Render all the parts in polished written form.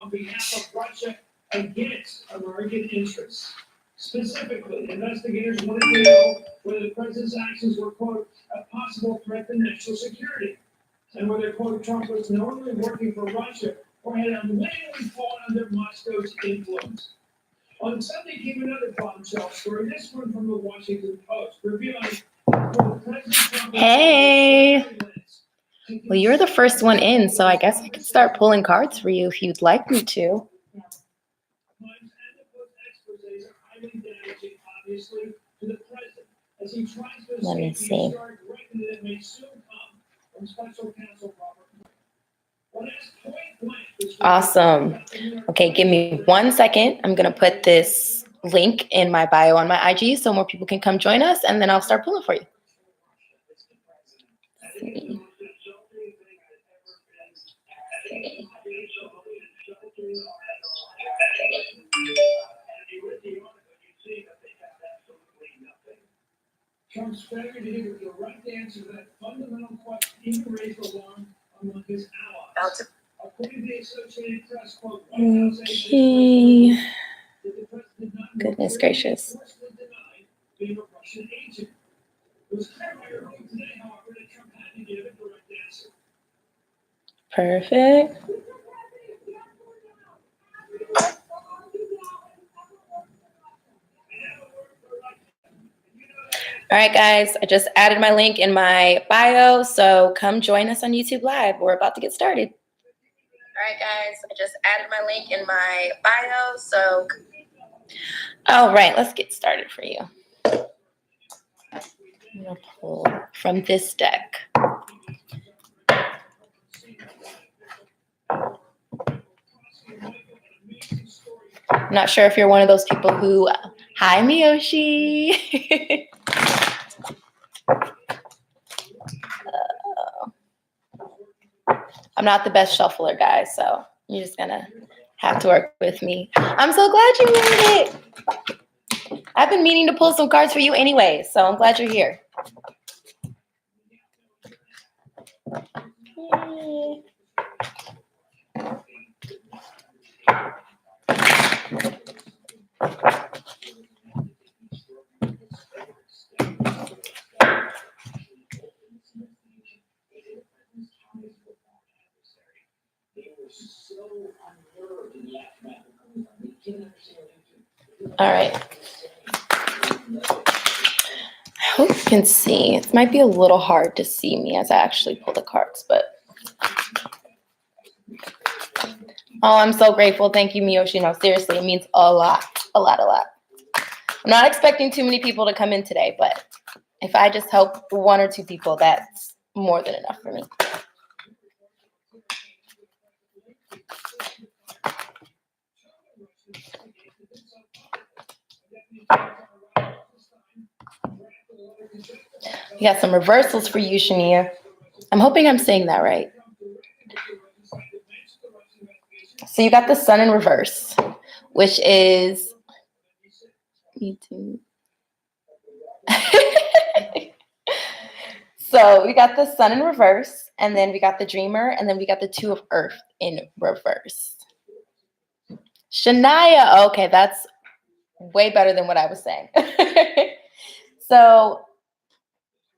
on behalf of Russia against American interests. Specifically, investigators wanted to know whether the president's actions were, quote, a possible threat to national security, and whether, quote, Trump was knowingly working for Russia or had unwittingly fallen under Moscow's influence. On Sunday came another bombshell story, this one from the Washington Post, revealing whether President Trump... Hey! Well, you're the first one in, so I guess I could start pulling cards for you if you'd like me to. Let me see. Awesome. Okay, give me 1 second. I'm going to put this link in my bio on my IG so more people can come join us, and then I'll start pulling for you. Let's see. Trump's failure to give a direct answer to that fundamental question raised alarm among his allies. According to the Associated Press, quote, okay. Goodness gracious. Being a Russian agent. It was clarified earlier today, however, that Trump had to give a direct answer. Perfect. All right, guys, I just added my link in my bio, so come join us on YouTube Live. We're about to get started. All right, guys, I just added my link in my bio, so... All right, let's get started for you. I'm going to pull from this deck. I'm not sure if you're one of those people who... Hi, Miyoshi! I'm not the best shuffler, guys, so you're just gonna have to work with me. I'm so glad you made it. I've been meaning to pull some cards for you anyway, so I'm glad you're here. Yay. All right. I hope you can see. It might be a little hard to see me as I actually pull the cards, but. Oh, I'm so grateful. Thank you, Miyoshi. No, seriously, it means a lot, a lot, a lot. I'm not expecting too many people to come in today, but if I just help 1 or 2 people, that's more than enough for me. We got some reversals for you, Shania. I'm hoping I'm saying that right. So you got the Sun in reverse, which is... Me too. So we got the Sun in reverse, and then we got the Dreamer, and then we got the 2 of Earth in reverse. Shania, okay, that's way better than what I was saying. So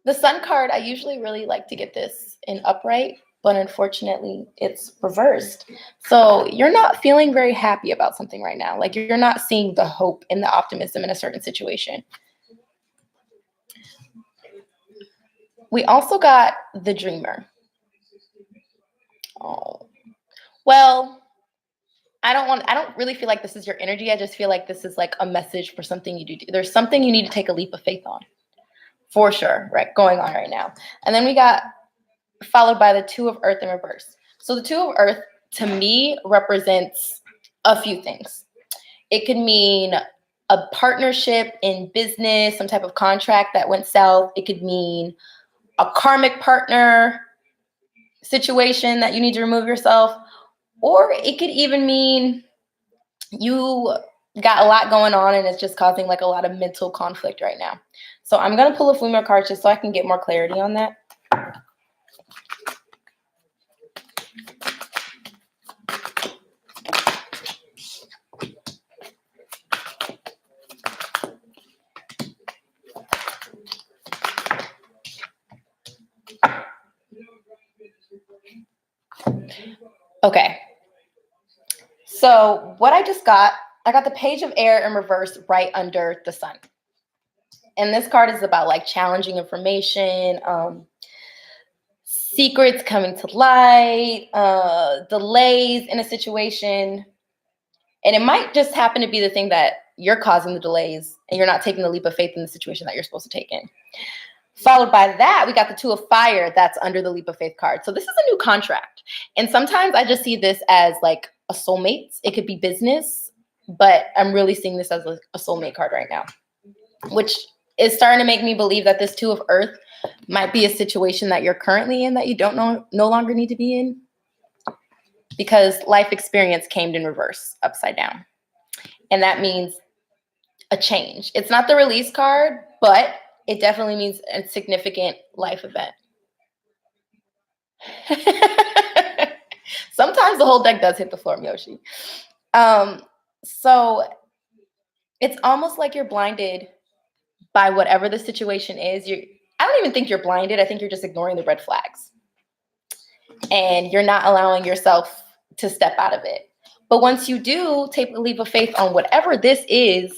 the Sun card, I usually really like to get this in upright, but unfortunately it's reversed. So you're not feeling very happy about something right now. Like you're not seeing the hope and the optimism in a certain situation. We also got the Dreamer. Oh, well, I don't really feel like this is your energy. I just feel like this is like a message for something you do. There's something you need to take a leap of faith on, for sure, right? Going on right now. And then we got followed by the 2 of Earth in reverse. So the 2 of Earth to me represents a few things. It could mean a partnership in business, some type of contract that went south. It could mean a karmic partner situation that you need to remove yourself. Or it could even mean you got a lot going on and it's just causing like a lot of mental conflict right now. So I'm going to pull a few more cards just so I can get more clarity on that. Okay. So what I got the Page of Air in reverse right under the Sun. And this card is about like challenging information, secrets coming to light, delays in a situation. And it might just happen to be the thing that you're causing the delays and you're not taking the leap of faith in the situation that you're supposed to take in. Followed by that, we got the Two of Fire that's under the leap of faith card. So this is a new contract. And sometimes I just see this as like a soulmate. It could be business, but I'm really seeing this as a soulmate card right now, which is starting to make me believe that this Two of Earth might be a situation that you're currently in that you no longer need to be in, because life experience came in reverse, upside down. And that means a change. It's not the release card, but it definitely means a significant life event. Sometimes the whole deck does hit the floor, Miyoshi. So it's almost like you're blinded by whatever the situation is. I don't even think you're blinded. I think you're just ignoring the red flags. And you're not allowing yourself to step out of it. But once you do take a leap of faith on whatever this is,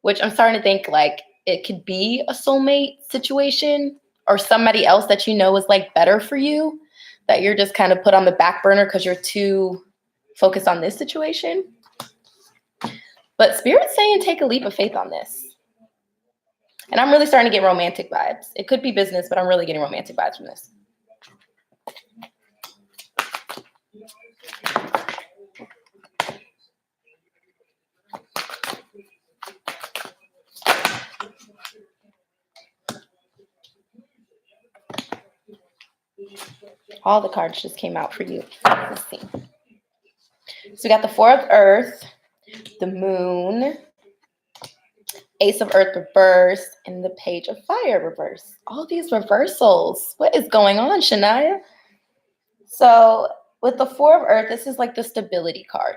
which I'm starting to think like it could be a soulmate situation or somebody else that you know is like better for you, that you're just kind of put on the back burner because you're too focused on this situation. But Spirit's saying take a leap of faith on this. And I'm really starting to get romantic vibes. It could be business, but I'm really getting romantic vibes from this. All the cards just came out for you. Let's see. So we got the Four of Earth, the Moon, Ace of Earth reverse, and the Page of Fire reverse. All these reversals. What is going on, Shania? So with the Four of Earth, this is like the stability card.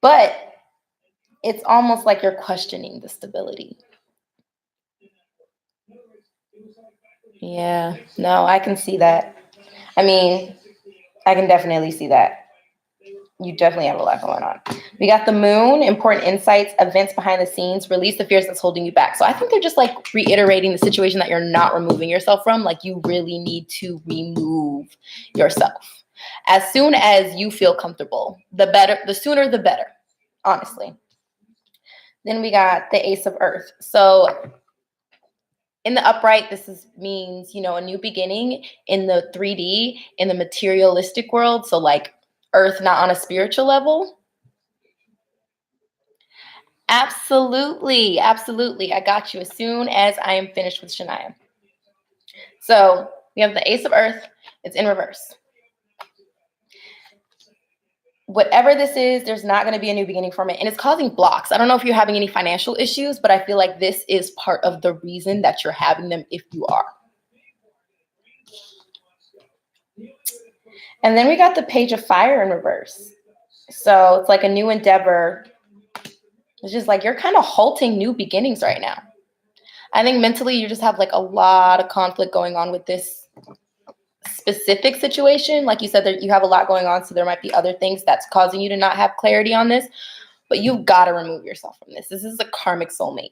But it's almost like you're questioning the stability. Yeah, no, I can see that. I mean, I can definitely see that. You definitely have a lot going on. We got the Moon, important insights, events behind the scenes, release the fears that's holding you back. So I think they're just like reiterating the situation that you're not removing yourself from. Like you really need to remove yourself. As soon as you feel comfortable, the better, the sooner the better, honestly. Then we got the Ace of Earth. So in the upright, means, a new beginning in the 3D, in the materialistic world. So like Earth, not on a spiritual level. Absolutely. Absolutely. I got you as soon as I am finished with Shania. So we have the Ace of Earth. It's in reverse. Whatever this is, there's not going to be a new beginning from it. And it's causing blocks. I don't know if you're having any financial issues, but I feel like this is part of the reason that you're having them if you are. And then we got the Page of Fire in reverse. So it's like a new endeavor. It's just like you're kind of halting new beginnings right now. I think mentally you just have like a lot of conflict going on with this specific situation. Like you said, that you have a lot going on, so there might be other things that's causing you to not have clarity on this, but you've got to remove yourself from this. This is a karmic soulmate.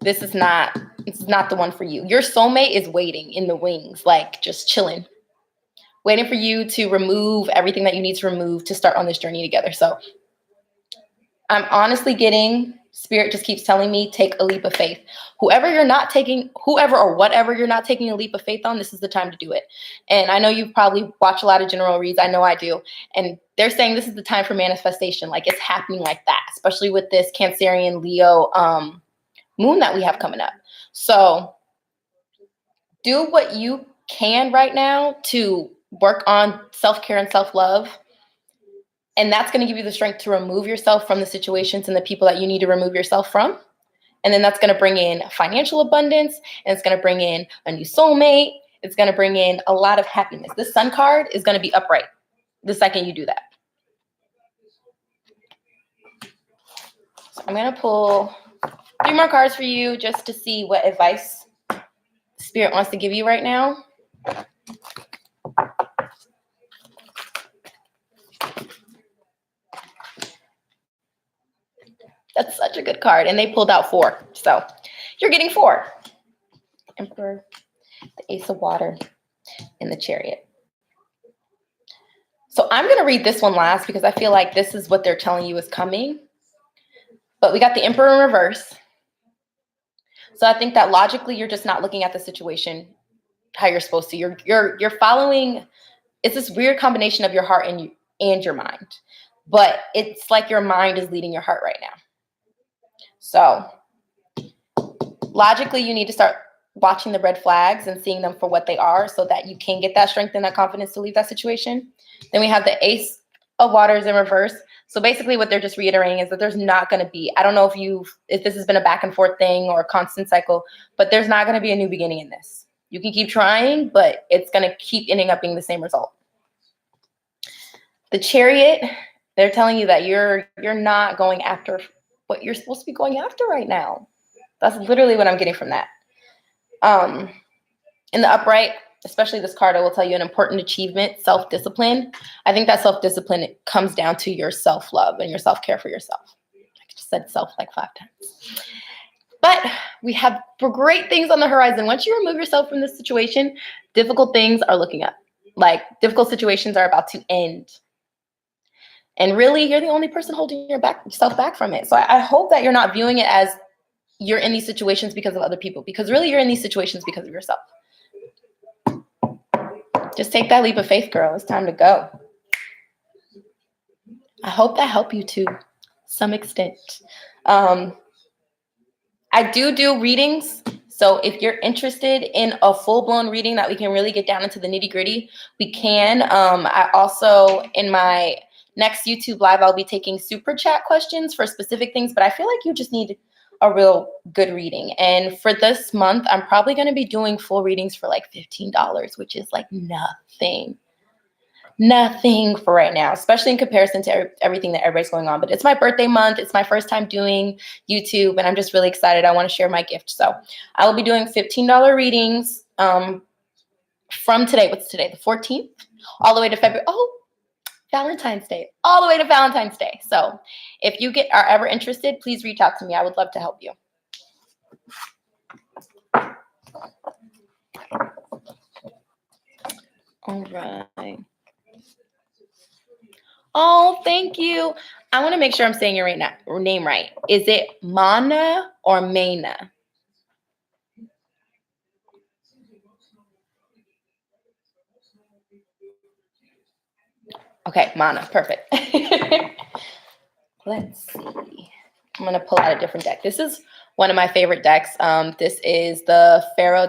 This is not the one for you. Your soulmate is waiting in the wings, like just chilling, waiting for you to remove everything that you need to remove to start on this journey together. So I'm honestly getting, Spirit just keeps telling me, take a leap of faith. Whoever or whatever you're not taking a leap of faith on, this is the time to do it. And I know you probably watch a lot of general reads. I know I do. And they're saying this is the time for manifestation. Like it's happening like that, especially with this Cancerian Leo moon that we have coming up. So do what you can right now to work on self-care and self-love. And that's going to give you the strength to remove yourself from the situations and the people that you need to remove yourself from. And then that's going to bring in financial abundance, and it's going to bring in a new soulmate. It's going to bring in a lot of happiness. This Sun card is going to be upright the second you do that. So I'm going to pull 3 more cards for you just to see what advice Spirit wants to give you right now. That's such a good card. And they pulled out 4. So you're getting 4. Emperor, the Ace of Water, and the Chariot. So I'm going to read this one last because I feel like this is what they're telling you is coming. But we got the Emperor in reverse. So I think that logically you're just not looking at the situation how you're supposed to. You're following. It's this weird combination of your heart and your mind. But it's like your mind is leading your heart right now. So logically, you need to start watching the red flags and seeing them for what they are so that you can get that strength and that confidence to leave that situation. Then we have the Ace of Waters in reverse. So basically what they're just reiterating is that there's not going to be, I don't know if this has been a back and forth thing or a constant cycle, but there's not going to be a new beginning in this. You can keep trying, but it's going to keep ending up being the same result. The Chariot, they're telling you that you're not going after what you're supposed to be going after right now. That's literally what I'm getting from that. In the upright, especially this card, I will tell you an important achievement, self-discipline. I think that self-discipline comes down to your self-love and your self-care for yourself. I just said self like 5 times. But we have great things on the horizon. Once you remove yourself from this situation, difficult things are looking up. Like difficult situations are about to end. And really, you're the only person holding yourself back from it. So I hope that you're not viewing it as you're in these situations because of other people, because really you're in these situations because of yourself. Just take that leap of faith, girl. It's time to go. I hope that helped you to some extent. I do readings. So if you're interested in a full-blown reading that we can really get down into the nitty-gritty, we can. I also, in my next YouTube live, I'll be taking super chat questions for specific things, but I feel like you just need a real good reading. And for this month, I'm probably going to be doing full readings for like $15, which is like nothing for right now, especially in comparison to everything that everybody's going on. But it's my birthday month. It's my first time doing YouTube, and I'm just really excited. I want to share my gift. So I will be doing $15 readings from today. What's today? The 14th, all the way to February. Oh, Valentine's Day, all the way to Valentine's Day. So if you are ever interested, please reach out to me. I would love to help you. All right. Oh, thank you. I want to make sure I'm saying your name right. Is it Mana or Maina? Okay, Mana. Perfect. Let's see. I'm going to pull out a different deck. This is one of my favorite decks. This is the Fairy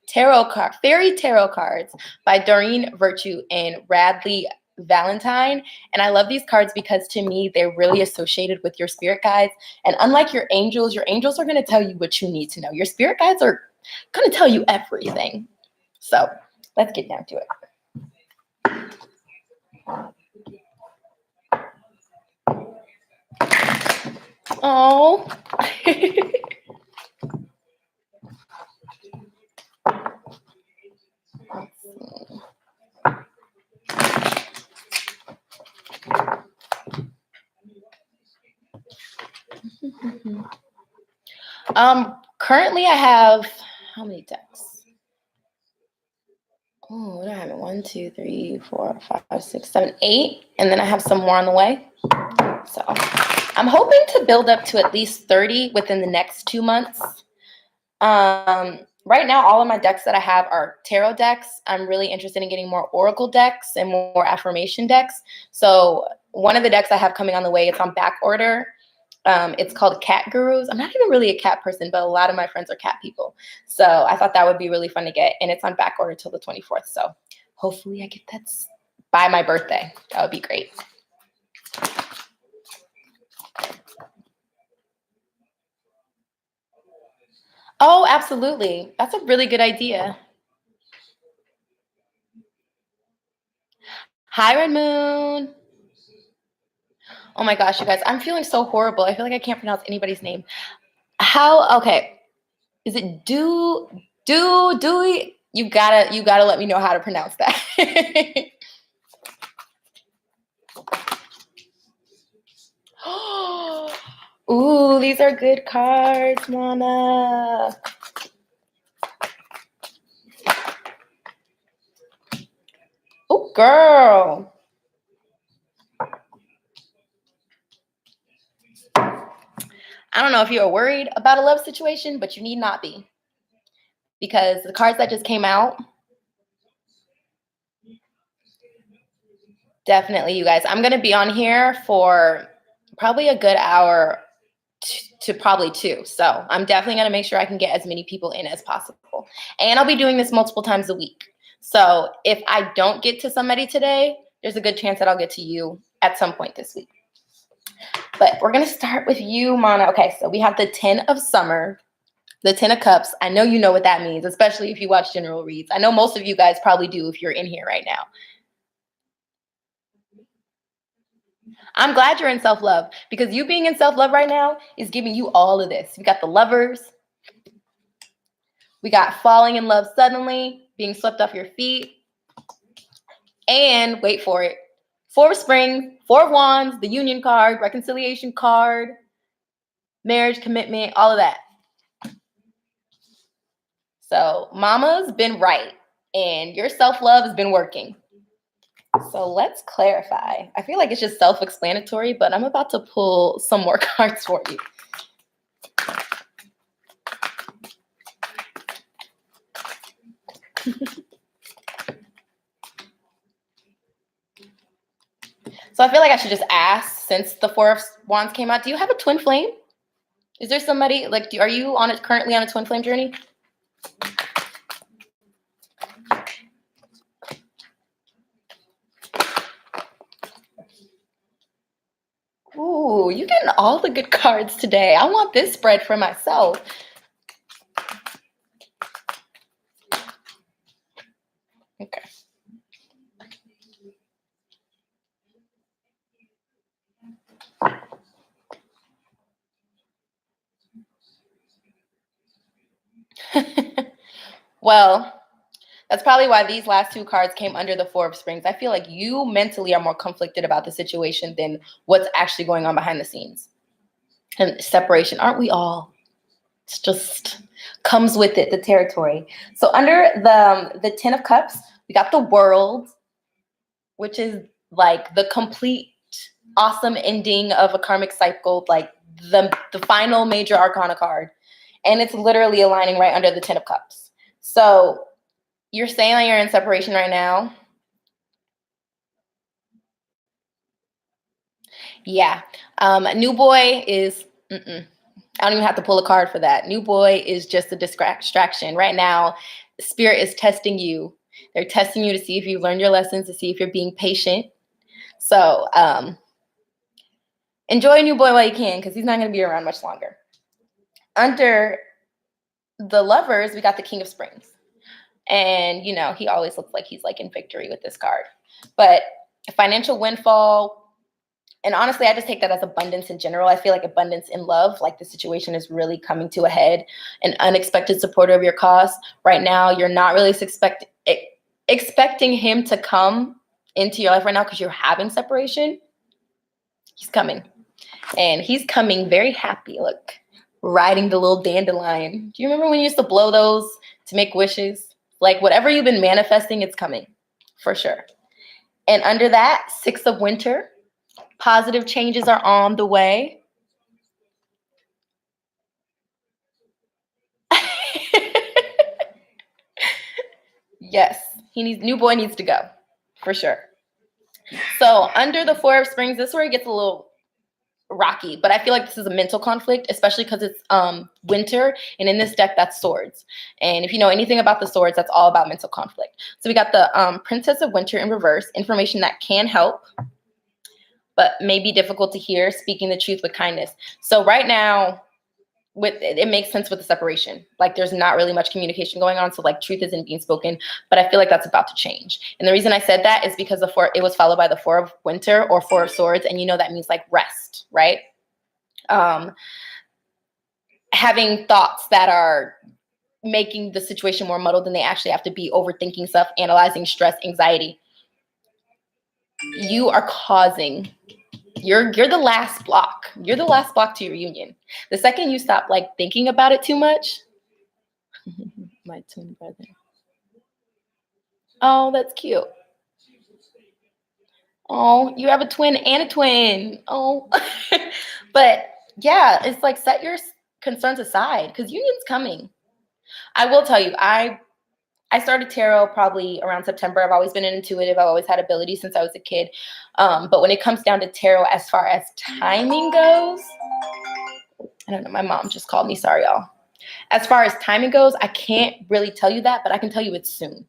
Tarot Cards by Doreen Virtue and Radley Valentine. And I love these cards because to me, they're really associated with your spirit guides. And unlike your angels are going to tell you what you need to know. Your spirit guides are going to tell you everything. So let's get down to it. Oh. Currently I have how many decks? Oh, what do I have? 1, 2, 3, 4, 5, 6, 7, 8, and then I have some more on the way. So I'm hoping to build up to at least 30 within the next 2 months. Right now, all of my decks that I have are tarot decks. I'm really interested in getting more oracle decks and more affirmation decks. So one of the decks I have coming on the way, it's on back order. It's called Cat Gurus. I'm not even really a cat person, but a lot of my friends are cat people. So I thought that would be really fun to get. And it's on back order till the 24th. So hopefully I get that by my birthday. That would be great. Oh, absolutely. That's a really good idea. Hi, Red Moon. Oh my gosh, you guys, I'm feeling so horrible. I feel like I can't pronounce anybody's name. Okay. Is it Dewey? You gotta let me know how to pronounce that. Ooh, Ooh, these are good cards, Mana. Oh, girl. I don't know if you're worried about a love situation, but you need not be. Because the cards that just came out, definitely, you guys. I'm going to be on here for probably a good hour to probably 2. So I'm definitely going to make sure I can get as many people in as possible. And I'll be doing this multiple times a week. So if I don't get to somebody today, there's a good chance that I'll get to you at some point this week. But we're going to start with you, Mana. Okay, so we have the 10 of Summer, the 10 of Cups. I know you know what that means, especially if you watch general reads. I know most of you guys probably do if you're in here right now. I'm glad you're in self-love because you being in self-love right now is giving you all of this. We got the Lovers. We got falling in love suddenly, being swept off your feet. And wait for it. 4 of Springs, 4 of Wands, the Union card, reconciliation card, marriage, commitment, all of that. So mama's been right and your self-love has been working. So let's clarify. I feel like it's just self-explanatory, but I'm about to pull some more cards for you. So I feel like I should just ask, since the 4 of Wands came out, do you have a twin flame? Is there somebody, like, are you currently on a twin flame journey? Ooh, you're getting all the good cards today. I want this spread for myself. Okay. Well, that's probably why these last 2 cards came under the 4 of Springs. I feel like you mentally are more conflicted about the situation than what's actually going on behind the scenes. And separation, aren't we all? It's just comes with it, the territory. So under the 10 of Cups, we got the World, which is like the complete awesome ending of a karmic cycle, like the final major arcana card. And it's literally aligning right under the 10 of Cups. So you're saying that you're in separation right now. Yeah. New boy is, I don't even have to pull a card for that. New boy is just a distraction. Right now, Spirit is testing you. They're testing you to see if you've learned your lessons, to see if you're being patient. So enjoy New boy while you can, because he's not going to be around much longer. Under the Lovers, we got the King of Springs. And, you know, he always looks like he's like in victory with this card. But a financial windfall, and honestly, I just take that as abundance in general. I feel like abundance in love, like the situation is really coming to a head. An unexpected supporter of your cause. Right now, you're not really expecting him to come into your life right now because you're having separation. He's coming. And he's coming very happy. Look, riding the little dandelion. Do you remember when you used to blow those to make wishes? Like whatever you've been manifesting, it's coming for sure. And under that, 6 of Winter, positive changes are on the way. Yes, new boy needs to go for sure. So under the 4 of Springs, this is where it gets a little rocky, but I feel like this is a mental conflict, especially because it's winter, and in this deck that's swords. And if you know anything about the swords, that's all about mental conflict. So we got the Princess of Winter in reverse, information that can help but may be difficult to hear, speaking the truth with kindness. So right now, it makes sense with the separation. Like there's not really much communication going on, so like truth isn't being spoken, but I feel like that's about to change. And the reason I said that is because it was followed by the 4 of Winter or 4 of Swords, and you know that means like rest, right? Having thoughts that are making the situation more muddled than they actually have to be, overthinking stuff, analyzing, stress, anxiety. You are causing You're the last block. You're the last block to your union. The second you stop like thinking about it too much. My twin brother. Oh, that's cute. Oh, you have a twin and a twin. Oh, but yeah, it's like set your concerns aside because union's coming. I will tell you, I started tarot probably around September. I've always been an intuitive. I've always had ability since I was a kid. But when it comes down to tarot, as far as timing goes, I don't know. My mom just called me. Sorry, y'all. As far as timing goes, I can't really tell you that, but I can tell you it's soon.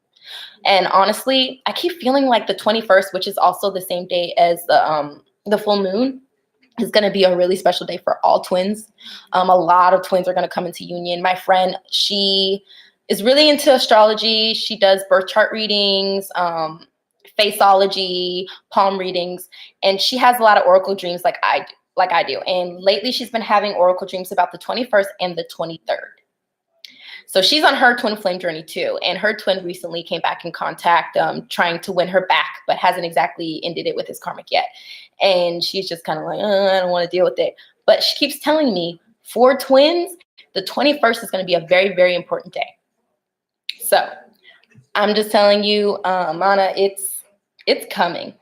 And honestly, I keep feeling like the 21st, which is also the same day as the full moon, is going to be a really special day for all twins. A lot of twins are going to come into union. My friend, she is really into astrology. She does birth chart readings, faceology, palm readings, and she has a lot of oracle dreams like I do. And lately she's been having oracle dreams about the 21st and the 23rd. So she's on her twin flame journey too. And her twin recently came back in contact, trying to win her back, but hasn't exactly ended it with his karmic yet. And she's just kind of like, I don't want to deal with it. But she keeps telling me for twins, the 21st is going to be a very, very important day. So I'm just telling you, Mana, it's coming.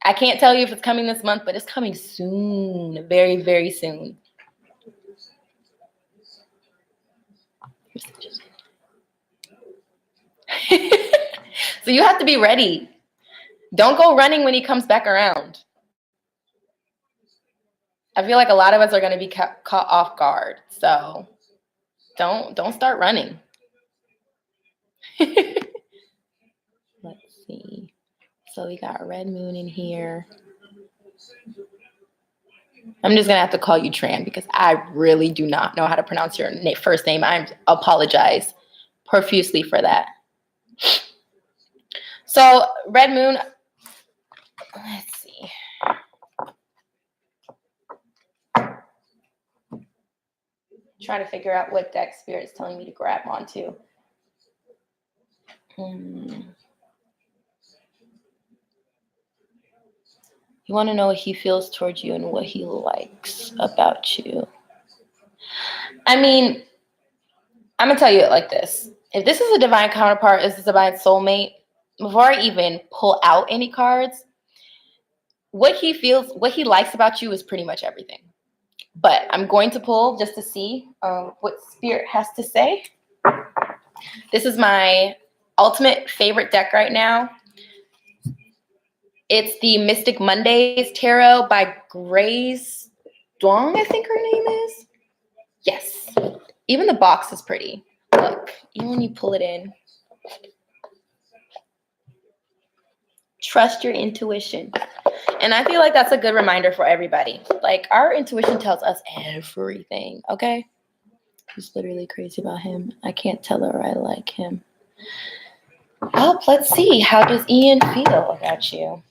I can't tell you if it's coming this month, but it's coming soon, very, very soon. So you have to be ready. Don't go running when he comes back around. I feel like a lot of us are going to be caught off guard. So don't start running. Let's see. So we got red moon in here. I'm just going to have to call you Tran because I really do not know how to pronounce your first name. I apologize profusely for that. So red moon, let's see. Trying to figure out what deck Spirit's telling me to grab onto. You want to know what he feels towards you and what he likes about you. I mean, I'm going to tell you it like this. If this is a divine counterpart, this is a divine soulmate, before I even pull out any cards, what he feels, what he likes about you is pretty much everything. But I'm going to pull just to see what Spirit has to say. This is my ultimate favorite deck right now. It's the Mystic Mondays Tarot by Grace Duong, I think her name is. Yes. Even the box is pretty. Look, even when you pull it in. Trust your intuition. And I feel like that's a good reminder for everybody. Like, our intuition tells us everything, okay? She's literally crazy about him. I can't tell her I like him. Well, let's see. How does Ian feel about you?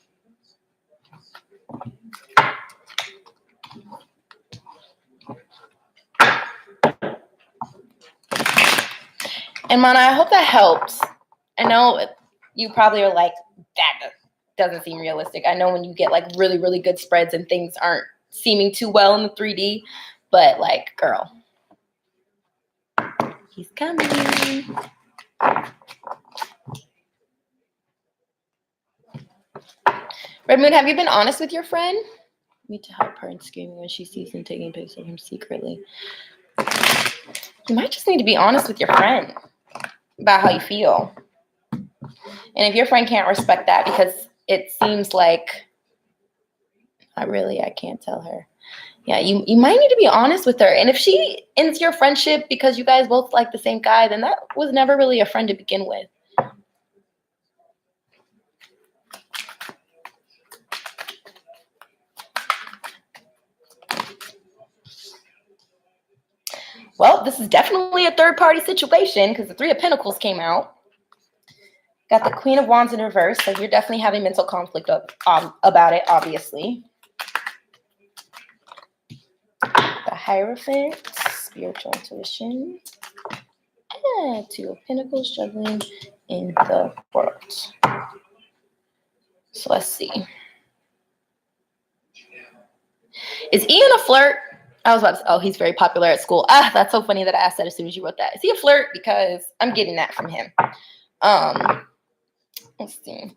And Mana, I hope that helps. I know you probably are like, that doesn't seem realistic. I know when you get like really, really good spreads and things aren't seeming too well in the 3D, but like, girl, he's coming. Red Moon, have you been honest with your friend? Me to help her in screaming when she sees him taking pics of him secretly. You might just need to be honest with your friend about how you feel. And if your friend can't respect that because it seems like, I can't tell her. Yeah, you might need to be honest with her. And if she ends your friendship because you guys both like the same guy, then that was never really a friend to begin with. Well, this is definitely a third-party situation because the Three of Pentacles came out. Got the Queen of Wands in reverse, so you're definitely having mental conflict about it, obviously. The Hierophant, spiritual intuition. And Two of Pentacles, juggling in the world. So let's see. Is Ian a flirt? I was about to say, oh, he's very popular at school. Ah, that's so funny that I asked that as soon as you wrote that. Is he a flirt? Because I'm getting that from him. Let's see.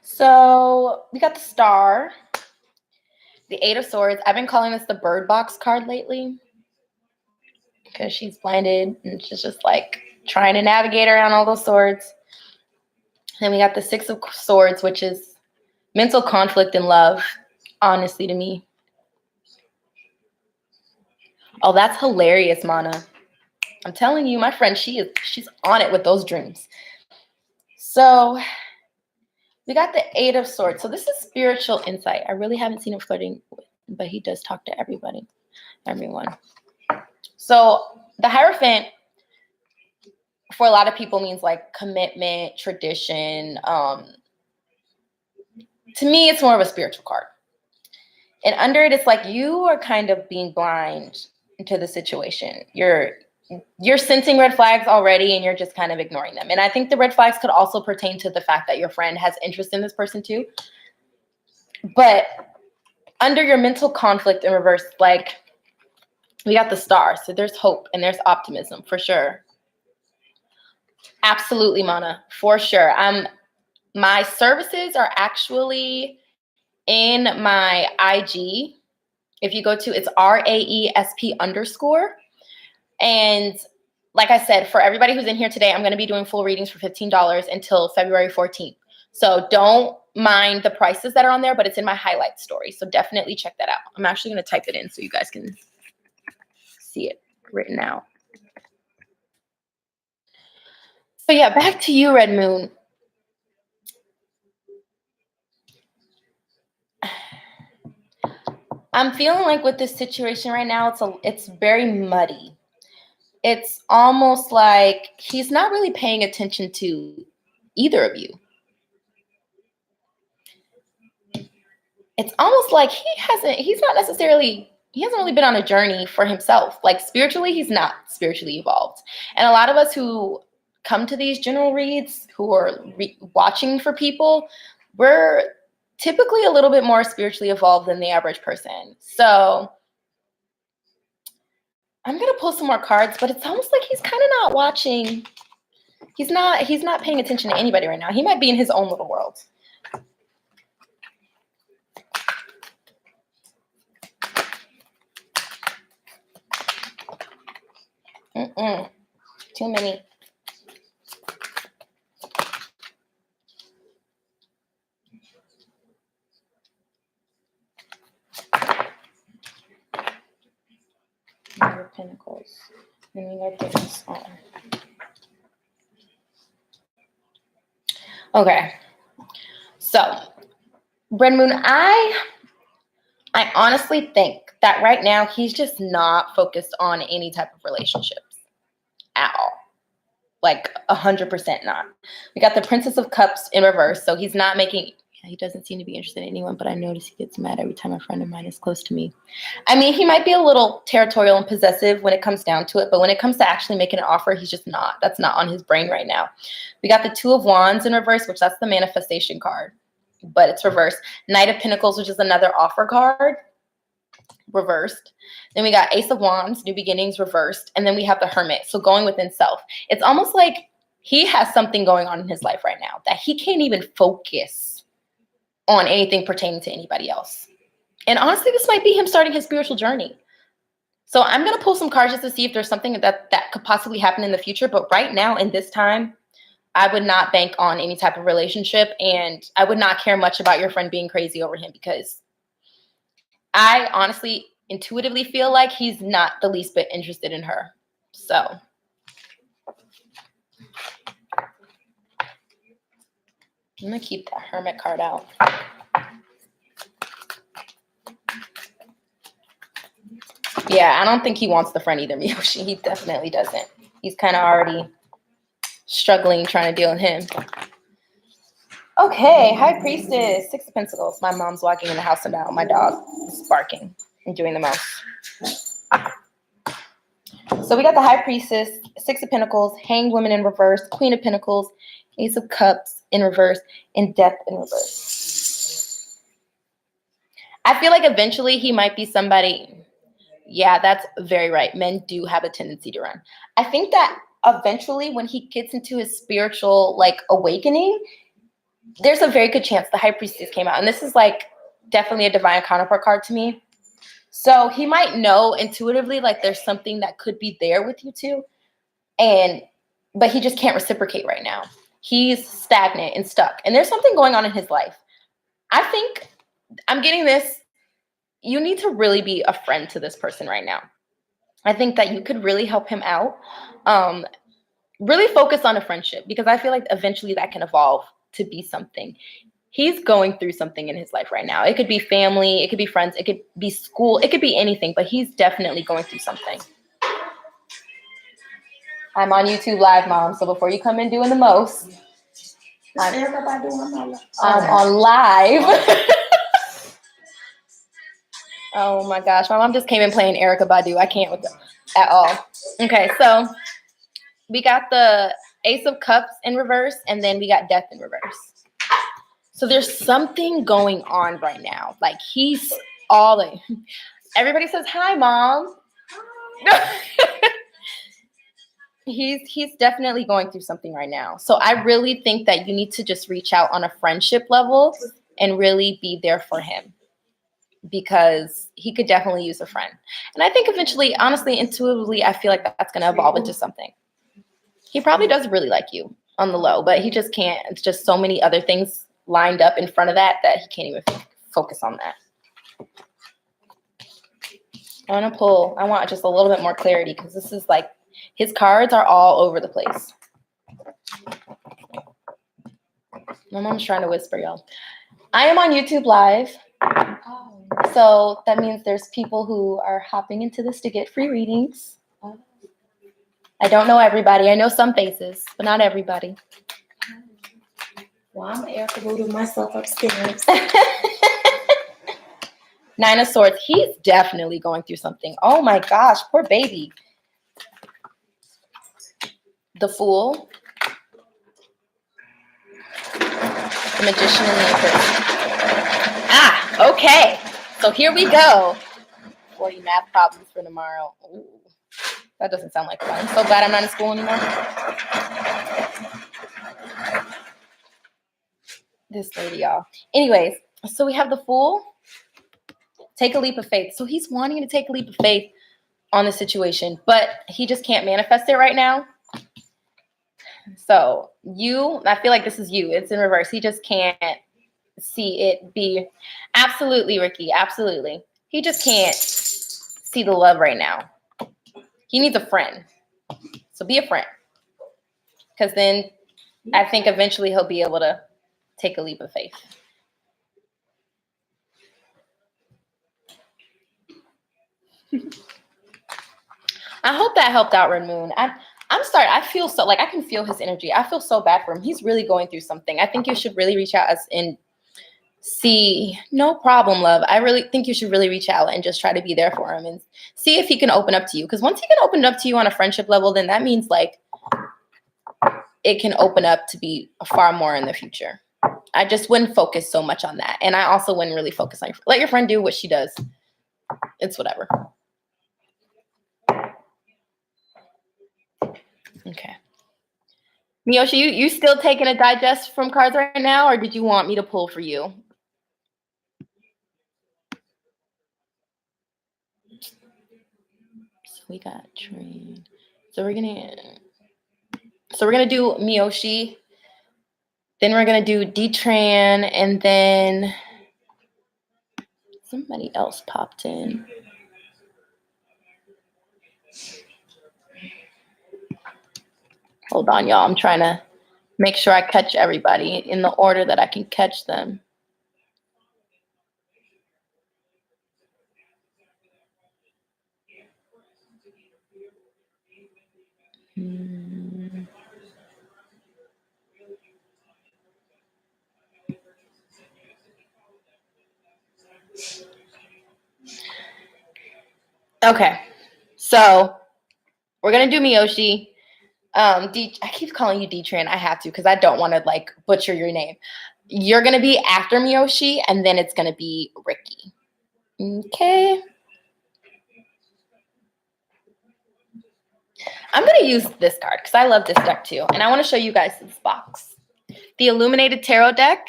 So we got the Star, the Eight of Swords. I've been calling this the Bird Box card lately because she's blinded and she's just like trying to navigate around all those swords. Then we got the Six of Swords, which is mental conflict and love, honestly, to me. Oh, that's hilarious, Mana. I'm telling you, my friend, she's on it with those dreams. So we got the Eight of Swords. So this is spiritual insight. I really haven't seen him flirting with, but he does talk to everyone. So the Hierophant, for a lot of people, means like commitment, tradition. To me, it's more of a spiritual card. And under it, it's like you are kind of being blind to the situation. You're sensing red flags already, and you're just kind of ignoring them. And I think the red flags could also pertain to the fact that your friend has interest in this person too. But under your mental conflict in reverse, like we got the Star. So there's hope and there's optimism for sure. Absolutely, Mana, for sure. My services are actually in my IG. If you go to, it's RAESP_. And like I said, for everybody who's in here today, I'm going to be doing full readings for $15 until February 14th. So don't mind the prices that are on there, but it's in my highlight story. So definitely check that out. I'm actually going to type it in so you guys can see it written out. So yeah, back to you, Red Moon. I'm feeling like with this situation right now, it's very muddy. It's almost like he's not really paying attention to either of you. It's almost like he hasn't really been on a journey for himself. Like spiritually, he's not spiritually evolved. And a lot of us who come to these general reads, who are watching for people, we're typically a little bit more spiritually evolved than the average person. So I'm going to pull some more cards, but it's almost like he's kind of not watching. He's not paying attention to anybody right now. He might be in his own little world. Too many. Nine of Pentacles. And we got this on. Okay. So, Red Moon, I honestly think that right now he's just not focused on any type of relationships at all. Like 100% not. We got the Princess of Cups in reverse. So he's not making, he doesn't seem to be interested in anyone, but I notice he gets mad every time a friend of mine is close to me. I mean, he might be a little territorial and possessive when it comes down to it, but when it comes to actually making an offer, he's just not. That's not on his brain right now. We got the Two of Wands in reverse, which that's the manifestation card, but it's reversed. Knight of Pentacles, which is another offer card, reversed. Then we got Ace of Wands, New Beginnings, reversed. And then we have the Hermit, so going within self. It's almost like he has something going on in his life right now that he can't even focus on anything pertaining to anybody else. And honestly, this might be him starting his spiritual journey. So I'm going to pull some cards just to see if there's something that could possibly happen in the future. But right now, in this time, I would not bank on any type of relationship. And I would not care much about your friend being crazy over him, because I honestly intuitively feel like he's not the least bit interested in her. So I'm going to keep that Hermit card out. Yeah, I don't think he wants the friend either, Miyoshi. He definitely doesn't. He's kind of already struggling trying to deal with him. Okay, High Priestess, Six of Pentacles. My mom's walking in the house now. My dog is barking and doing the most. So we got the High Priestess, Six of Pentacles, Hanged Woman in reverse, Queen of Pentacles, Ace of Cups in reverse, and Death in reverse. I feel like eventually he might be somebody. Yeah, that's very right. Men do have a tendency to run. I think that eventually when he gets into his spiritual like awakening, there's a very good chance the High Priestess came out. And this is like definitely a divine counterpart card to me. So he might know intuitively like there's something that could be there with you two. But he just can't reciprocate right now. He's stagnant and stuck. And there's something going on in his life. I think I'm getting this. You need to really be a friend to this person right now. I think that you could really help him out. Really focus on a friendship because I feel like eventually that can evolve to be something. He's going through something in his life right now. It could be family, it could be friends, it could be school, it could be anything, but he's definitely going through something. I'm on YouTube Live, Mom, so before you come in doing the most, I'm on live. Oh my gosh, my mom just came in playing Erykah Badu. I can't with them at all. Okay, so we got the Ace of Cups in reverse, and then we got Death in reverse. So there's something going on right now. Like he's all in. Everybody says, hi, Mom. He's definitely going through something right now. So I really think that you need to just reach out on a friendship level and really be there for him because he could definitely use a friend. And I think eventually, honestly, intuitively, I feel like that's going to evolve into something. He probably does really like you on the low, but he just can't. It's just so many other things lined up in front of that he can't even focus on that. I want to pull. I want just a little bit more clarity because this is like his cards are all over the place. My mom's trying to whisper, y'all. I am on YouTube Live. So that means there's people who are hopping into this to get free readings. I don't know everybody. I know some faces, but not everybody. Well, I'm Erykah Badu myself upstairs. Nine of Swords. He's definitely going through something. Oh my gosh, poor baby. The Fool. The Magician and the Empress. Ah, okay. So here we go. 40 math problems for tomorrow. Ooh, that doesn't sound like fun. I'm so glad I'm not in school anymore. This lady, y'all. Anyways, so we have the Fool. Take a leap of faith. So he's wanting to take a leap of faith on the situation, but he just can't manifest it right now. So I feel like this is you. It's in reverse. He just can't see it be. Absolutely, Ricky. Absolutely. He just can't see the love right now. He needs a friend. So be a friend. Because then I think eventually he'll be able to take a leap of faith. I hope that helped out, Red Moon. I'm sorry. I feel so like I can feel his energy. I feel so bad for him. He's really going through something. I think you should really reach out and see. No problem, love. I really think you should really reach out and just try to be there for him and see if he can open up to you. Because once he can open up to you on a friendship level, then that means like it can open up to be far more in the future. I just wouldn't focus so much on that. And I also wouldn't really focus on let your friend do what she does. It's whatever. Okay. Miyoshi, you still taking a digest from cards right now, or did you want me to pull for you? So we got train. So we're gonna do Miyoshi. Then we're gonna do Detran, and then somebody else popped in. Hold on, y'all. I'm trying to make sure I catch everybody in the order that I can catch them. Okay, so We're gonna do Miyoshi. I keep calling you D-Tran. I have to because I don't want to like butcher your name. You're gonna be after Miyoshi, and then it's gonna be Ricky. Okay. I'm gonna use this card because I love this deck too, and I want to show you guys this box. The Illuminated Tarot deck.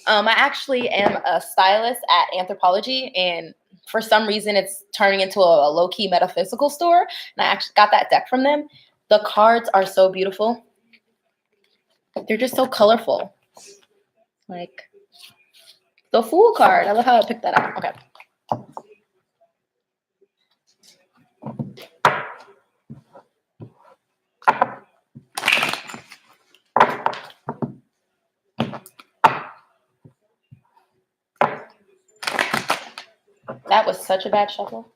I actually am a stylist at Anthropology, and for some reason it's turning into a low-key metaphysical store, and I actually got that deck from them. The cards are so beautiful. They're just so colorful. Like the Fool card. I love how I picked that up. Okay. That was such a bad shuffle.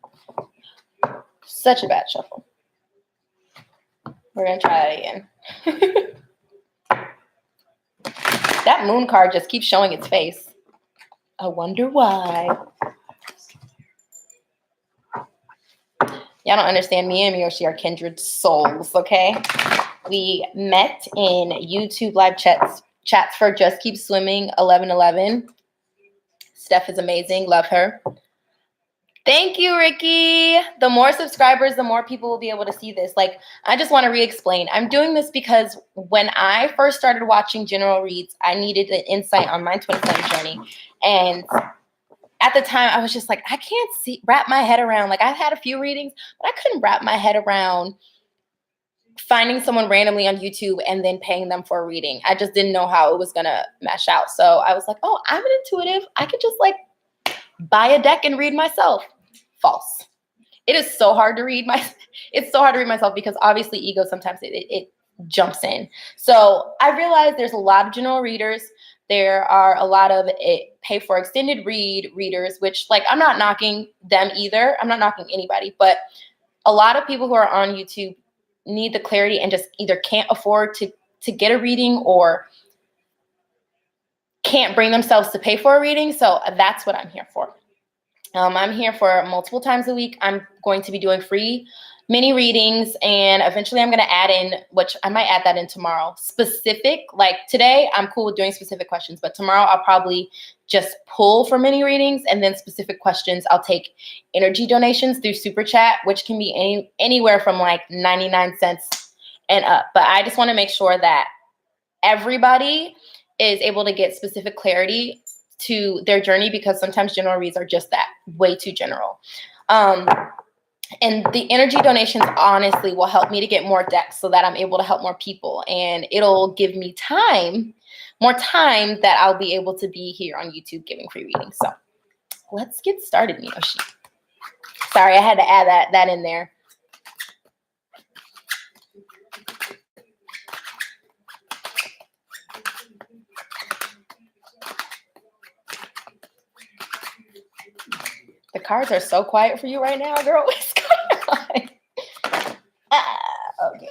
Such a bad shuffle. We're going to try it again. That moon card just keeps showing its face. I wonder why. Y'all don't understand. Me and Miyoshi are kindred souls, okay? We met in YouTube live chats for Just Keep Swimming 1111. Steph is amazing. Love her. Thank you, Ricky. The more subscribers, the more people will be able to see this. Like, I just want to re-explain. I'm doing this because when I first started watching general reads, I needed an insight on my twin flame journey. And at the time, I was just like, I can't wrap my head around. Like, I've had a few readings, but I couldn't wrap my head around finding someone randomly on YouTube and then paying them for a reading. I just didn't know how it was going to mesh out. So I was like, oh, I'm an intuitive. I could just like buy a deck and read myself. False. It is so hard to read myself because obviously ego sometimes it jumps in. So I realized there's a lot of general readers. There are a lot of pay for extended readers, which like I'm not knocking them either. I'm not knocking anybody, but a lot of people who are on YouTube need the clarity and just either can't afford to get a reading or can't bring themselves to pay for a reading. So that's what I'm here for. I'm here for multiple times a week. I'm going to be doing free mini readings, and eventually I'm going to add in, which I might add that in tomorrow, specific, like today I'm cool with doing specific questions, but tomorrow I'll probably just pull for mini readings, and then specific questions I'll take energy donations through Super Chat, which can be anywhere from like 99 cents and up. But I just want to make sure that everybody is able to get specific clarity to their journey, because sometimes general reads are just that, way too general. And the energy donations honestly will help me to get more decks so that I'm able to help more people, and it'll give me more time that I'll be able to be here on YouTube giving free readings. So let's get started, Miyoshi. Sorry, I had to add that in there. The cards are so quiet for you right now, girl. What's going on? Okay.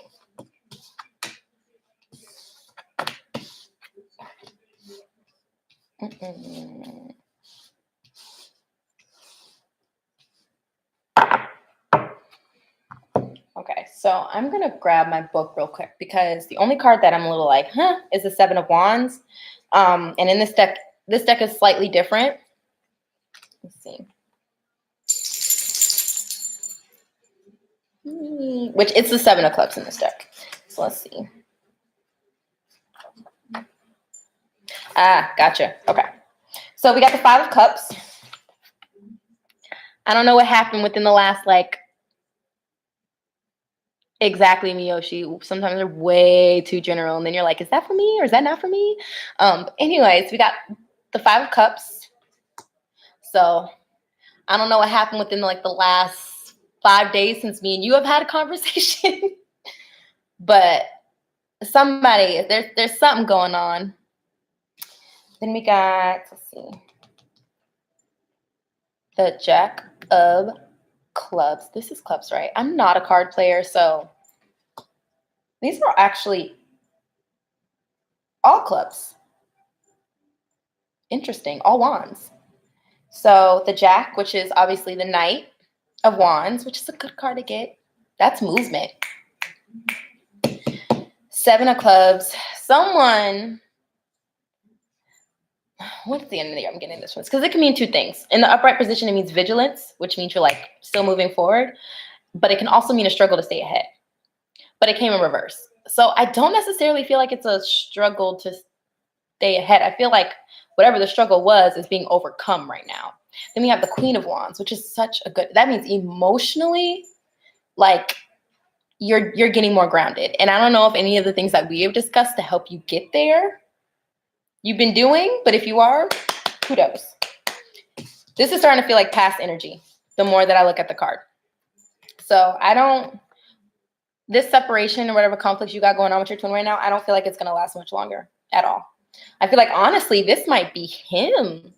Okay, so I'm going to grab my book real quick because the only card that I'm a little like, is the Seven of Wands. And in this deck is slightly different. Let's see. Which it's the Seven of Clubs in this deck. So let's see. Gotcha. Okay. So we got the Five of Cups. I don't know what happened within the last, like, exactly, Miyoshi. Sometimes they're way too general, and then you're like, is that for me or is that not for me? Anyways, we got the Five of Cups. So I don't know what happened within like the last 5 days since me and you have had a conversation, but there's something going on. Then we got, let's see, the Jack of Clubs. This is clubs, right? I'm not a card player, so these are actually all clubs. Interesting, all wands. So the Jack, which is obviously the Knight of Wands, which is a good card to get. That's movement. Seven of Clubs. Someone, what's the end of the year? I'm getting this one because it can mean two things. In the upright position, it means vigilance, which means you're like still moving forward, but it can also mean a struggle to stay ahead. But it came in reverse. So I don't necessarily feel like it's a struggle to stay ahead. I feel like whatever the struggle was is being overcome right now. Then we have the Queen of Wands, which is such a good, that means emotionally, like you're getting more grounded. And I don't know if any of the things that we have discussed to help you get there you've been doing, but if you are, kudos. This is starting to feel like past energy the more that I look at the card. So this separation or whatever conflicts you got going on with your twin right now, I don't feel like it's going to last much longer at all. I feel like, honestly, this might be him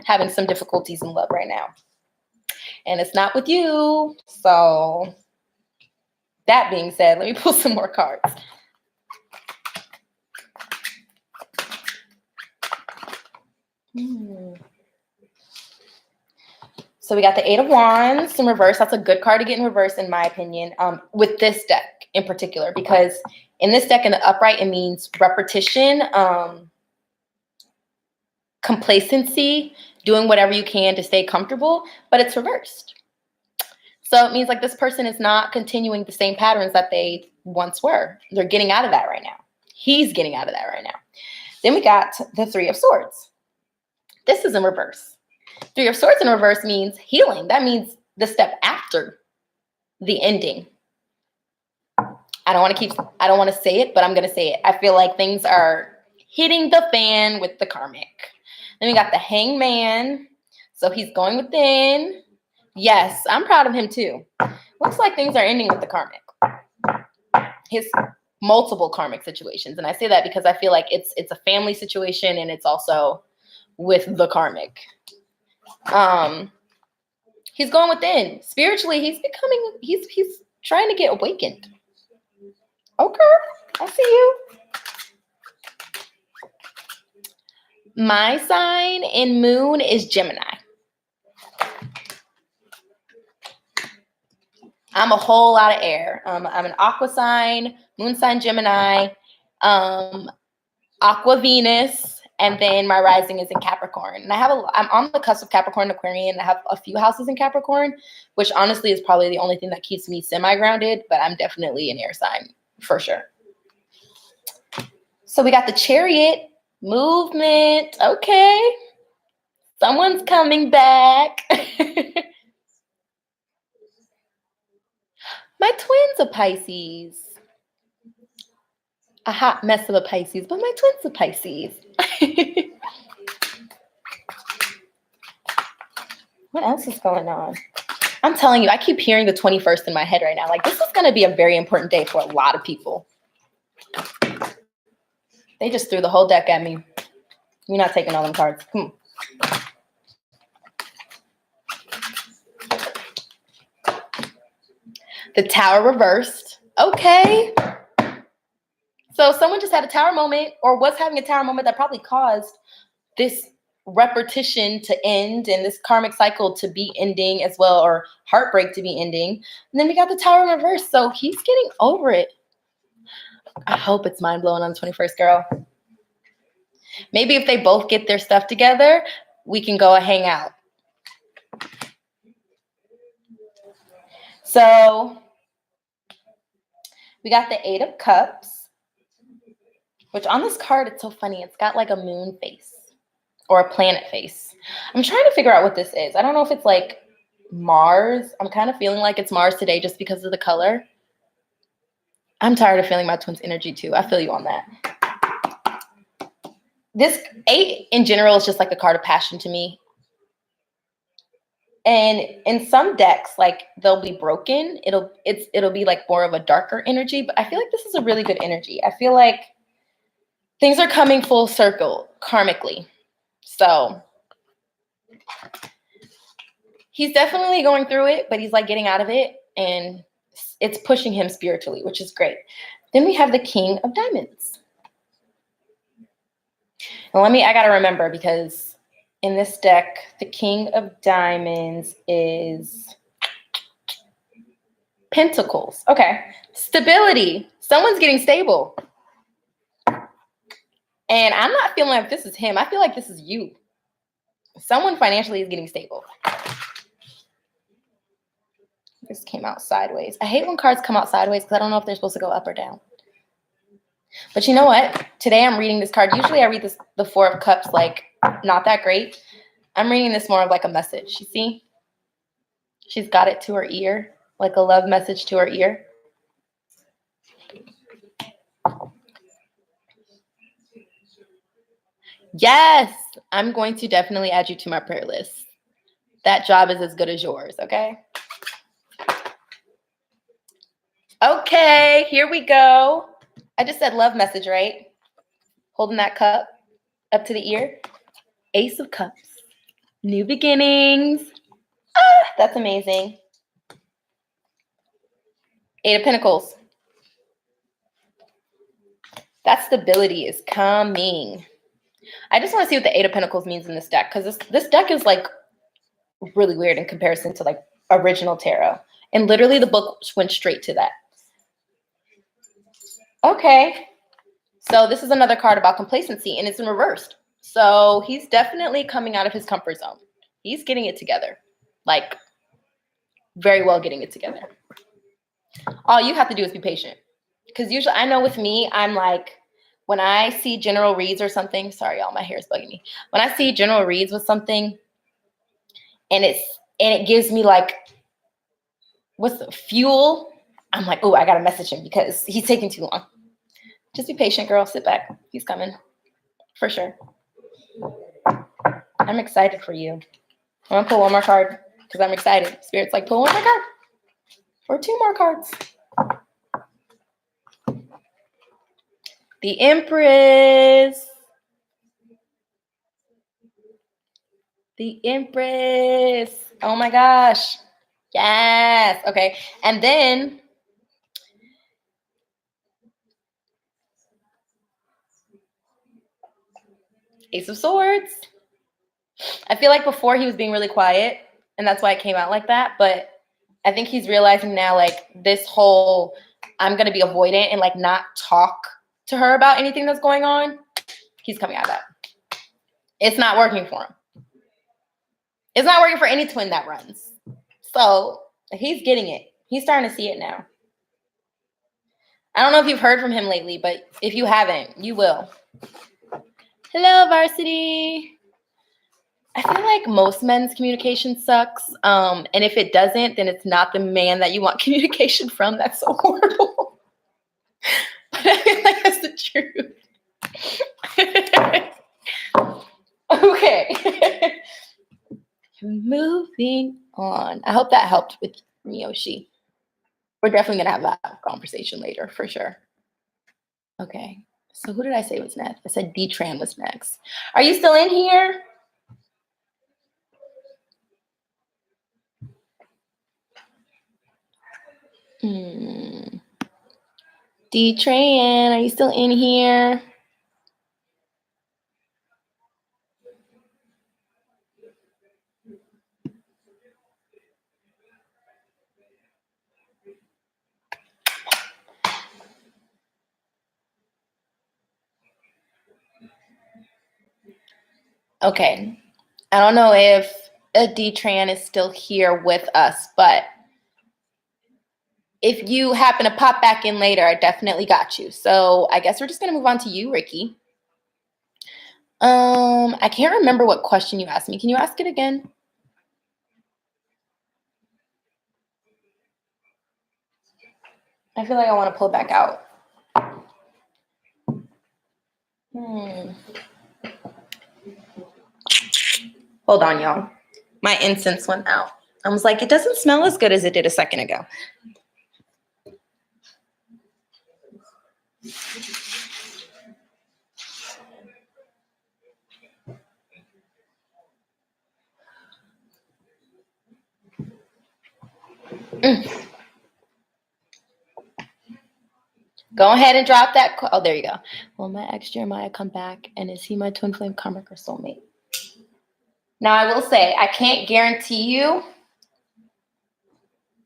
having some difficulties in love right now. And it's not with you. So that being said, let me pull some more cards. So we got the Eight of Wands in reverse. That's a good card to get in reverse, in my opinion, with this deck in particular, because in this deck in the upright, it means repetition, complacency, doing whatever you can to stay comfortable, but it's reversed. So it means like this person is not continuing the same patterns that they once were. They're getting out of that right now. He's getting out of that right now. Then we got the Three of Swords. This is in reverse. Three of Swords in reverse means healing. That means the step after the ending. I don't want to say it, but I'm going to say it. I feel like things are hitting the fan with the karmic. Then we got the Hangman. So he's going within. Yes, I'm proud of him too. Looks like things are ending with the karmic. His multiple karmic situations. And I say that because I feel like it's a family situation and it's also with the karmic. He's going within. Spiritually, he's trying to get awakened. Okay, I see you. My sign in moon is Gemini. I'm a whole lot of air. I'm an aqua sign, moon sign Gemini, aqua Venus, and then my rising is in Capricorn. And I'm on the cusp of Capricorn and Aquarian. And I have a few houses in Capricorn, which honestly is probably the only thing that keeps me semi-grounded, but I'm definitely an air sign for sure. So we got the Chariot movement. Okay. Someone's coming back. My twins are Pisces. A hot mess of a Pisces, but my twins are Pisces. What else is going on? I'm telling you, I keep hearing the 21st in my head right now. Like, this is going to be a very important day for a lot of people. They just threw the whole deck at me. You're not taking all them cards. Come on. The Tower reversed. Okay. So someone just had a tower moment or was having a tower moment that probably caused this repetition to end and this karmic cycle to be ending as well, or heartbreak to be ending. And then we got the Tower in reverse. So he's getting over it. I hope it's mind blowing on the 21st, girl. Maybe if they both get their stuff together, we can go and hang out. So we got the Eight of Cups, which on this card, it's so funny. It's got like a moon face or a planet face. I'm trying to figure out what this is. I don't know if it's like Mars. I'm kind of feeling like it's Mars today just because of the color. I'm tired of feeling my twins' energy too. I feel you on that. This 8 in general is just like a card of passion to me. And in some decks, like they'll be broken. It'll be like more of a darker energy, but I feel like this is a really good energy. I feel like things are coming full circle karmically. So he's definitely going through it, but he's like getting out of it and it's pushing him spiritually, which is great. Then we have the King of Diamonds. And I got to remember because in this deck, the King of Diamonds is Pentacles. Okay. Stability. Someone's getting stable. And I'm not feeling like this is him. I feel like this is you. Someone financially is getting stable. This came out sideways. I hate when cards come out sideways because I don't know if they're supposed to go up or down. But you know what? Today I'm reading this card. Usually I read this, the Four of Cups, like not that great. I'm reading this more of like a message. You see? She's got it to her ear, like a love message to her ear. Yes, I'm going to definitely add you to my prayer list. That job is as good as yours, okay? Okay, here we go. I just said love message, right? Holding that cup up to the ear. Ace of Cups. New beginnings. Ah, that's amazing. Eight of Pentacles. That stability is coming. I just want to see what the Eight of Pentacles means in this deck, because this deck is like really weird in comparison to like original tarot. And literally the book went straight to that. Okay. So this is another card about complacency, and it's in reversed. So he's definitely coming out of his comfort zone. He's getting it together. Like, very well getting it together. All you have to do is be patient. Because usually, I know with me, I'm like, when I see general reads or something, sorry, y'all, my hair is bugging me. When I see general reads with something, and it gives me like, what's the fuel? I'm like, oh, I got to message him because he's taking too long. Just be patient, girl. Sit back. He's coming. For sure. I'm excited for you. I'm going to pull one more card because I'm excited. Spirit's like, pull one more card. Or two more cards. The Empress. The Empress. Oh my gosh. Yes. Okay. And then Ace of Swords. I feel like before he was being really quiet, and that's why it came out like that. But I think he's realizing now, like, this whole I'm going to be avoidant and, like, not talk to her about anything that's going on. He's coming out of that. It's not working for him. It's not working for any twin that runs. So he's getting it. He's starting to see it now. I don't know if you've heard from him lately, but if you haven't, you will. Hello, Varsity. I feel like most men's communication sucks. And if it doesn't, then it's not the man that you want communication from. That's so horrible. But I feel like that's the truth. Okay. Moving on. I hope that helped with Miyoshi. We're definitely going to have that conversation later, for sure. Okay. So who did I say was next? I said D-Tran was next. Are you still in here? D-Tran, are you still in here? Okay. I don't know if D-Tran is still here with us, but if you happen to pop back in later, I definitely got you. So I guess we're just going to move on to you, Ricky. I can't remember what question you asked me. Can you ask it again? I feel like I want to pull back out. Hold on, y'all. My incense went out. I was like, it doesn't smell as good as it did a second ago. Go ahead and drop that. Oh, there you go. Will my ex Jeremiah come back? And is he my twin flame, karmic, or soulmate? Now, I will say, I can't guarantee you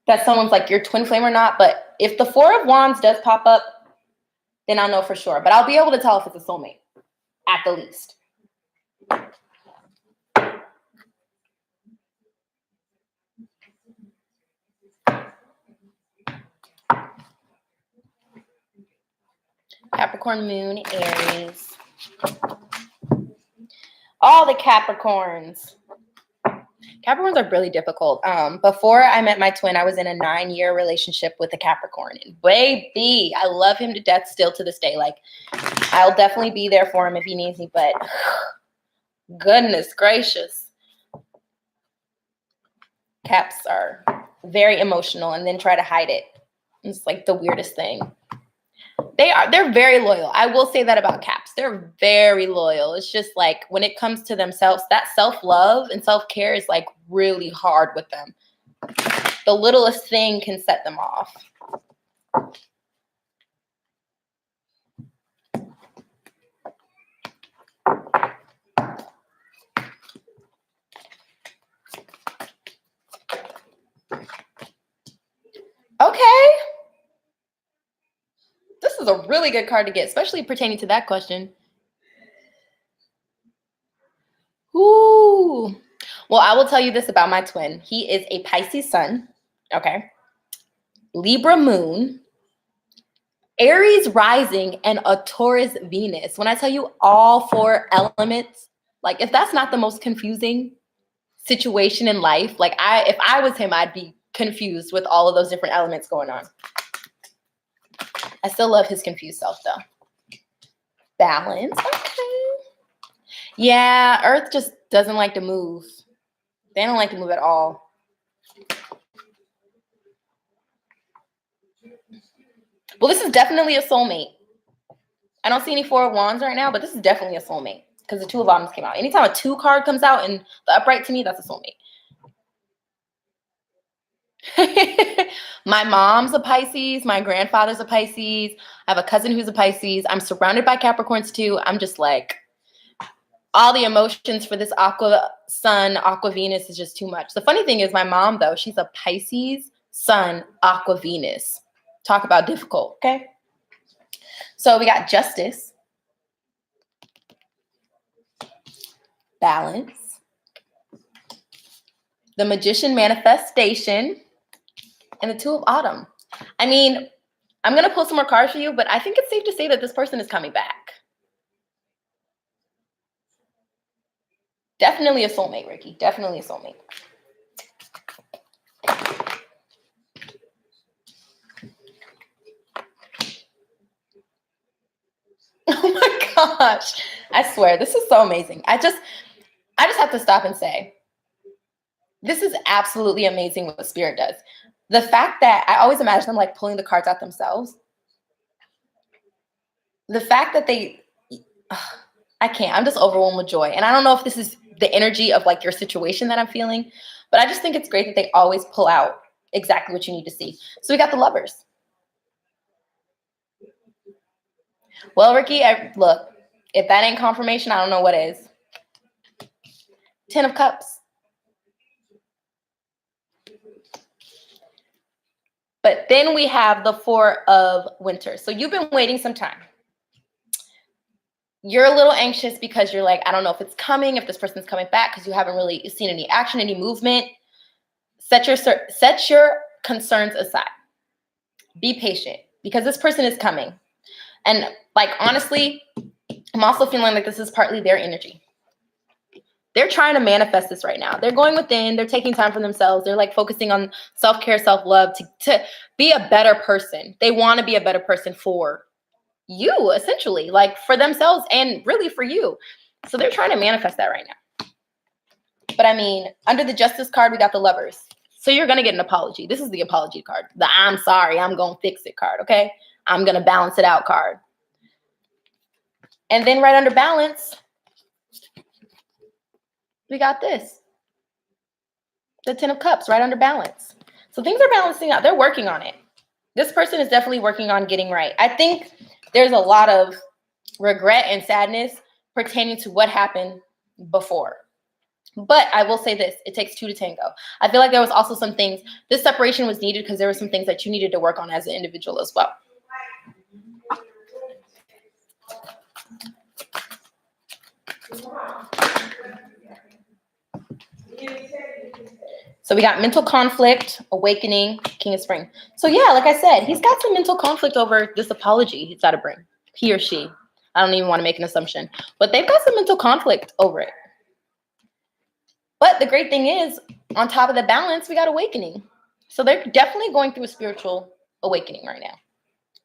that someone's like your twin flame or not, but if the Four of Wands does pop up, then I'll know for sure. But I'll be able to tell if it's a soulmate, at the least. Capricorn, Moon, Aries. All the Capricorns. Capricorns are really difficult. Before I met my twin, I was in a 9-year relationship with a Capricorn. And baby, I love him to death still to this day. Like, I'll definitely be there for him if he needs me, but goodness gracious. Caps are very emotional and then try to hide it. It's like the weirdest thing. They're very loyal. I will say that about Caps. They're very loyal. It's just like when it comes to themselves, that self-love and self-care is like really hard with them. The littlest thing can set them off. Okay. This is a really good card to get, especially pertaining to that question. Ooh. Well, I will tell you this about my twin. He is a Pisces sun, okay? Libra moon, Aries rising, and a Taurus Venus. When I tell you all 4 elements, like if that's not the most confusing situation in life, like if I was him, I'd be confused with all of those different elements going on. I still love his confused self though. Balance, okay. Yeah, Earth just doesn't like to move. They don't like to move at all. Well, this is definitely a soulmate. I don't see any 4 of Wands right now, but this is definitely a soulmate because the 2 of Wands came out. Anytime a 2 card comes out in the upright, to me, that's a soulmate. My mom's a Pisces. My grandfather's a Pisces. I have a cousin who's a Pisces. I'm surrounded by Capricorns too. I'm just like, all the emotions for this Aqua Sun, Aqua Venus is just too much. The funny thing is my mom, though, she's a Pisces Sun, Aqua Venus. Talk about difficult, okay? So we got Justice, Balance, the Magician Manifestation, and the 2 of Autumn. I mean, I'm going to pull some more cards for you, but I think it's safe to say that this person is coming back. Definitely a soulmate, Ricky. Definitely a soulmate. Oh my gosh. I swear, this is so amazing. I just have to stop and say, this is absolutely amazing what Spirit does. The fact that I always imagine them like pulling the cards out themselves. The fact that I can't. I'm just overwhelmed with joy. And I don't know if this is the energy of like your situation that I'm feeling, but I just think it's great that they always pull out exactly what you need to see. So we got the Lovers. Well, Ricky, look, if that ain't confirmation, I don't know what is. 10 of Cups. But then we have the 4 of Winter. So you've been waiting some time. You're a little anxious because you're like, I don't know if it's coming, if this person's coming back, because you haven't really seen any action, any movement. Set your concerns aside. Be patient because this person is coming. And like, honestly, I'm also feeling like this is partly their energy. They're trying to manifest this right now. They're going within. They're taking time for themselves. They're like focusing on self-care, self-love to be a better person. They want to be a better person for you, essentially, like for themselves and really for you. So they're trying to manifest that right now. But I mean, under the Justice card, we got the Lovers. So you're going to get an apology. This is the apology card. The I'm sorry, I'm going to fix it card, okay? I'm going to balance it out card. And then right under Balance, we got this. The 10 of Cups right under Balance. So things are balancing out. They're working on it. This person is definitely working on getting right. I think there's a lot of regret and sadness pertaining to what happened before. But I will say this, it takes two to tango. I feel like there was also some things, this separation was needed because there were some things that you needed to work on as an individual as well. So we got mental conflict, awakening, King of Spring. So yeah, like I said, he's got some mental conflict over this apology he's got to bring. He or she. I don't even want to make an assumption. But they've got some mental conflict over it. But the great thing is, on top of the balance, we got awakening. So they're definitely going through a spiritual awakening right now.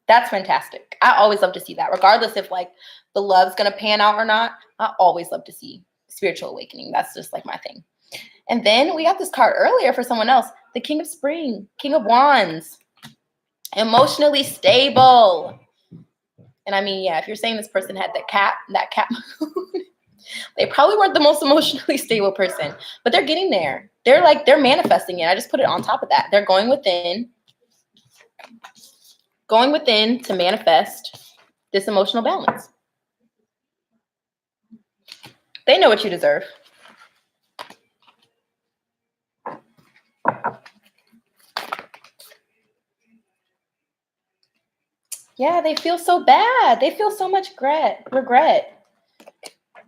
That's fantastic. I always love to see that. Regardless if like the love's going to pan out or not, I always love to see spiritual awakening. That's just like my thing. And then we got this card earlier for someone else, the King of Spring, King of Wands, emotionally stable. And I mean, yeah, if you're saying this person had that cat they probably weren't the most emotionally stable person, but they're getting there. They're manifesting it. I just put it on top of that. They're going within to manifest this emotional balance. They know what you deserve. Yeah, they feel so bad. They feel so much regret.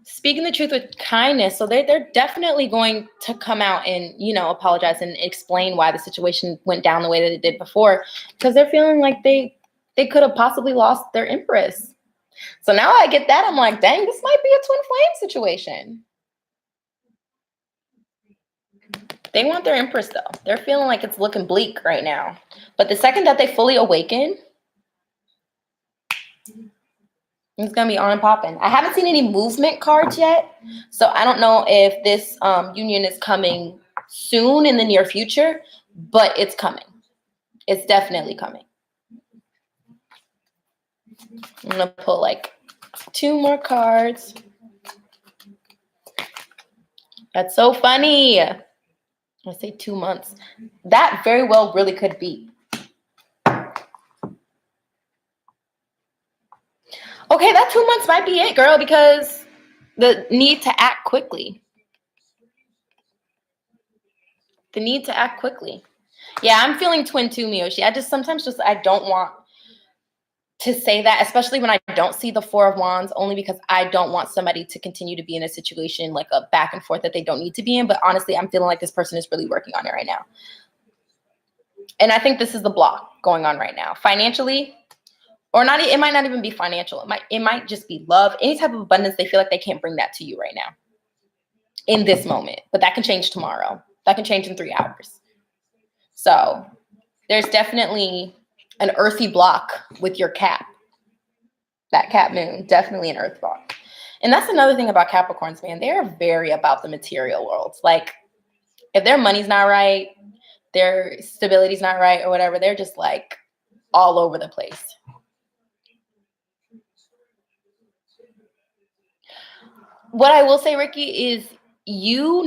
Speaking the truth with kindness. So they're definitely going to come out and, apologize and explain why the situation went down the way that it did before, because they're feeling like they could have possibly lost their empress. So now I get that. I'm like, dang, this might be a twin flame situation. They want their empress, though. They're feeling like it's looking bleak right now. But the second that they fully awaken, it's going to be on and popping. I haven't seen any movement cards yet. So I don't know if this union is coming soon in the near future, but it's coming. It's definitely coming. I'm going to pull like 2 more cards. That's so funny. I say 2 months. That very well really could be. Okay, that 2 months might be it, girl, because the need to act quickly. The need to act quickly. Yeah, I'm feeling twin too, Miyoshi. I don't want to say that, especially when I don't see the 4 of Wands, only because I don't want somebody to continue to be in a situation like a back and forth that they don't need to be in. But honestly, I'm feeling like this person is really working on it right now. And I think this is the block going on right now. Financially, or not, it might not even be financial. It might just be love. Any type of abundance, they feel like they can't bring that to you right now in this moment. But that can change tomorrow. That can change in 3 hours. So there's definitely an earthy block with your cap. That cap moon, definitely an earth block. And that's another thing about Capricorns, man. They're very about the material world. Like, if their money's not right, their stability's not right or whatever, they're just like all over the place. What I will say, Ricky, is you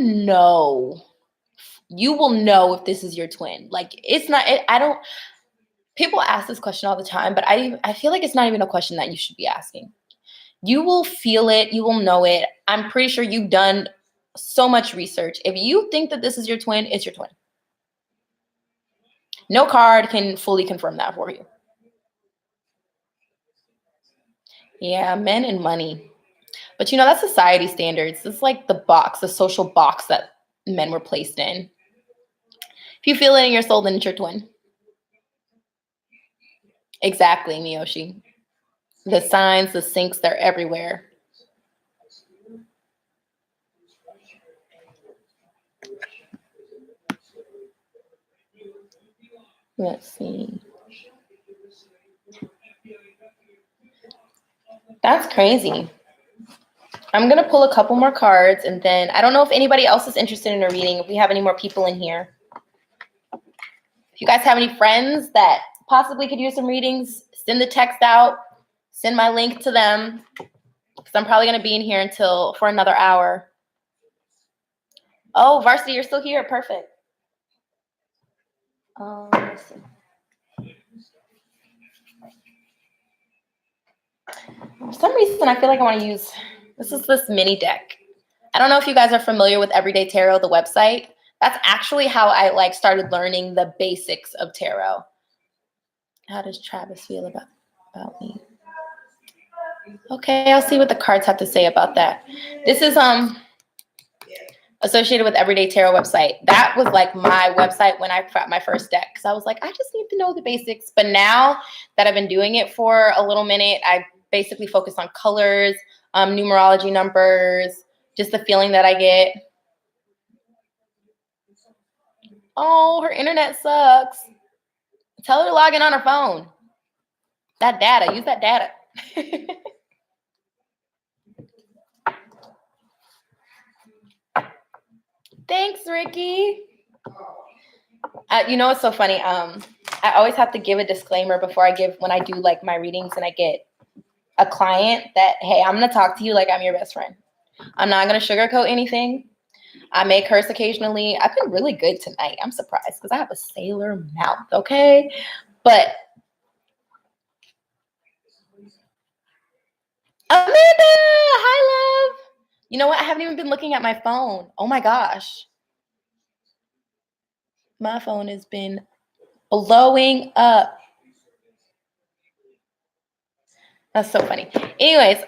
will know if this is your twin. Like, people ask this question all the time, but I feel like it's not even a question that you should be asking. You will feel it. You will know it. I'm pretty sure you've done so much research. If you think that this is your twin, it's your twin. No card can fully confirm that for you. Yeah, men and money. But that's society standards. It's like the social box that men were placed in. If you feel it in your soul, then it's your twin. Exactly, Miyoshi. The signs, the syncs, they're everywhere. Let's see. That's crazy. I'm going to pull a couple more cards, and then I don't know if anybody else is interested in a reading, if we have any more people in here. If you guys have any friends that possibly could use some readings, send the text out, send my link to them, because I'm probably going to be in here for another hour. Oh, Varsity, you're still here. Perfect. Let's see. For some reason, I feel like I want to use this mini deck. I don't know if you guys are familiar with Everyday Tarot, the website. That's actually how I like started learning the basics of tarot. How does Travis feel about me? Okay, I'll see what the cards have to say about that. This is associated with Everyday Tarot website. That was like my website when I got my first deck, because I was like, I just need to know the basics. But now that I've been doing it for a little minute, I basically focus on colors, numerology numbers, just the feeling that I get. Oh, her internet sucks. Tell her to log in on her phone. That data, use that data. Thanks, Ricky. You know what's so funny? I always have to give a disclaimer when I do like my readings and I get a client that, hey, I'm gonna talk to you like I'm your best friend. I'm not gonna sugarcoat anything. I may curse occasionally. I've been really good tonight. I'm surprised because I have a sailor mouth, okay? But Amanda, hi, love. You know what? I haven't even been looking at my phone. Oh my gosh. My phone has been blowing up. That's so funny. Anyways,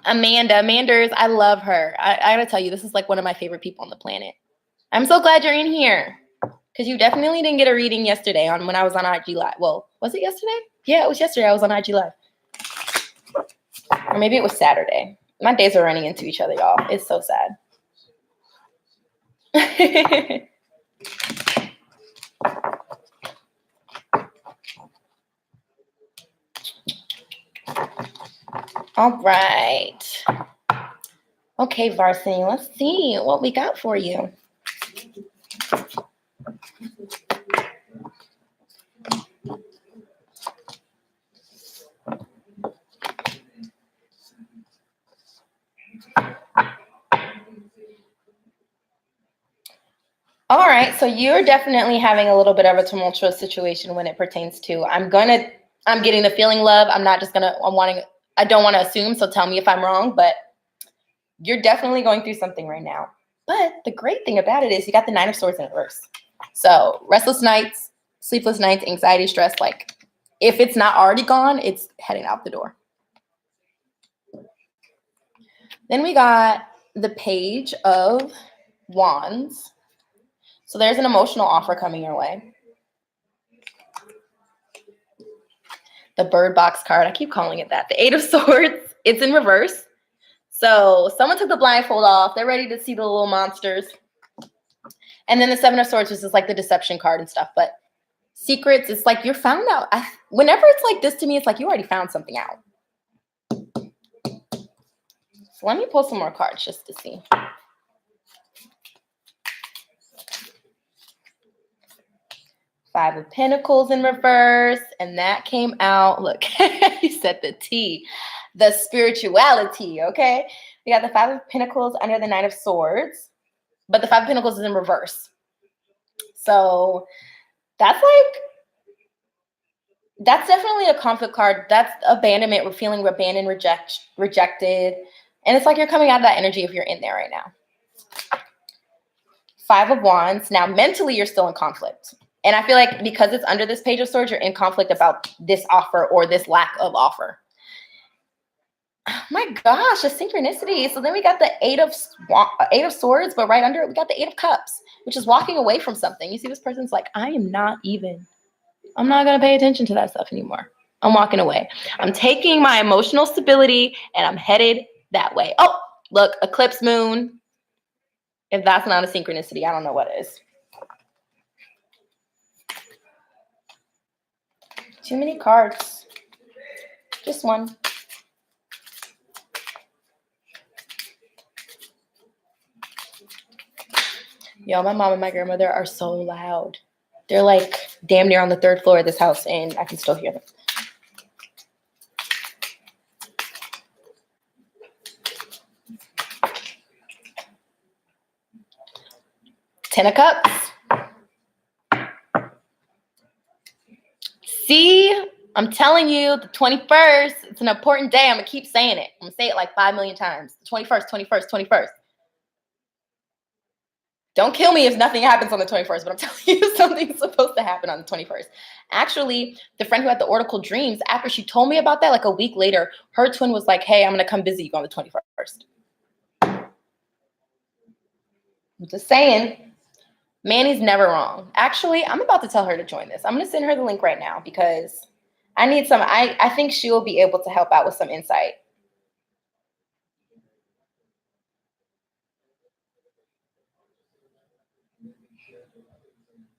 Amanda's, I love her. I gotta tell you, this is like one of my favorite people on the planet. I'm so glad you're in here because you definitely didn't get a reading yesterday when I was on IG Live. Well, was it yesterday? Yeah, it was yesterday. I was on IG Live. Or maybe it was Saturday. My days are running into each other, y'all. It's so sad. All right. Okay, Varsity, let's see what we got for you. All right, so you're definitely having a little bit of a tumultuous situation when it pertains to, I'm getting the feeling love. I don't want to assume, so tell me if I'm wrong, but you're definitely going through something right now. But the great thing about it is you got the Nine of Swords in reverse. So restless nights, sleepless nights, anxiety, stress, like if it's not already gone, it's heading out the door. Then we got the Page of Wands. So there's an emotional offer coming your way. The Bird Box card, I keep calling it that. The Eight of Swords, it's in reverse. So someone took the blindfold off. They're ready to see the little monsters. And then the Seven of Swords, which is like the deception card and stuff. But secrets, it's like you're found out. Whenever it's like this to me, it's like you already found something out. So let me pull some more cards just to see. Five of Pentacles in reverse. And that came out. Look, he said the T. The spirituality, okay? We got the Five of Pentacles under the Nine of Swords. But the Five of Pentacles is in reverse. So that's definitely a conflict card. That's abandonment. We're feeling abandoned, rejected. And it's like you're coming out of that energy if you're in there right now. Five of Wands. Now, mentally, you're still in conflict. And I feel like because it's under this Page of Swords, you're in conflict about this offer or this lack of offer. Oh my gosh, a synchronicity. So then we got the Eight of Swords, but right under it, we got the Eight of Cups, which is walking away from something. You see this person's like, I'm not going to pay attention to that stuff anymore. I'm walking away. I'm taking my emotional stability and I'm headed that way. Oh, look, eclipse moon. If that's not a synchronicity, I don't know what is. Too many cards. Just one. Yo, my mom and my grandmother are so loud. They're like damn near on the third floor of this house, and I can still hear them. Ten of Cups. See, I'm telling you, the 21st, it's an important day. I'm going to keep saying it. I'm going to say it like 5 million times. The 21st, 21st, 21st. Don't kill me if nothing happens on the 21st, but I'm telling you something's supposed to happen on the 21st. Actually, the friend who had the oracle dreams, after she told me about that, like a week later, her twin was like, hey, I'm going to come visit you on the 21st. I'm just saying, Manny's never wrong. Actually, I'm about to tell her to join this. I'm going to send her the link right now because I need some, I think she will be able to help out with some insight.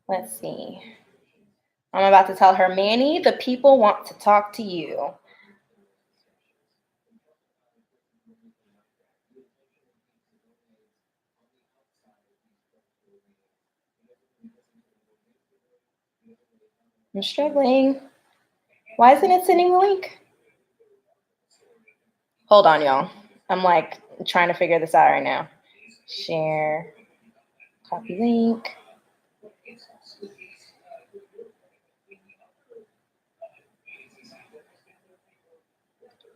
Let's see. I'm about to tell her, Manny, the people want to talk to you. I'm struggling. Why isn't it sending the link? Hold on, y'all. I'm like trying to figure this out right now. Share, copy link.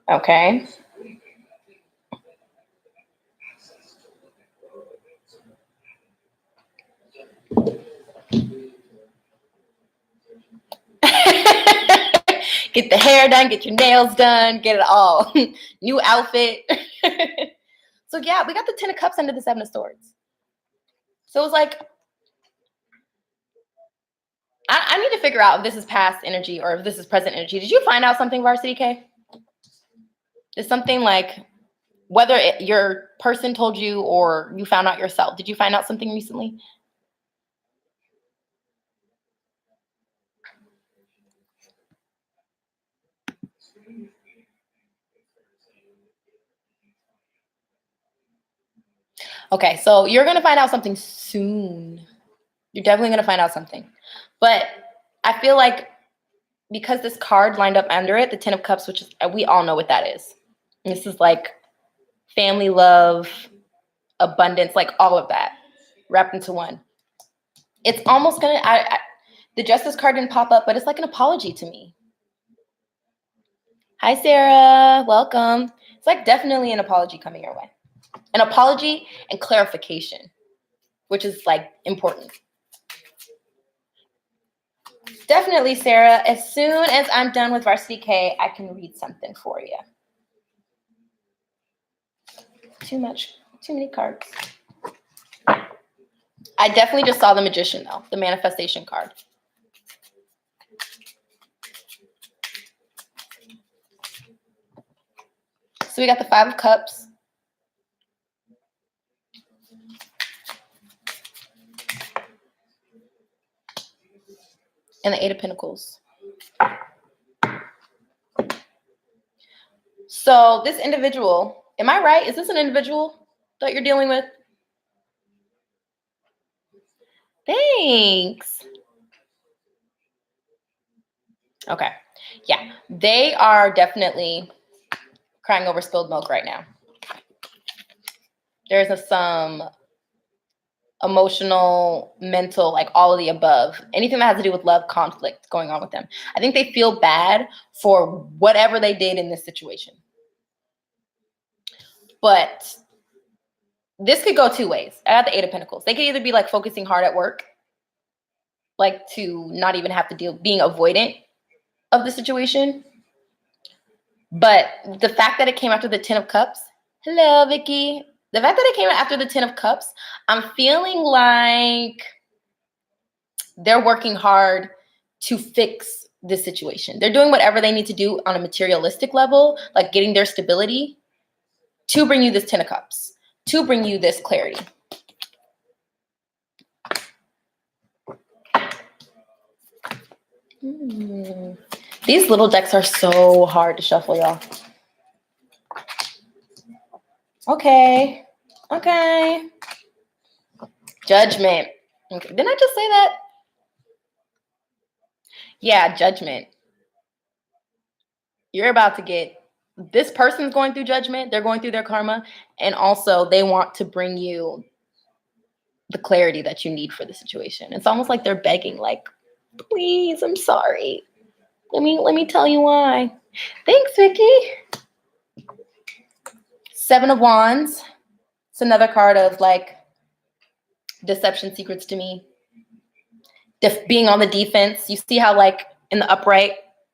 Okay. Get the hair done, get your nails done, get it all. New outfit. So yeah, we got the 10 of Cups under the 7 of Swords. So it was like, I need to figure out if this is past energy or if this is present energy. Did you find out something, Varsity K? Is something like, whether your person told you or you found out yourself, did you find out something recently? Okay, so you're going to find out something soon. You're definitely going to find out something. But I feel like because this card lined up under it, the 10 of Cups, which is, we all know what that is. This is like family, love, abundance, like all of that wrapped into one. It's almost going to, the Justice card didn't pop up, but it's like an apology to me. Hi, Sarah. Welcome. It's like definitely an apology coming your way. An apology and clarification, which is like important. Definitely, Sarah. As soon as I'm done with Varsity K, I can read something for you. Too many cards. I definitely just saw the Magician, though, the manifestation card. So we got the 5 of Cups. And the 8 of Pentacles. So this individual, am I right? Is this an individual that you're dealing with? Thanks. Okay. Yeah, they are definitely crying over spilled milk right now. There's some emotional, mental, like all of the above. Anything that has to do with love conflict going on with them. I think they feel bad for whatever they did in this situation. But this could go 2 ways. I got the 8 of Pentacles. They could either be like focusing hard at work, like to not even have to deal, being avoidant of the situation. But the fact that it came after the 10 of Cups, hello, Vicky. The fact that it came after the 10 of Cups, I'm feeling like they're working hard to fix this situation. They're doing whatever they need to do on a materialistic level, like getting their stability to bring you this 10 of Cups, to bring you this clarity. These little decks are so hard to shuffle, y'all. Okay. Judgment. Okay. Didn't I just say that? Yeah, judgment. You're about to get, this person's going through judgment. They're going through their karma. And also they want to bring you the clarity that you need for the situation. It's almost like they're begging, like, please, I'm sorry. Let me tell you why. Thanks, Vicky. Seven of Wands. It's another card of like deception secrets to me. Being on the defense. You see how like in the upright,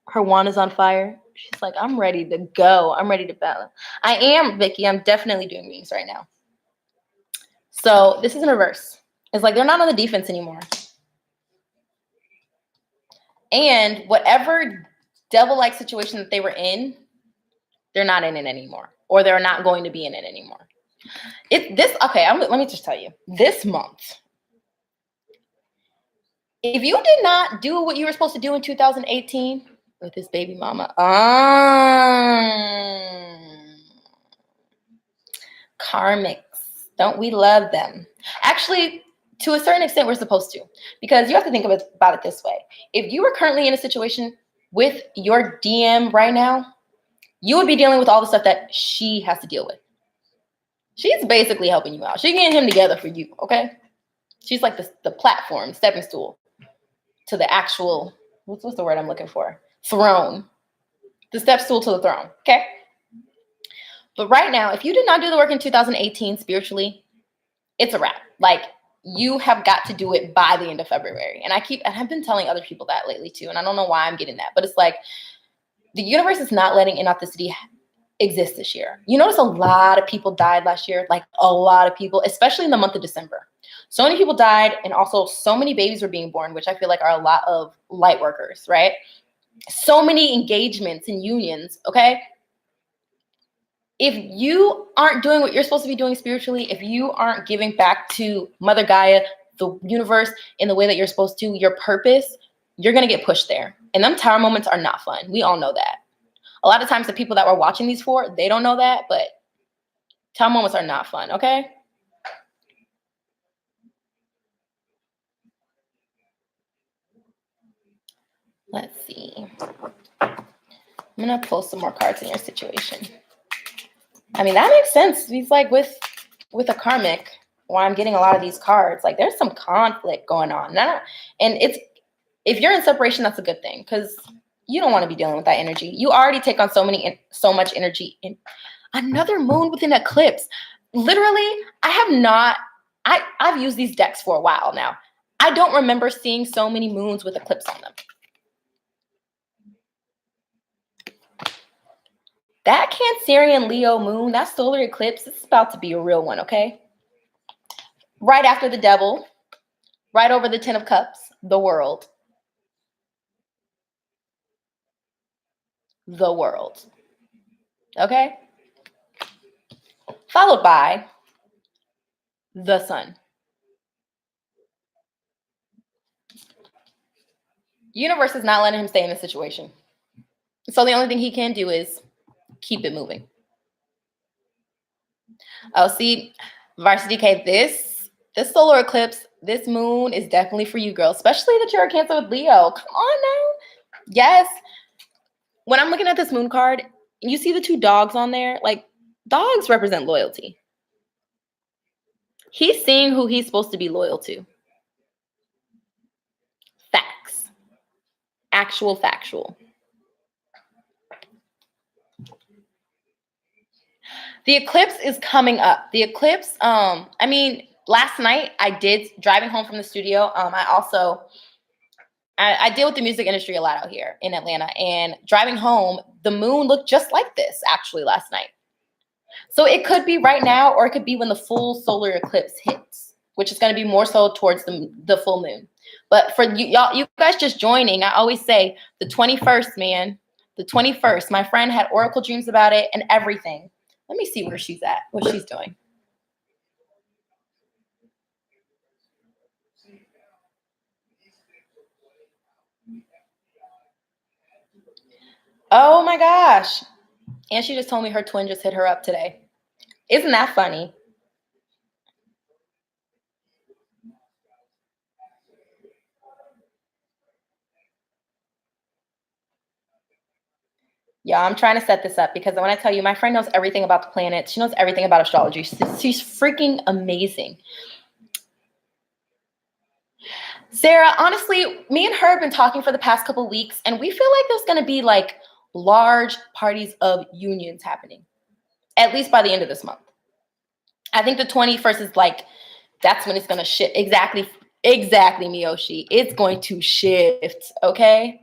her wand is on fire. She's like, I'm ready to go. I'm ready to battle. I am, Vicky. I'm definitely doing readings right now. So this is in reverse. It's like they're not on the defense anymore. And whatever devil-like situation that they were in, they're not in it anymore. Or they're not going to be in it anymore. Let me just tell you. This month, if you did not do what you were supposed to do in 2018 with this baby mama, karmics, don't we love them? Actually, to a certain extent, we're supposed to, because you have to think about it this way. If you were currently in a situation with your DM right now, you would be dealing with all the stuff that she has to deal with. She's basically helping you out. She's getting him together for you, okay? She's like the platform, stepping stool to the actual, what's the word I'm looking for? Throne. The step stool to the throne, okay? But right now, if you did not do the work in 2018 spiritually, it's a wrap. Like, you have got to do it by the end of February. And I've been telling other people that lately too. And I don't know why I'm getting that, but it's like the universe is not letting inauthenticity exist this year. You notice a lot of people died last year, like a lot of people, especially in the month of December. So many people died, and also so many babies were being born, which I feel like are a lot of light workers, right? So many engagements and unions, okay? If you aren't doing what you're supposed to be doing spiritually, if you aren't giving back to Mother Gaia, the universe, in the way that you're supposed to, your purpose, you're going to get pushed there. And them tower moments are not fun. We all know that. A lot of times the people that we're watching these for, they don't know that, but tower moments are not fun, okay? Let's see. I'm going to pull some more cards in your situation. I mean, that makes sense. He's like with a karmic, why I'm getting a lot of these cards. Like there's some conflict going on. And it's, if you're in separation, that's a good thing, because you don't want to be dealing with that energy. You already take on so much energy. In another moon with an eclipse. Literally, I've used these decks for a while now. I don't remember seeing so many moons with eclipse on them. That Cancerian Leo moon, that solar eclipse, it's about to be a real one, okay? Right after the devil, right over the 10 of cups, the world. The world. Okay? Followed by the sun. Universe is not letting him stay in this situation. So the only thing he can do is keep it moving. Oh, see, Varsity K, this solar eclipse, this moon is definitely for you, girl, especially that you're a Cancer with Leo. Come on now. Yes. When I'm looking at this moon card, you see the two dogs on there? Like, dogs represent loyalty. He's seeing who he's supposed to be loyal to. Facts. Actual factual. The eclipse is coming up. The eclipse, last night I did, driving home from the studio, I deal with the music industry a lot out here in Atlanta, and driving home, the moon looked just like this actually last night. So it could be right now, or it could be when the full solar eclipse hits, which is going to be more so towards the full moon. But for you guys just joining, I always say the 21st, man, the 21st. My friend had oracle dreams about it and everything. Let me see where she's at, what she's doing. Oh my gosh. And she just told me her twin just hit her up today. Isn't that funny? Yeah, I'm trying to set this up because when I tell you, my friend knows everything about the planets. She knows everything about astrology. She's freaking amazing. Sarah, honestly, me and her have been talking for the past couple of weeks, and we feel like there's going to be like large parties of unions happening, at least by the end of this month. I think the 21st is like, that's when it's going to shift. Exactly, Miyoshi. It's going to shift, okay?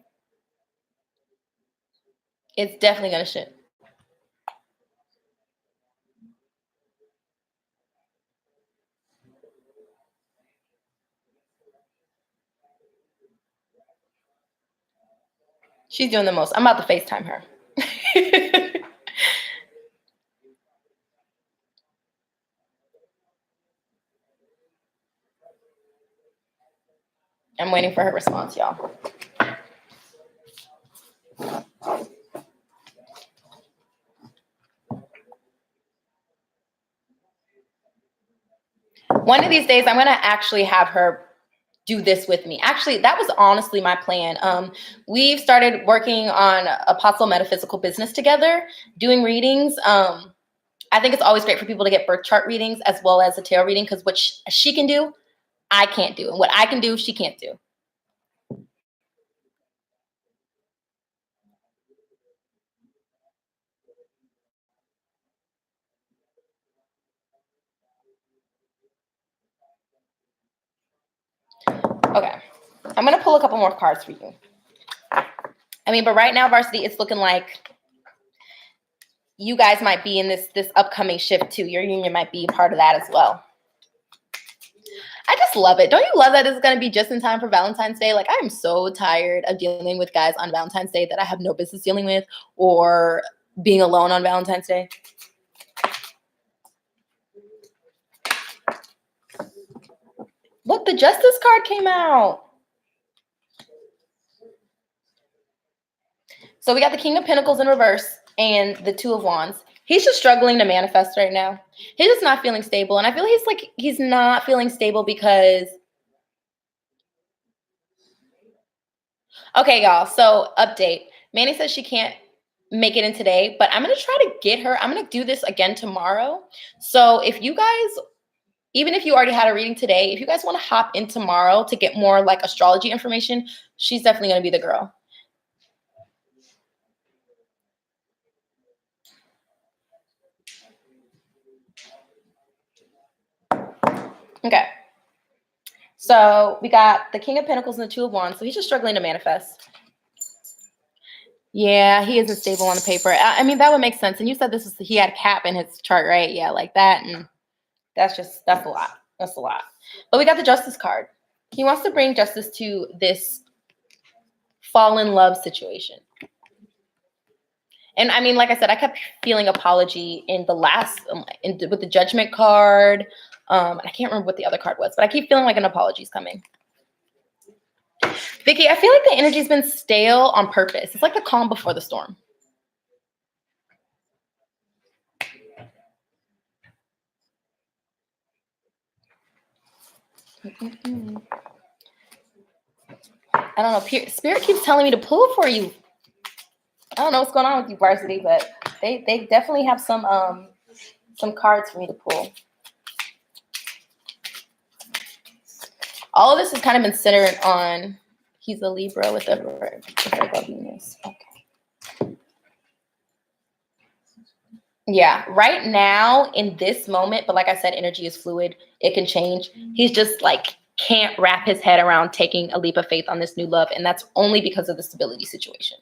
It's definitely going to shift. She's doing the most. I'm about to FaceTime her. I'm waiting for her response, y'all. One of these days, I'm going to actually have her do this with me. Actually, that was honestly my plan. We've started working on a possible metaphysical business together, doing readings. I think it's always great for people to get birth chart readings as well as a tarot reading, because what she can do, I can't do. And what I can do, she can't do. Okay. I'm going to pull a couple more cards for you. I mean, but right now, Varsity, it's looking like you guys might be in this upcoming shift too. Your union might be part of that as well. I just love it. Don't you love that it's going to be just in time for Valentine's Day? Like, I am so tired of dealing with guys on Valentine's Day that I have no business dealing with, or being alone on Valentine's Day. Look, the Justice card came out. So we got the King of Pentacles in reverse and the Two of Wands. He's just struggling to manifest right now. He's just not feeling stable. And I feel he's not feeling stable because... Okay, y'all. So update. Manny says she can't make it in today, but I'm going to try to get her. I'm going to do this again tomorrow. So if you guys, even if you already had a reading today, if you guys want to hop in tomorrow to get more like astrology information, she's definitely going to be the girl. Okay. So we got the King of Pentacles and the Two of Wands. So he's just struggling to manifest. Yeah, he isn't stable on the paper. I mean, that would make sense. And you said he had a cap in his chart, right? Yeah, like that. And that's a lot. That's a lot. But we got the Justice card. He wants to bring justice to this fall in love situation. And I mean, like I said, I kept feeling apology in the last, with the Judgment card. And I can't remember what the other card was, but I keep feeling like an apology is coming. Vicky, I feel like the energy's been stale on purpose. It's like the calm before the storm. I don't know. Spirit keeps telling me to pull for you. I don't know what's going on with you, Varsity, but they definitely have some cards for me to pull. All of this has kind of been centered on he's a Libra with a Venus. Okay. Yeah, right now in this moment, but like I said, energy is fluid. It can change. He's just like can't wrap his head around taking a leap of faith on this new love, and that's only because of the stability situation.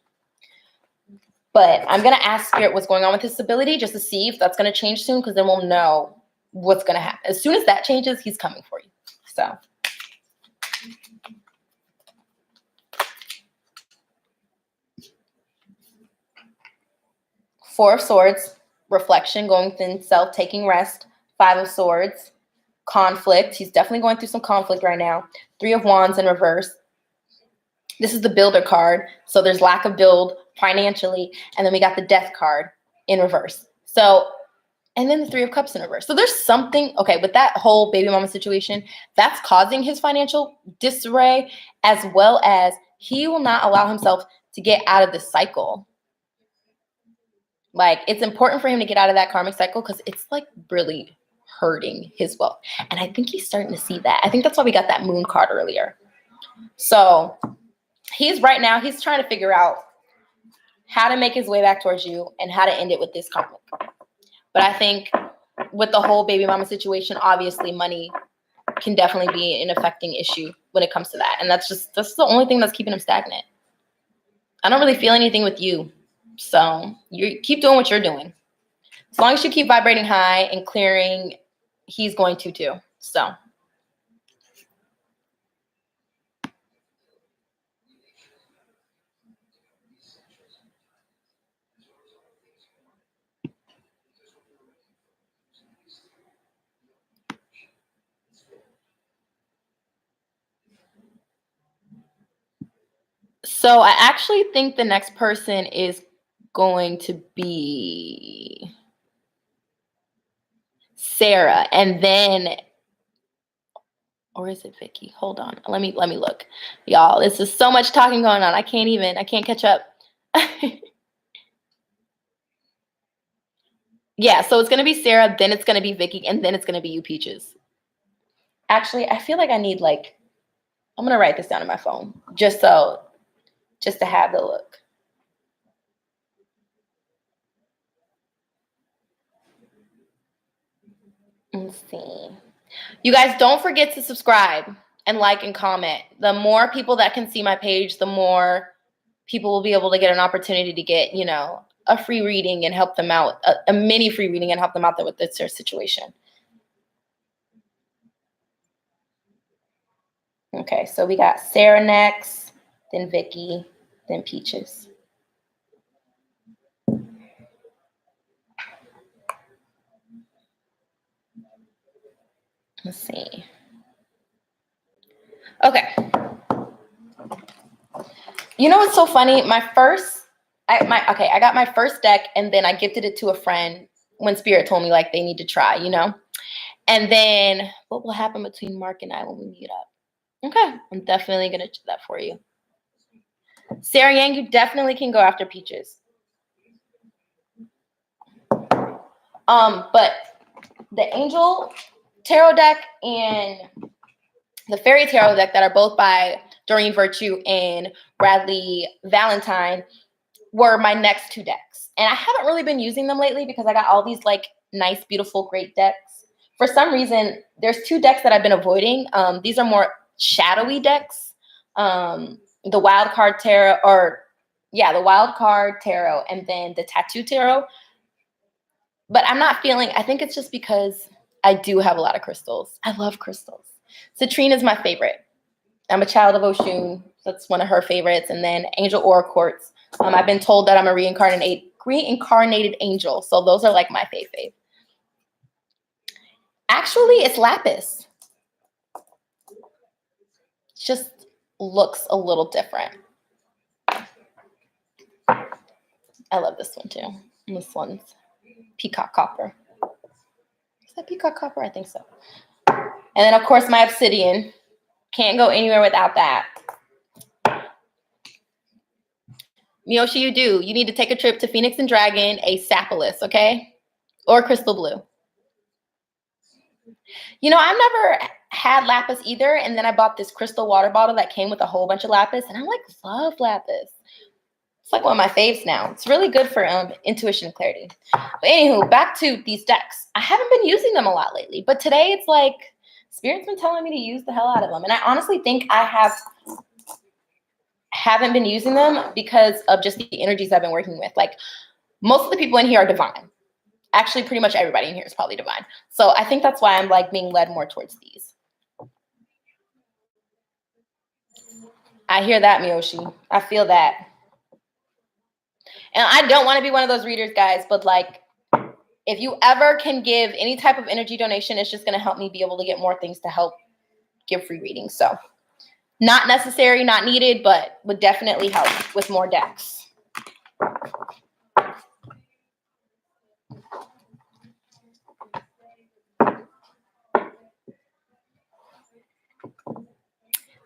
But I'm going to ask Spirit what's going on with his stability just to see if that's going to change soon, because then we'll know what's going to happen. As soon as that changes, he's coming for you. So. Four of Swords, reflection, going within self, taking rest. Five of Swords, conflict. He's definitely going through some conflict right now. Three of Wands in reverse. This is the Builder card. So there's lack of build financially. And then we got the Death card in reverse. So, and then the Three of Cups in reverse. So there's something, okay, with that whole baby mama situation, that's causing his financial disarray, as well as he will not allow himself to get out of this cycle. Like, it's important for him to get out of that karmic cycle because it's like really hurting his wealth. And I think he's starting to see that. I think that's why we got that Moon card earlier. So he's trying to figure out how to make his way back towards you and how to end it with this karmic. But I think with the whole baby mama situation, obviously money can definitely be an affecting issue when it comes to that. And that's the only thing that's keeping him stagnant. I don't really feel anything with you. So you keep doing what you're doing. As long as you keep vibrating high and clearing, he's going to too. So. So I actually think the next person is going to be Sarah, and then, or is it Vicky? Hold on. Let me look. Y'all, this is so much talking going on. I can't catch up. Yeah, so it's going to be Sarah, then it's going to be Vicky, and then it's going to be you, Peaches. Actually, I feel like I need I'm going to write this down on my phone just to have the look. Let's see. You guys don't forget to subscribe and like and comment. The more people that can see my page, the more people will be able to get an opportunity to get, a free reading and help them out, a mini free reading and help them out with their situation. Okay, so we got Sarah next, then Vicky, then Peaches. Let's see. Okay. You know what's so funny? I got my first deck and then I gifted it to a friend when Spirit told me they need to try, And then what will happen between Mark and I when we meet up? Okay, I'm definitely gonna do that for you. Sarah Yang, you definitely can go after Peaches. But the Angel Tarot deck and the Fairy Tarot deck that are both by Doreen Virtue and Bradley Valentine were my next two decks. And I haven't really been using them lately because I got all these nice, beautiful, great decks. For some reason, there's two decks that I've been avoiding. These are more shadowy decks. The Wild Card Tarot, the Wild Card Tarot, and then the Tattoo Tarot. But I'm not I think it's just because I do have a lot of crystals. I love crystals. Citrine is my favorite. I'm a child of Oshun. That's one of her favorites. And then Angel Aura Quartz. I've been told that I'm a reincarnated angel. So those are my fave. Actually, it's lapis. Just looks a little different. I love this one too. And this one's peacock copper. Is that peacock copper? I think so. And then of course my obsidian. Can't go anywhere without that. Miyoshi, you do. You need to take a trip to Phoenix and Dragon, a Sapolis, okay? Or Crystal Blue. I've never had lapis either, and then I bought this crystal water bottle that came with a whole bunch of lapis, and I love lapis. It's one of my faves now. It's really good for intuition and clarity. But anywho, back to these decks. I haven't been using them a lot lately, but today it's Spirit's been telling me to use the hell out of them, and I honestly think I haven't been using them because of just the energies I've been working with. Most of the people in here are divine. Actually, pretty much everybody in here is probably divine. So I think that's why I'm being led more towards these. I hear that, Miyoshi. I feel that. And I don't want to be one of those readers, guys, but if you ever can give any type of energy donation, it's just going to help me be able to get more things to help give free readings. So not necessary, not needed, but would definitely help with more decks.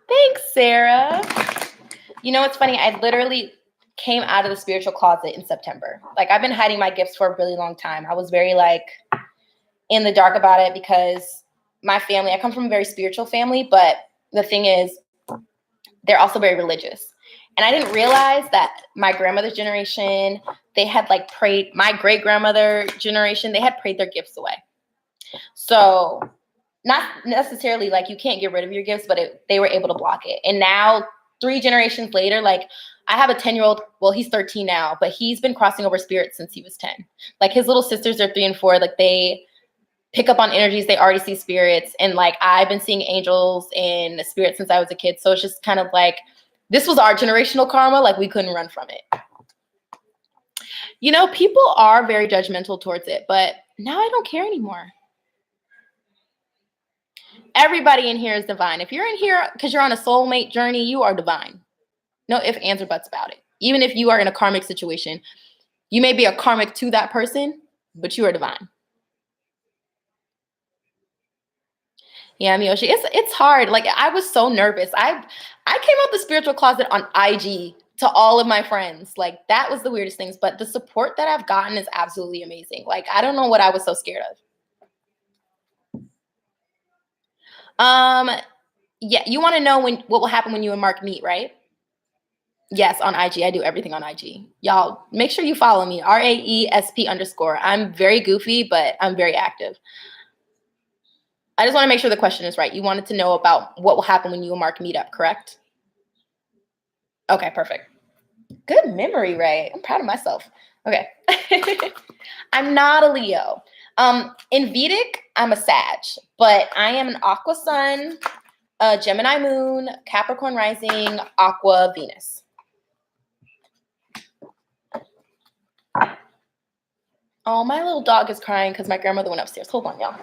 Thanks, Sarah. You know what's funny? I literally came out of the spiritual closet in September. I've been hiding my gifts for a really long time. I was very in the dark about it because my family, I come from a very spiritual family, but the thing is, they're also very religious. And I didn't realize that my grandmother's generation, they had like prayed, my great grandmother generation, they had prayed their gifts away. So not necessarily like you can't get rid of your gifts, but they were able to block it. And now 3 generations later, like I have a 10-year-old, well, he's 13 now, but he's been crossing over spirits since he was 10. Like his little sisters are 3 and 4, like they pick up on energies, they already see spirits. And like I've been seeing angels and spirits since I was a kid. So it's just kind of like, this was our generational karma, like we couldn't run from it. You know, people are very judgmental towards it, but now I don't care anymore. Everybody in here is divine. If you're in here because you're on a soulmate journey, you are divine. No ifs, ands, or buts about it. Even if you are in a karmic situation, you may be a karmic to that person, but you are divine. Yeah, Miyoshi, it's hard. Like I was so nervous. I came out the spiritual closet on IG to all of my friends. Like that was the weirdest things, but the support that I've gotten is absolutely amazing. Like I don't know what I was so scared of. Yeah, you want to know what will happen when you and Mark meet, right? Yes, on IG. I do everything on IG. Y'all, make sure you follow me, RAESP_. I'm very goofy, but I'm very active. I just want to make sure the question is right. You wanted to know about what will happen when you and Mark meet up, correct? Okay, perfect. Good memory, Ray. I'm proud of myself. Okay. I'm not a Leo. In Vedic, I'm a Sag, but I am an Aqua Sun, a Gemini Moon, Capricorn Rising, Aqua Venus. Oh, my little dog is crying because my grandmother went upstairs. Hold on, y'all.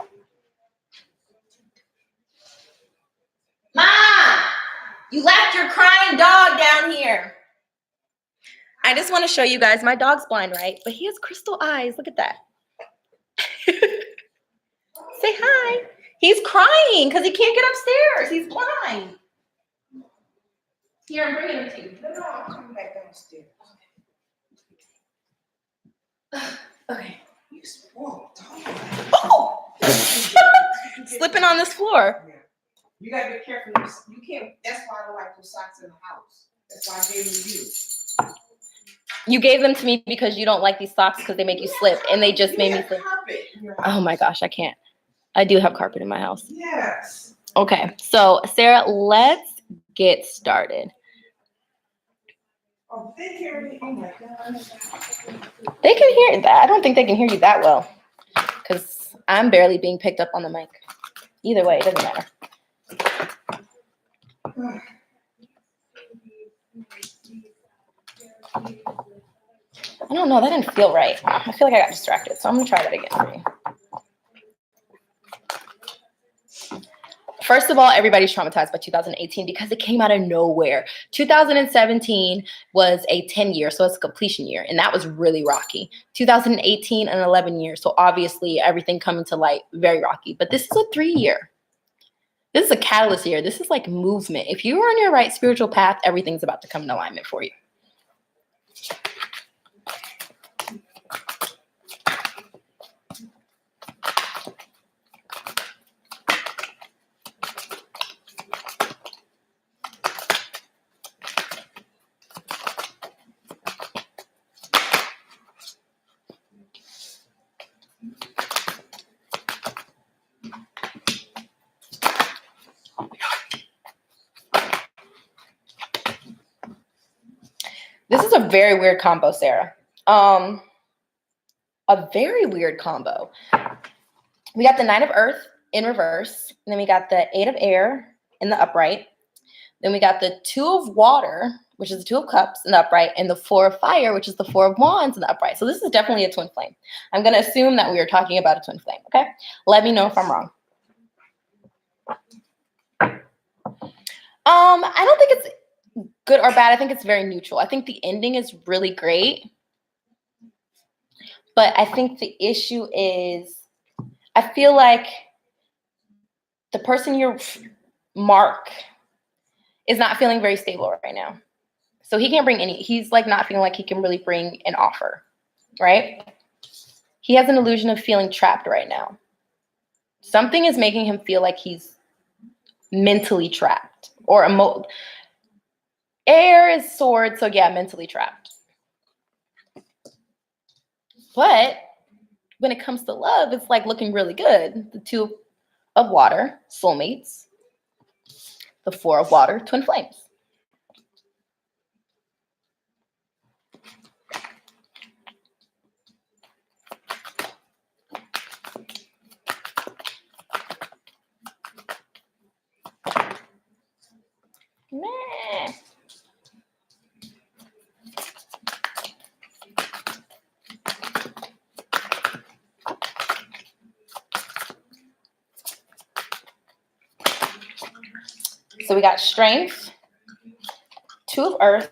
Mom, you left your crying dog down here. I just want to show you guys, my dog's blind, right? But he has crystal eyes. Look at that. Say hi. He's crying because he can't get upstairs. He's blind. Here, I'm bringing him to you. No, I'm coming back downstairs. Okay. You spoiled dog. Oh! Slipping on this floor. Yeah. You gotta be careful. You can't. That's why I don't like those socks in the house. That's why I gave them to you. You gave them to me because you don't like these socks because they make you slip, and they just made me slip. Oh my gosh, I can't. I do have carpet in my house. Yes. Okay, so Sarah, let's get started. Oh, they hear me. Oh my God. They can hear that. I don't think they can hear you that well because I'm barely being picked up on the mic. Either way, it doesn't matter. I don't know. That didn't feel right. I feel like I got distracted, so I'm going to try that again for you. First of all, everybody's traumatized by 2018 because it came out of nowhere. 2017 was a 10-year, so it's a completion year, and that was really rocky. 2018, an 11-year, so obviously everything coming to light, very rocky. But this is a 3-year. This is a catalyst year. This is like movement. If you're on your right spiritual path, everything's about to come in alignment for you. This is a very weird combo, Sarah. A very weird combo. We got the 9 of Earth in reverse. And then we got the 8 of Air in the upright. Then we got the 2 of Water, which is the 2 of Cups in the upright, and the 4 of Fire, which is the 4 of Wands in the upright. So this is definitely a twin flame. I'm going to assume that we are talking about a twin flame, okay? Let me know if I'm wrong. I don't think it's good or bad. I think it's very neutral. I think the ending is really great. But I think the issue is, I feel like the person Mark is not feeling very stable right now. So he can't bring he's like not feeling like he can really bring an offer, right? He has an illusion of feeling trapped right now. Something is making him feel like he's mentally trapped or Air is sword, so yeah, mentally trapped. But when it comes to love, it's like looking really good. The 2 of water, soulmates. The 4 of water, twin flames. Meh. So we got strength, 2 of earth,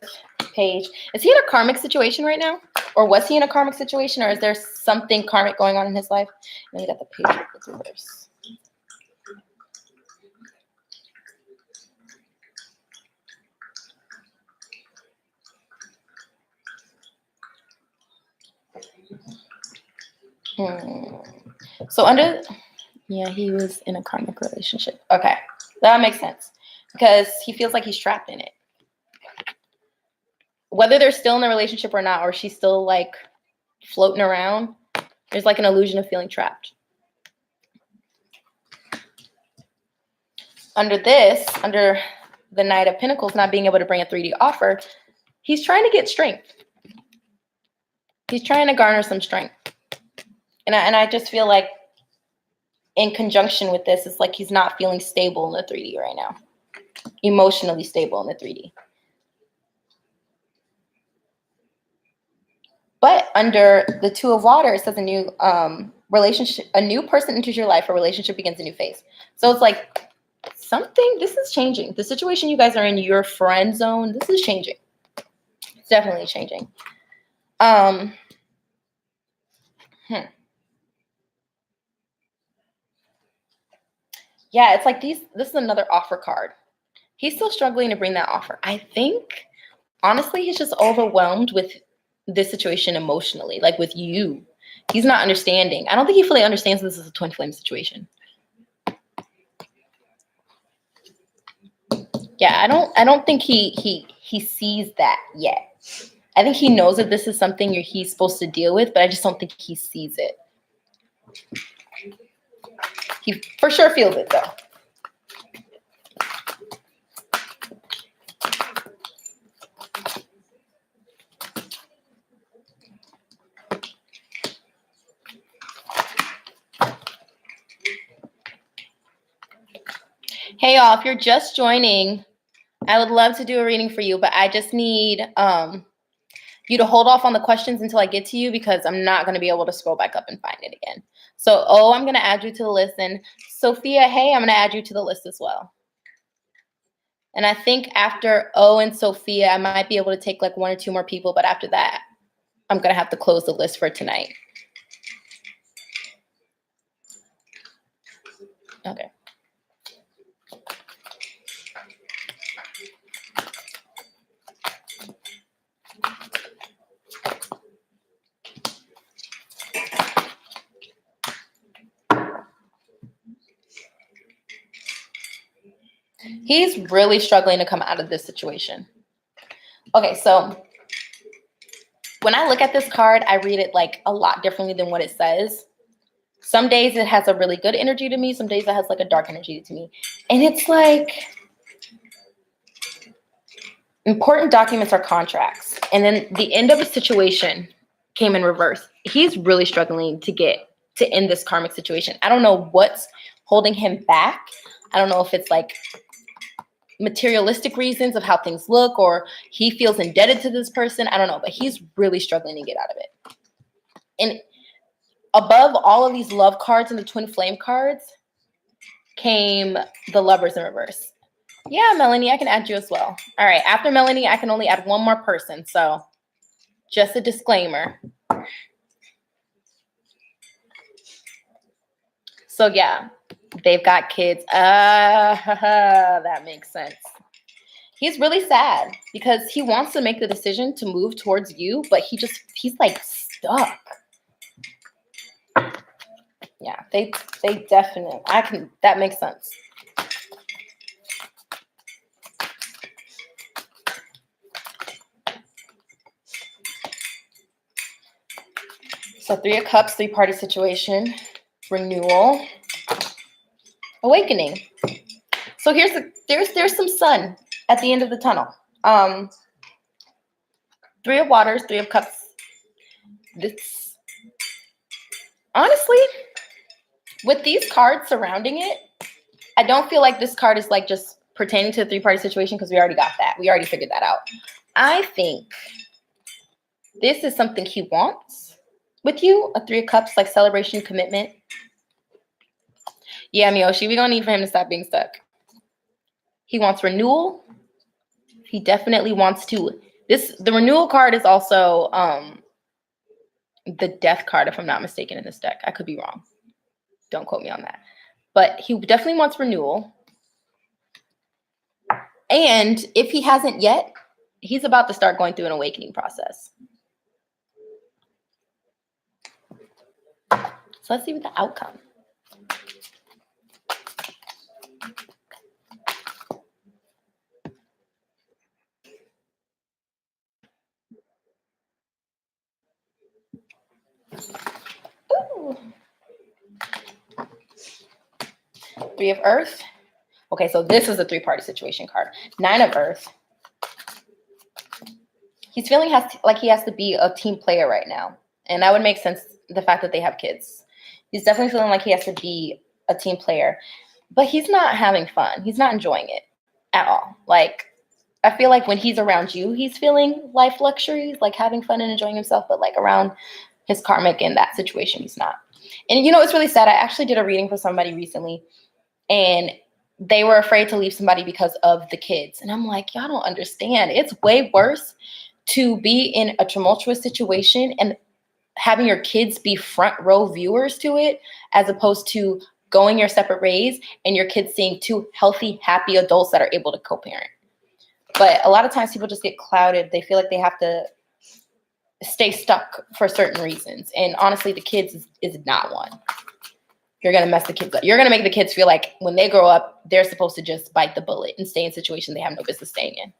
page. Is he in a karmic situation right now? Or was he in a karmic situation? Or is there something karmic going on in his life? And we got the page of the reverse. So yeah, he was in a karmic relationship. Okay, that makes sense because he feels like he's trapped in it. Whether they're still in the relationship or not, or she's still like floating around, there's like an illusion of feeling trapped. Under the Knight of Pentacles, not being able to bring a 3D offer, he's trying to get strength. He's trying to garner some strength. And I just feel like in conjunction with this, it's like he's not feeling stable in the 3D right now. Emotionally stable in the 3D. But under the 2 of water, it says a new relationship, a new person enters your life, a relationship begins a new phase. So it's like this is changing. The situation you guys are in, your friend zone, this is changing. It's definitely changing. Yeah, it's like this is another offer card. He's still struggling to bring that offer. I think, honestly, he's just overwhelmed with this situation emotionally, like with you. He's not understanding. I don't think he fully understands this is a twin flame situation. Yeah, I don't think he sees that yet. I think he knows that this is something he's supposed to deal with, but I just don't think he sees it. He for sure feels it though. Hey y'all, if you're just joining, I would love to do a reading for you, but I just need you to hold off on the questions until I get to you because I'm not going to be able to scroll back up and find it again. So, I'm going to add you to the list. And Sophia, hey, I'm going to add you to the list as well. And I think after O and Sophia, I might be able to take like 1 or 2 more people. But after that, I'm going to have to close the list for tonight. Okay. He's really struggling to come out of this situation. Okay, so when I look at this card, I read it like a lot differently than what it says. Some days it has a really good energy to me. Some days it has like a dark energy to me. And it's like important documents are contracts. And then the end of a situation came in reverse. He's really struggling to end this karmic situation. I don't know what's holding him back. I don't know if it's like materialistic reasons of how things look or he feels indebted to this person. I don't know, but he's really struggling to get out of it. And above all of these love cards and the twin flame cards came the Lovers in reverse. Yeah, Melanie, I can add you as well. All right, after Melanie, I can only add 1 more person. So just a disclaimer. So yeah, they've got kids. That makes sense. He's really sad because he wants to make the decision to move towards you, but he's like stuck. Yeah, they definitely, that makes sense. So 3 of Cups, 3-party situation, renewal, awakening. So there's some sun at the end of the tunnel. 3 of Waters, 3 of Cups. This, honestly, with these cards surrounding it, I don't feel like this card is like just pertaining to a 3-party situation because we already got that. We already figured that out. I think this is something he wants with you, a 3 of Cups, like celebration, commitment. Yeah, Miyoshi, we're going to need for him to stop being stuck. He wants renewal. He definitely wants to. The renewal card is also the death card, if I'm not mistaken, in this deck. I could be wrong. Don't quote me on that. But he definitely wants renewal. And if he hasn't yet, he's about to start going through an awakening process. So let's see what the outcome. Ooh. 3 of Earth. Okay, so this is a 3-party situation card. 9 of Earth. He's feeling like he has to be a team player right now. And that would make sense, the fact that they have kids. He's definitely feeling like he has to be a team player. But he's not having fun. He's not enjoying it at all. Like, I feel like when he's around you, he's feeling life luxuries, like having fun and enjoying himself. But like around his karmic in that situation, he's not. And you know, it's really sad. I actually did a reading for somebody recently. And they were afraid to leave somebody because of the kids. And I'm like, y'all don't understand. It's way worse to be in a tumultuous situation and having your kids be front row viewers to it, as opposed to going your separate ways and your kids seeing 2 healthy, happy adults that are able to co-parent. But a lot of times people just get clouded. They feel like they have to stay stuck for certain reasons. And honestly, the kids is not one. You're going to mess the kids up. You're going to make the kids feel like when they grow up, they're supposed to just bite the bullet and stay in situations they have no business staying in.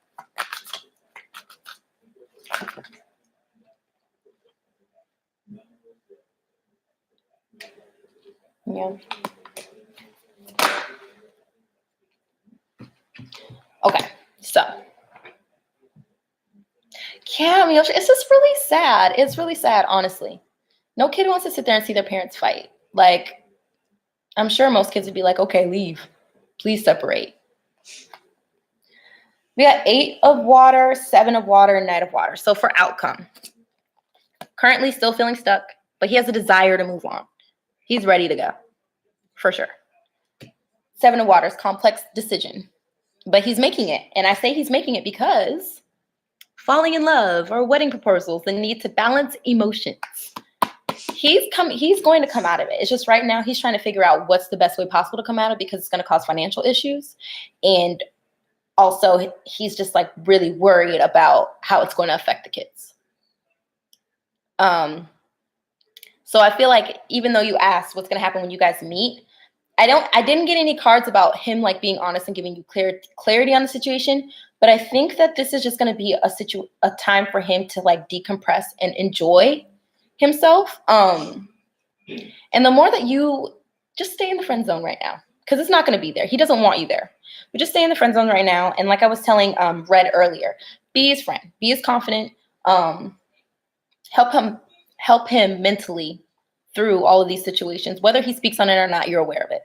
Yeah. Okay, so. Yeah, Miyoshi, it's just really sad. It's really sad, honestly. No kid wants to sit there and see their parents fight. Like, I'm sure most kids would be like, okay, leave. Please separate. We got 8 of Water, 7 of Water, and Knight of Water. So for outcome, currently still feeling stuck, but he has a desire to move on. He's ready to go, for sure. 7 of Water is complex decision, but he's making it. And I say he's making it because falling in love or wedding proposals, the need to balance emotions. He's going to come out of it. It's just right now he's trying to figure out what's the best way possible to come out of it, because it's going to cause financial issues. And also he's just like really worried about how it's going to affect the kids. So I feel like even though you asked what's going to happen when you guys meet, I didn't get any cards about him like being honest and giving you clarity on the situation. But I think that this is just going to be a time for him to like decompress and enjoy himself. And the more that you just stay in the friend zone right now, because it's not going to be there. He doesn't want you there. But just stay in the friend zone right now. And like I was telling Red earlier, be his friend, be his confident, help him mentally through all of these situations. Whether he speaks on it or not, you're aware of it.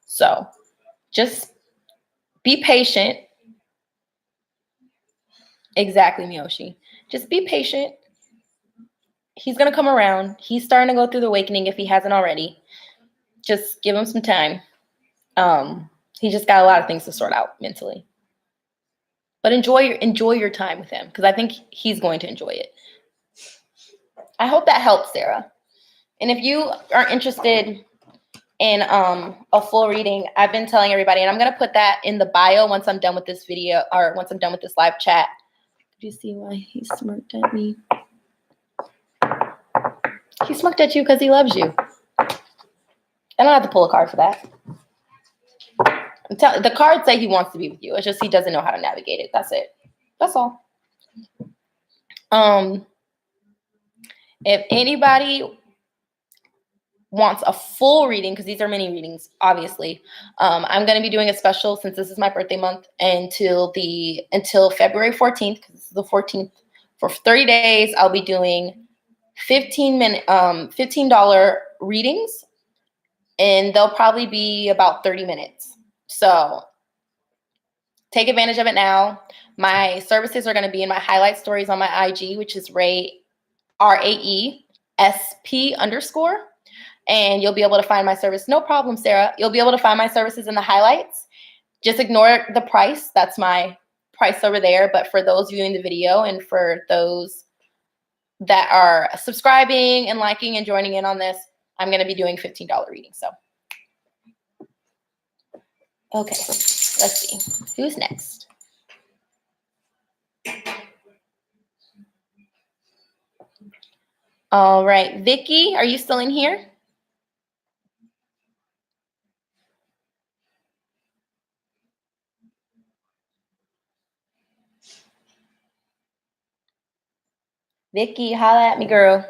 So just be patient. Exactly, Miyoshi. Just be patient. He's going to come around. He's starting to go through the awakening if he hasn't already. Just give him some time. He just got a lot of things to sort out mentally. But enjoy your time with him, because I think he's going to enjoy it. I hope that helps, Sarah. And if you are interested in a full reading, I've been telling everybody, and I'm going to put that in the bio once I'm done with this video, or once I'm done with this live chat. Do you see why he smirked at me? He smirked at you because he loves you. I don't have to pull a card for that. The cards say he wants to be with you. It's just he doesn't know how to navigate it. That's it. That's all. If anybody wants a full reading, because these are mini readings, obviously, I'm going to be doing a special since this is my birthday month until February 14th, because this is the 14th. For 30 days, I'll be doing $15 readings, and they'll probably be about 30 minutes. So take advantage of it now. My services are going to be in my highlight stories on my IG, which is Raesp_. And you'll be able to find my service. No problem, Sarah. You'll be able to find my services in the highlights. Just ignore the price. That's my price over there. But for those viewing the video and for those that are subscribing and liking and joining in on this, I'm going to be doing $15 readings. So, okay, let's see. Who's next? All right, Vicky, are you still in here? Vicky, holla at me, girl.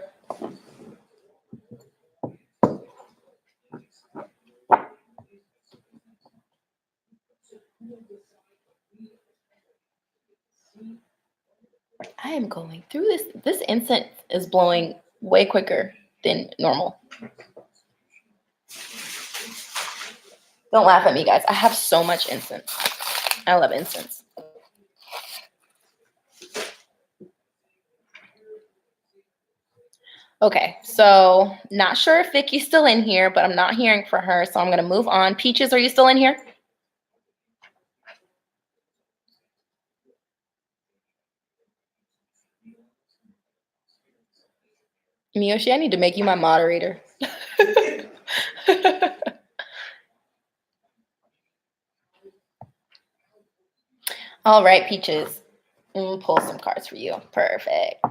I am going through this. This incense is blowing way quicker than normal. Don't laugh at me, guys. I have so much incense. I love incense. Okay, so not sure if Vicky's still in here, but I'm not hearing from her, so I'm going to move on. Peaches, are you still in here? Miyoshi, I need to make you my moderator. All right, Peaches. Pull some cards for you. Perfect.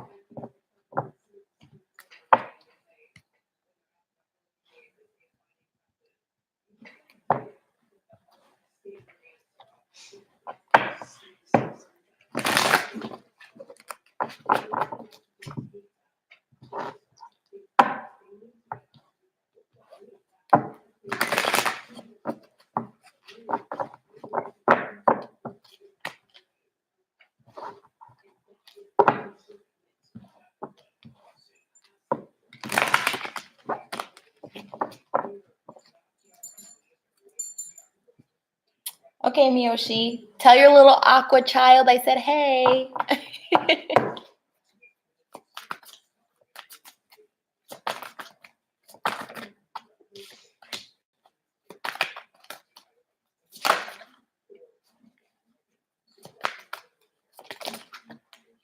Okay, Miyoshi, tell your little aqua child I said hey.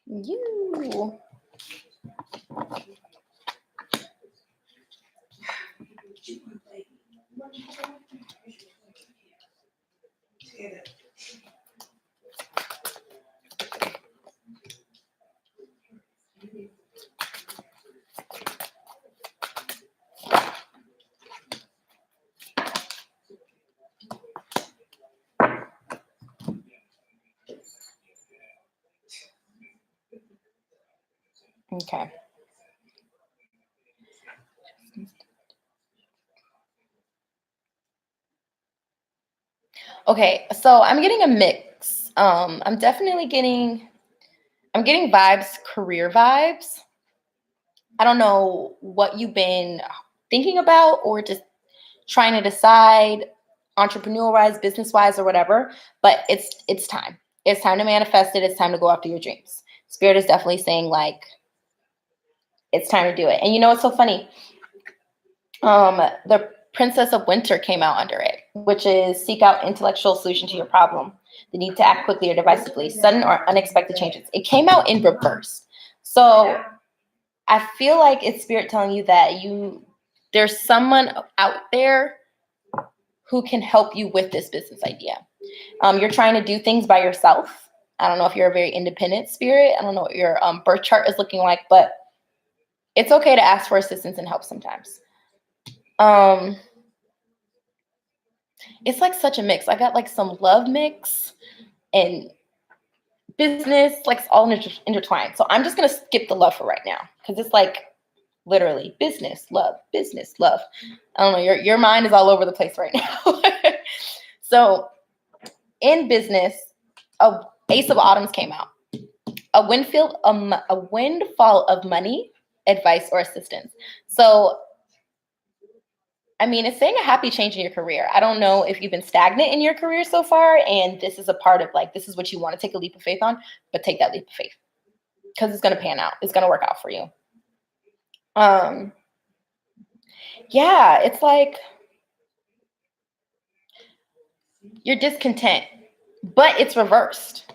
You. Okay. Okay, so I'm getting a mix. I'm getting vibes, career vibes. I don't know what you've been thinking about or just trying to decide entrepreneur-wise, business-wise, or whatever, but it's time. It's time to manifest it. It's time to go after your dreams. Spirit is definitely saying, like, it's time to do it. And you know what's so funny? The Princess of Winter came out under it, which is seek out intellectual solution to your problem. The need to act quickly or decisively, sudden or unexpected changes. It came out in reverse. So I feel like it's Spirit telling you that there's someone out there who can help you with this business idea. You're trying to do things by yourself. I don't know if you're a very independent spirit. I don't know what your birth chart is looking like, but it's okay to ask for assistance and help sometimes. It's like such a mix. I got like some love mix and business, like it's all intertwined. So I'm just going to skip the love for right now because it's like Literally, business, love, business, love. I don't know, your mind is all over the place right now. So in business, a Ace of Autumns came out. A windfall of money, advice, or assistance. So, I mean, it's saying a happy change in your career. I don't know if you've been stagnant in your career so far, and this is a part of like, this is what you want to take a leap of faith on, but take that leap of faith because it's going to pan out. It's going to work out for you. Yeah, it's like you're discontent, but it's reversed.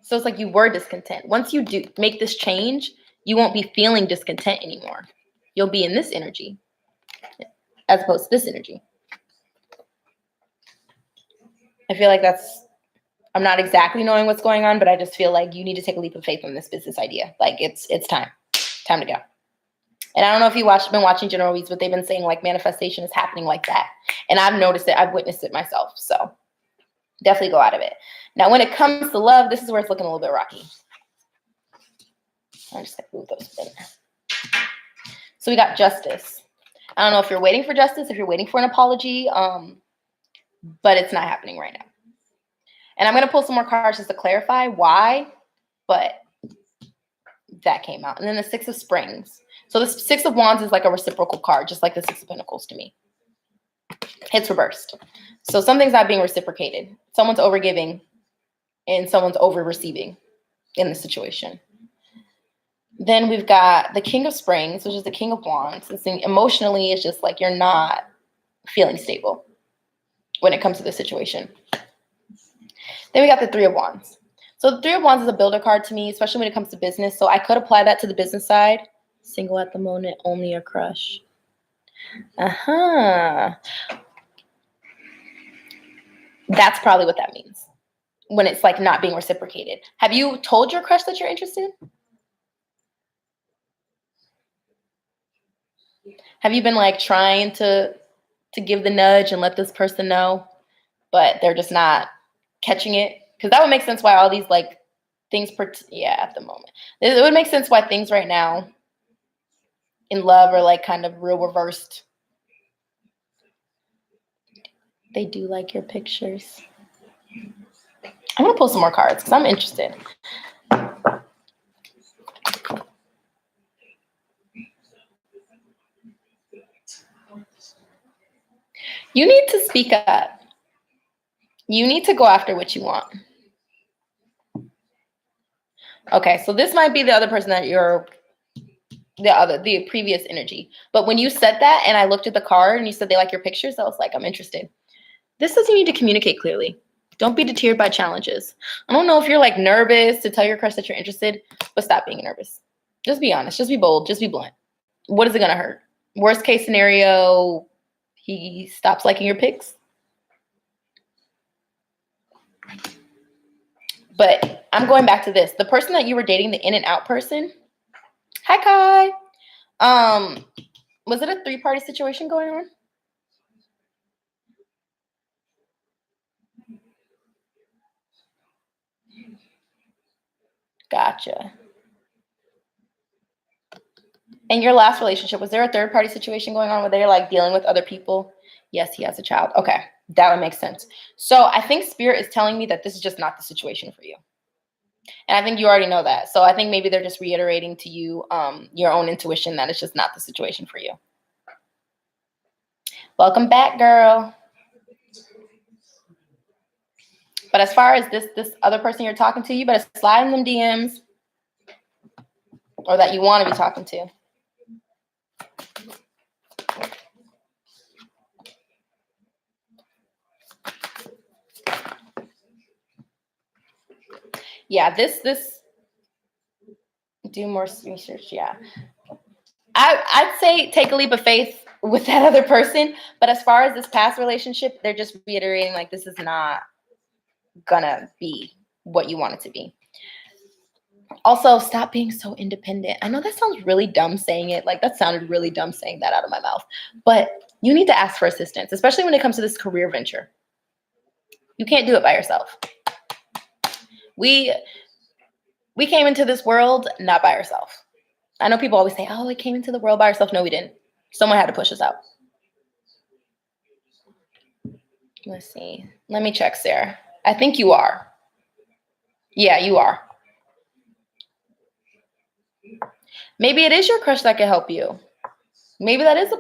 So it's like you were discontent. Once you do make this change, you won't be feeling discontent anymore. You'll be in this energy as opposed to this energy. I feel like I'm not exactly knowing what's going on, but I just feel like you need to take a leap of faith on this business idea. Like it's time to go. And I don't know if you've been watching General Weeds, but they've been saying like manifestation is happening like that. And I've noticed it. I've witnessed it myself. So definitely go out of it. Now, when it comes to love, this is where it's looking a little bit rocky. I'm just going to move those in there. So we got justice. I don't know if you're waiting for justice, if you're waiting for an apology, but it's not happening right now. And I'm going to pull some more cards just to clarify why, but that came out. And then the Six of Springs. So the Six of Wands is like a reciprocal card, just like the Six of Pentacles to me. It's reversed. So something's not being reciprocated. Someone's overgiving and someone's over-receiving in the situation. Then we've got the King of Springs, which is the King of Wands. And emotionally, it's just like you're not feeling stable when it comes to the situation. Then we got the Three of Wands. So the Three of Wands is a builder card to me, especially when it comes to business. So I could apply that to the business side. Single at the moment, only a crush. That's probably what that means when it's like not being reciprocated. Have you told your crush that you're interested? Have you been like trying to give the nudge and let this person know, but they're just not catching it? Because that would make sense why all these like things, at the moment. It would make sense why things right now in love are like kind of real reversed. They do like your pictures. I'm going to pull some more cards because I'm interested. You need to speak up. You need to go after what you want. Okay, so this might be the other person that you're, the previous energy. But when you said that and I looked at the card and you said they like your pictures, I was like, I'm interested. This doesn't need to communicate clearly. Don't be deterred by challenges. I don't know if you're like nervous to tell your crush that you're interested, but stop being nervous. Just be honest. Just be bold. Just be blunt. What is it going to hurt? Worst case scenario, he stops liking your pics. But I'm going back to this. The person that you were dating, the in and out person. Hi, Kai. Was it a 3-party situation going on? Gotcha. In your last relationship, was there a 3rd-party situation going on where they're like dealing with other people? Yes, he has a child. Okay, that would make sense. So I think Spirit is telling me that this is just not the situation for you. And I think you already know that. So I think maybe they're just reiterating to you your own intuition that it's just not the situation for you. Welcome back, girl. But as far as this other person you're talking to, you better slide in them DMs, or that you want to be talking to. Yeah, this do more research. Yeah, I'd say take a leap of faith with that other person. But as far as this past relationship, they're just reiterating like this is not gonna be what you want it to be. Also, stop being so independent. I know that sounds really dumb saying it. Like that sounded really dumb saying that out of my mouth. But you need to ask for assistance, especially when it comes to this career venture. You can't do it by yourself. We came into this world not by ourselves. I know people always say, oh, we came into the world by ourselves. No, we didn't. Someone had to push us out. Let's see. Let me check, Sarah. I think you are. Yeah, you are. Maybe it is your crush that can help you. Maybe that is a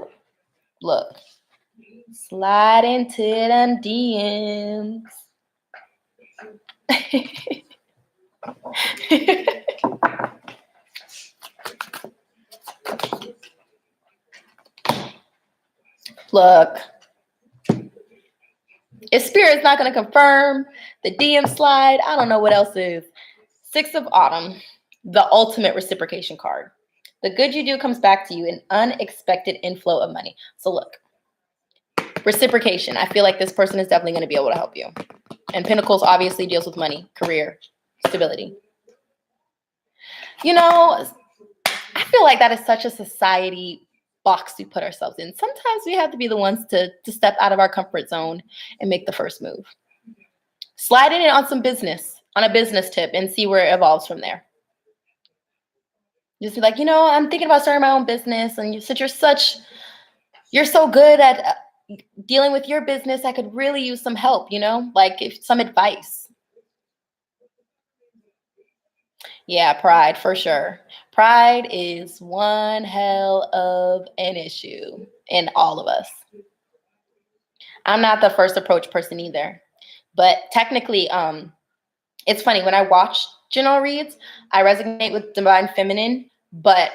look. Slide into them DMs. Look, if Spirit's not going to confirm the DM slide, I don't know what else is. 6 of Autumn, the ultimate reciprocation card. The good you do comes back to you, an unexpected inflow of money. So look, reciprocation. I feel like this person is definitely going to be able to help you. And Pentacles obviously deals with money, career, stability. You know, I feel like that is such a society box we put ourselves in. Sometimes we have to be the ones to step out of our comfort zone and make the first move. Slide in on some business, on a business tip, and see where it evolves from there. Just be like, you know, I'm thinking about starting my own business, and you're so good at dealing with your business, I could really use some help, you know, like some advice. Yeah, pride for sure. Pride is one hell of an issue in all of us. I'm not the first approach person either, but technically, it's funny when I watch general reads, I resonate with divine feminine. But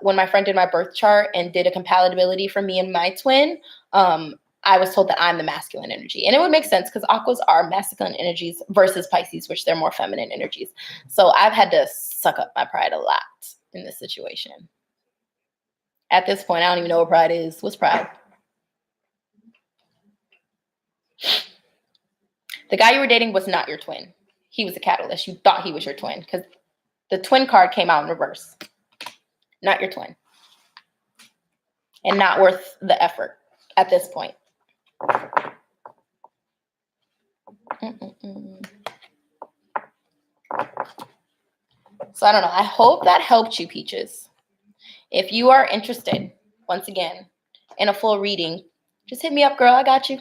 when my friend did my birth chart and did a compatibility for me and my twin, I was told that I'm the masculine energy. And it would make sense because aquas are masculine energies versus Pisces, which they're more feminine energies. So I've had to suck up my pride a lot in this situation. At this point, I don't even know what pride is. What's pride? The guy you were dating was not your twin. He was a catalyst. You thought he was your twin because the twin card came out in reverse. Not your twin. And not worth the effort at this point. So I don't know. I hope that helped you, Peaches. If you are interested, once again, in a full reading, just hit me up, girl. I got you.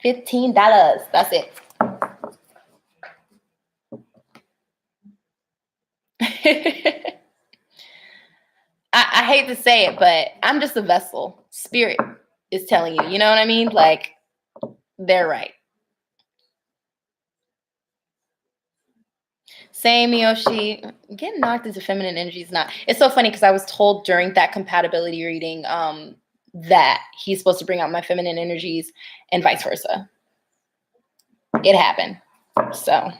$15. That's it. I hate to say it, but I'm just a vessel. Spirit is telling you. You know what I mean? Like, they're right. Same, Yoshi. Getting knocked into feminine energy is not. It's so funny because I was told during that compatibility reading that he's supposed to bring out my feminine energies and vice versa. It happened. So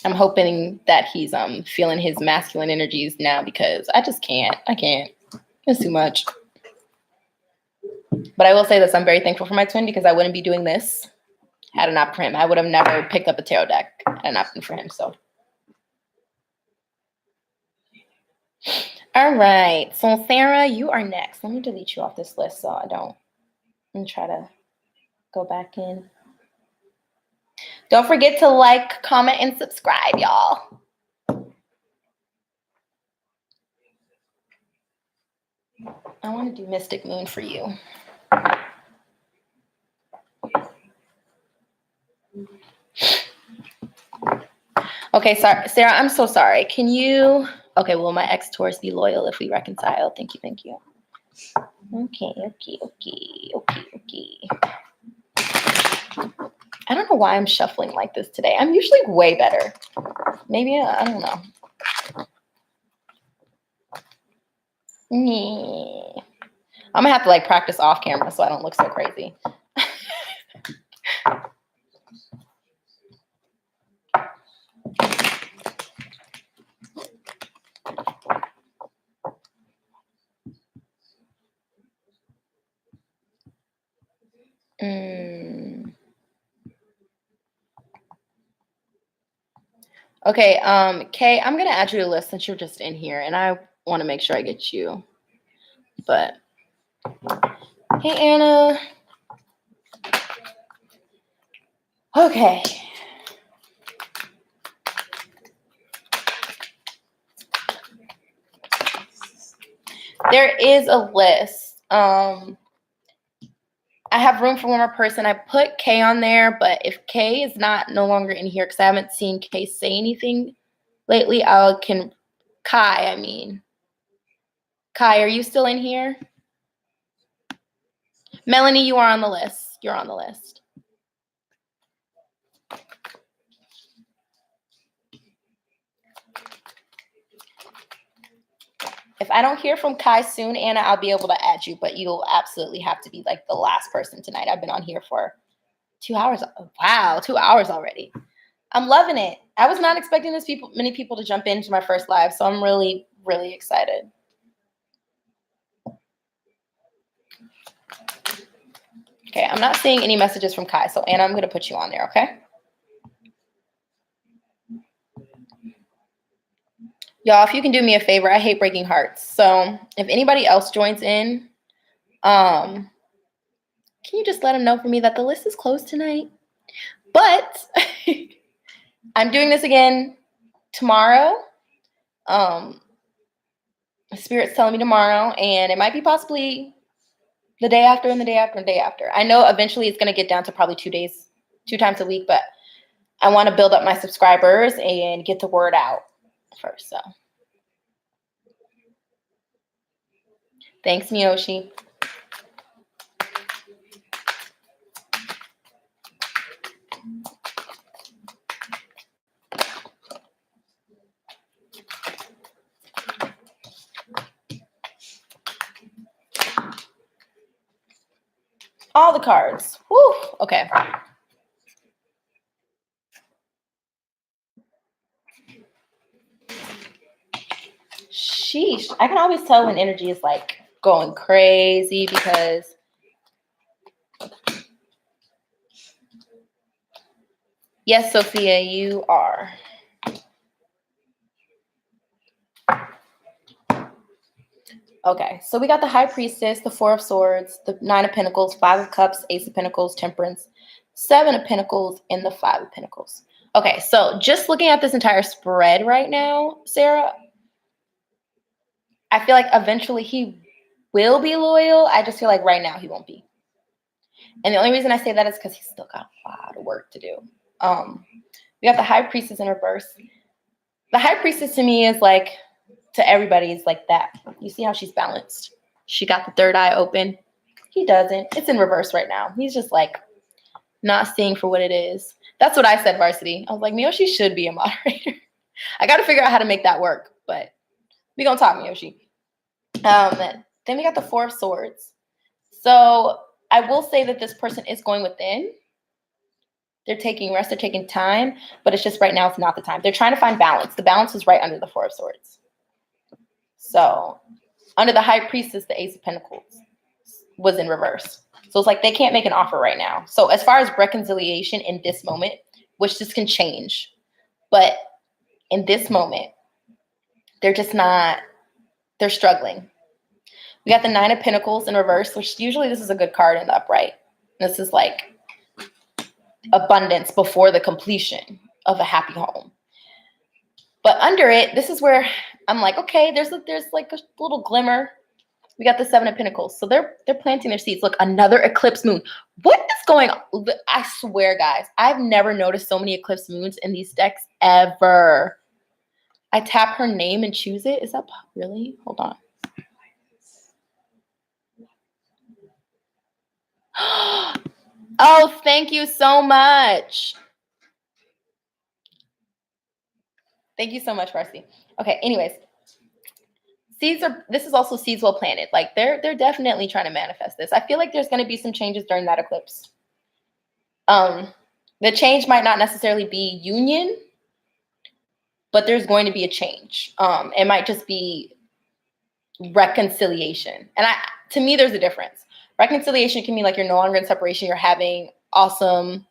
I'm hoping that he's feeling his masculine energies now because I just can't. I can't. It's too much. But I will say this. I'm very thankful for my twin because I wouldn't be doing this had it not for him. I would have never picked up a tarot deck had it not been for him. So. All right. So, Sarah, you are next. Let me delete you off this list so I don't. And try to go back in. Don't forget to like, comment, and subscribe, y'all. I want to do Mystic Moon for you. Okay, sorry, Sarah, I'm so sorry. Can you... Okay, will my ex-Taurus be loyal if we reconcile? Thank you, thank you. Okay. I don't know why I'm shuffling like this today. I'm usually way better. Maybe, I don't know. I'm gonna have to like practice off camera so I don't look so crazy. Okay, Kay, I'm gonna add you to the list since you're just in here, and I want to make sure I get you. But hey, Anna. Okay. There is a list. I have room for one more person. I put Kay on there, but if Kay is no longer in here because I haven't seen Kay say anything lately, Kai, Kai, are you still in here? Melanie, you are on the list. You're on the list. If I don't hear from Kai soon, Anna, I'll be able to add you, but you'll absolutely have to be like the last person tonight. I've been on here for 2 hours. Wow, 2 hours already. I'm loving it. I was not expecting many people to jump into my first live, so I'm really, really excited. Okay, I'm not seeing any messages from Kai, so Anna, I'm going to put you on there, okay? Y'all, if you can do me a favor, I hate breaking hearts. So if anybody else joins in, can you just let them know for me that the list is closed tonight? But I'm doing this again tomorrow. Spirit's telling me tomorrow, and it might be possibly the day after and the day after and the day after. I know eventually it's going to get down to probably 2 days, 2 times a week, but I want to build up my subscribers and get the word out first. So thanks, Miyoshi. All the cards. Whew. Okay. Sheesh. I can always tell when energy is like going crazy because yes, Sophia, you are. Okay, so we got the High Priestess, the Four of Swords, the Nine of Pentacles, Five of Cups, Ace of Pentacles, Temperance, Seven of Pentacles, and the Five of Pentacles. Okay, so just looking at this entire spread right now, Sarah, I feel like eventually he will be loyal. I just feel like right now he won't be. And the only reason I say that is because he's still got a lot of work to do. We got the High Priestess in reverse. The High Priestess to me is like, to everybody, is like that. You see how she's balanced? She got the third eye open. He doesn't. It's in reverse right now. He's just like not seeing for what it is. That's what I said, Varsity. I was like, Miyoshi should be a moderator. I got to figure out how to make that work, but we're going to talk, Miyoshi. Then we got the Four of Swords. So I will say that this person is going within. They're taking rest. They're taking time, but it's just right now it's not the time. They're trying to find balance. The balance is right under the Four of Swords. So under the High Priestess, the Ace of Pentacles was in reverse. So it's like they can't make an offer right now. So as far as reconciliation in this moment, which this can change, but in this moment, they're just not, they're struggling. We got the Nine of Pentacles in reverse, which usually this is a good card in the upright. This is like abundance before the completion of a happy home. But under it, this is where I'm like, okay, there's like a little glimmer. We got the Seven of Pentacles. So they're planting their seeds. Look, another eclipse moon. What is going on? I swear, guys, I've never noticed so many eclipse moons in these decks ever. I tap her name and choose it. Is that really? Hold on. Oh, thank you so much. Thank you so much, Farsi. Okay, anyways. This is also seeds well planted. Like they're definitely trying to manifest this. I feel like there's going to be some changes during that eclipse. The change might not necessarily be union, but there's going to be a change. It might just be reconciliation. And to me, there's a difference. Reconciliation can mean like you're no longer in separation. You're having awesome.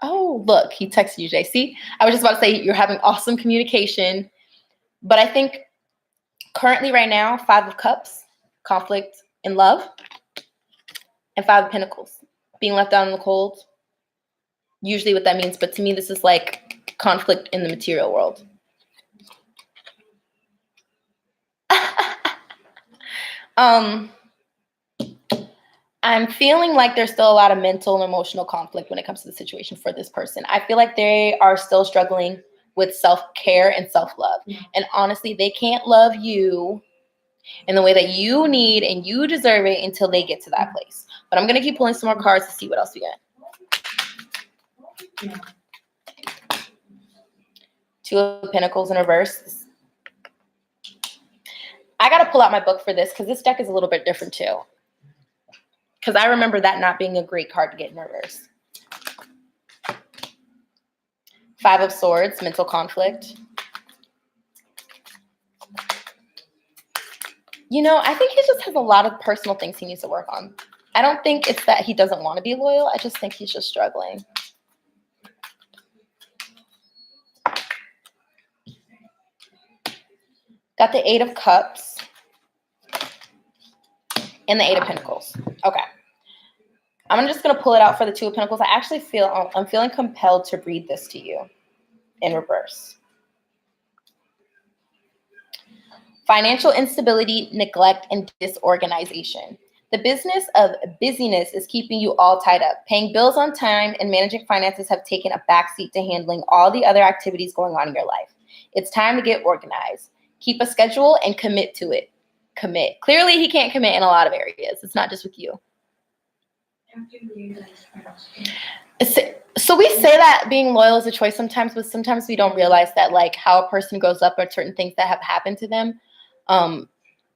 Oh, look, he texted you, Jay. See, I was just about to say you're having awesome communication. But I think currently right now, Five of Cups, conflict in love, and Five of Pentacles, being left out in the cold. Usually what that means, but to me, this is like conflict in the material world. I'm feeling like there's still a lot of mental and emotional conflict when it comes to the situation for this person. I feel like they are still struggling with self-care and self-love. And honestly, they can't love you in the way that you need and you deserve it until they get to that place. But I'm going to keep pulling some more cards to see what else we get. Two of Pentacles in reverse. I got to pull out my book for this because this deck is a little bit different too. Because I remember that not being a great card to get in reverse. Five of Swords, mental conflict. You know, I think he just has a lot of personal things he needs to work on. I don't think it's that he doesn't want to be loyal. I just think he's just struggling. Got the Eight of Cups and the Eight of Pentacles. Okay. I'm just going to pull it out for the Two of Pentacles. I actually feel, I'm feeling compelled to read this to you in reverse. Financial instability, neglect, and disorganization. The business of busyness is keeping you all tied up. Paying bills on time and managing finances have taken a backseat to handling all the other activities going on in your life. It's time to get organized. Keep a schedule and commit to it. Commit. Clearly, he can't commit in a lot of areas. It's not just with you. So we say that being loyal is a choice sometimes, but sometimes we don't realize that like how a person grows up or certain things that have happened to them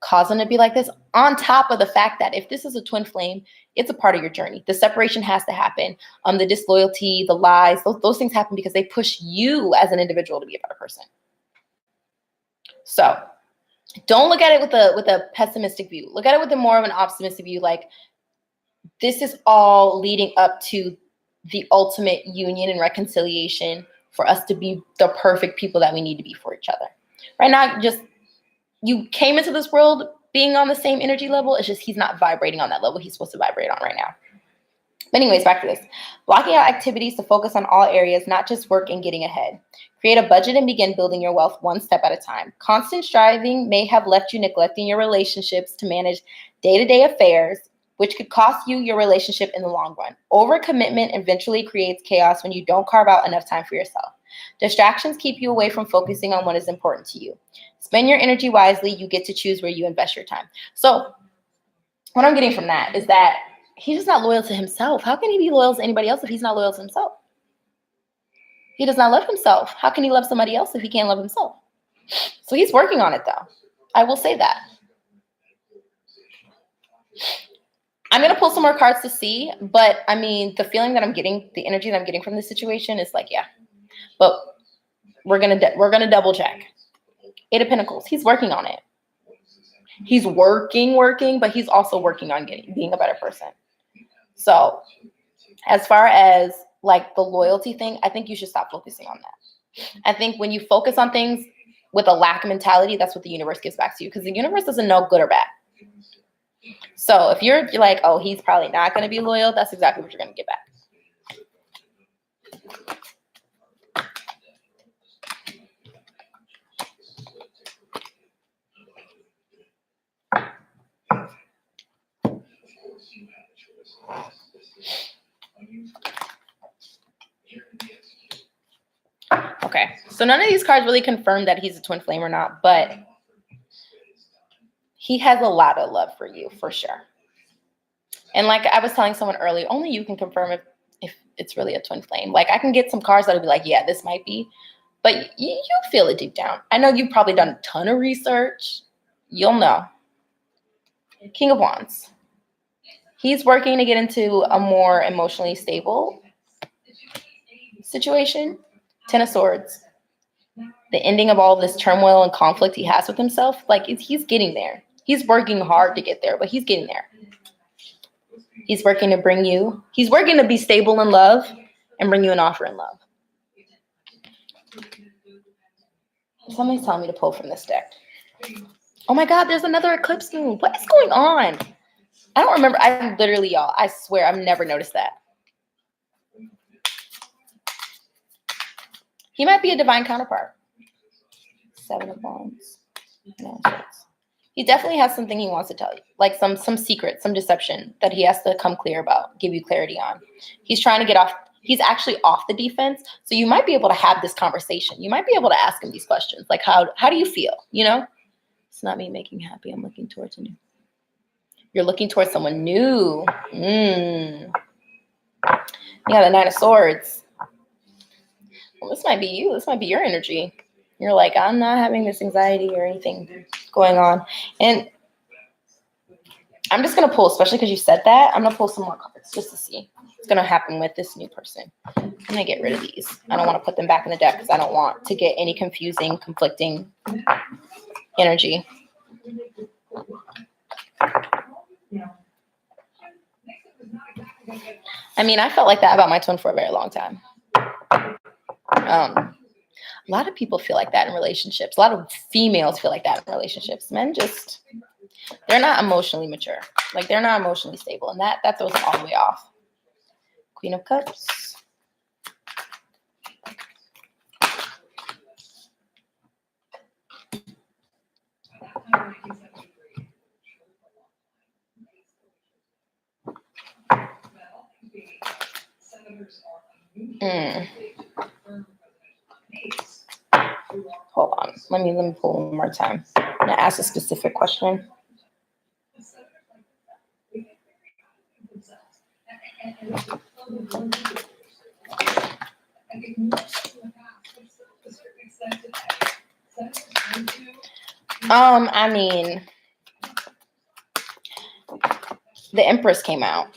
cause them to be like this. On top of the fact that if this is a twin flame, it's a part of your journey. The separation has to happen. The disloyalty, the lies, those things happen because they push you as an individual to be a better person. So don't look at it with a pessimistic view. Look at it with a more of an optimistic view. Like this is all leading up to the ultimate union and reconciliation for us to be the perfect people that we need to be for each other. Right now, just you came into this world being on the same energy level. It's just he's not vibrating on that level he's supposed to vibrate on right now. But anyways, back to this. Blocking out activities to focus on all areas, not just work and getting ahead. Create a budget and begin building your wealth one step at a time. Constant striving may have left you neglecting your relationships to manage day-to-day affairs, which could cost you your relationship in the long run. Overcommitment eventually creates chaos when you don't carve out enough time for yourself. Distractions keep you away from focusing on what is important to you. Spend your energy wisely. You get to choose where you invest your time. So what I'm getting from that is that he's just not loyal to himself. How can he be loyal to anybody else if he's not loyal to himself? He does not love himself. How can he love somebody else if he can't love himself? So he's working on it, though. I will say that. I'm going to pull some more cards to see, but I mean, the feeling that I'm getting, the energy that I'm getting from this situation is like, yeah. But we're going to double check. Eight of Pentacles. He's working on it. He's working, but he's also working on being a better person. So as far as like the loyalty thing, I think you should stop focusing on that. I think when you focus on things with a lack mentality, that's what the universe gives back to you because the universe doesn't know good or bad. So if you're like, oh, he's probably not going to be loyal, that's exactly what you're going to get back. Okay, so none of these cards really confirm that he's a twin flame or not, but he has a lot of love for you, for sure. And like I was telling someone earlier, only you can confirm if it's really a twin flame. Like I can get some cards that'll be like, yeah, this might be, but you feel it deep down. I know you've probably done a ton of research. You'll know. King of Wands. He's working to get into a more emotionally stable situation. Ten of Swords. The ending of all this turmoil and conflict he has with himself, like he's getting there. He's working hard to get there, but he's getting there. He's working to be stable in love and bring you an offer in love. Somebody's telling me to pull from this deck. Oh my God, there's another eclipse moon. What is going on? I don't remember. Y'all, I swear I've never noticed that. He might be a divine counterpart. Seven of Wands. No, He definitely has something he wants to tell you, like some secret, some deception that he has to come clear about, give you clarity on. He's trying to get off. He's actually off the defense, so you might be able to have this conversation. You might be able to ask him these questions, like how do you feel? You know, it's not me making happy. I'm looking towards a new. You're looking towards someone new. Yeah, the Nine of Swords. Well, this might be you. This might be your energy. You're like, I'm not having this anxiety or anything going on. And I'm just going to pull, especially because you said that, I'm going to pull some more cards just to see what's going to happen with this new person. I'm going to get rid of these. I don't want to put them back in the deck because I don't want to get any confusing, conflicting energy. I mean, I felt like that about my twin for a very long time. A lot of people feel like that in relationships. A lot of females feel like that in relationships. Men just, they're not emotionally mature. Like, they're not emotionally stable. And that throws them all the way off. Queen of Cups. Hold on. Let me pull one more time. I'm gonna ask a specific question. I mean, the Empress came out.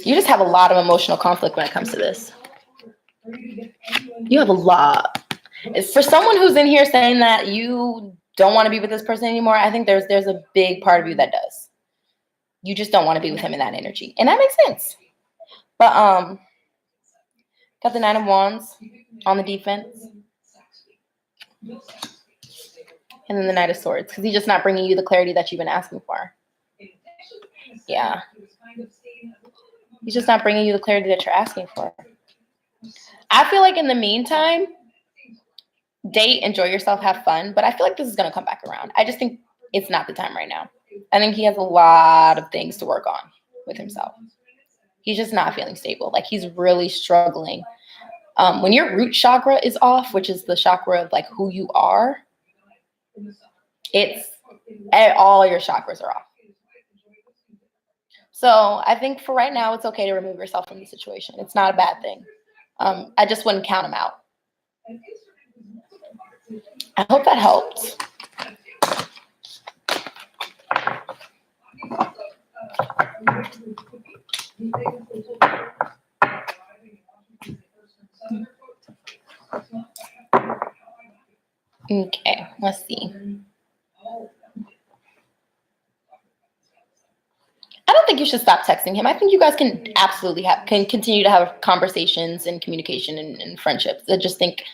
You just have a lot of emotional conflict when it comes to this. You have a lot. For someone who's in here saying that you don't want to be with this person anymore, I think there's a big part of you that does. You just don't want to be with him in that energy. And that makes sense. But got the Nine of Wands on the defense. And then the Knight of Swords, because he's just not bringing you the clarity that you've been asking for. Yeah. He's just not bringing you the clarity that you're asking for. I feel like in the meantime, date, enjoy yourself, have fun. But I feel like this is going to come back around. I just think it's not the time right now. I think he has a lot of things to work on with himself. He's just not feeling stable. Like, he's really struggling. When your root chakra is off, which is the chakra of like who you are, it's all your chakras are off. So I think for right now, it's okay to remove yourself from the situation. It's not a bad thing. I just wouldn't count him out. I hope that helped. Okay, let's see. I don't think you should stop texting him. I think you guys can absolutely can continue to have conversations and communication and friendships. I just think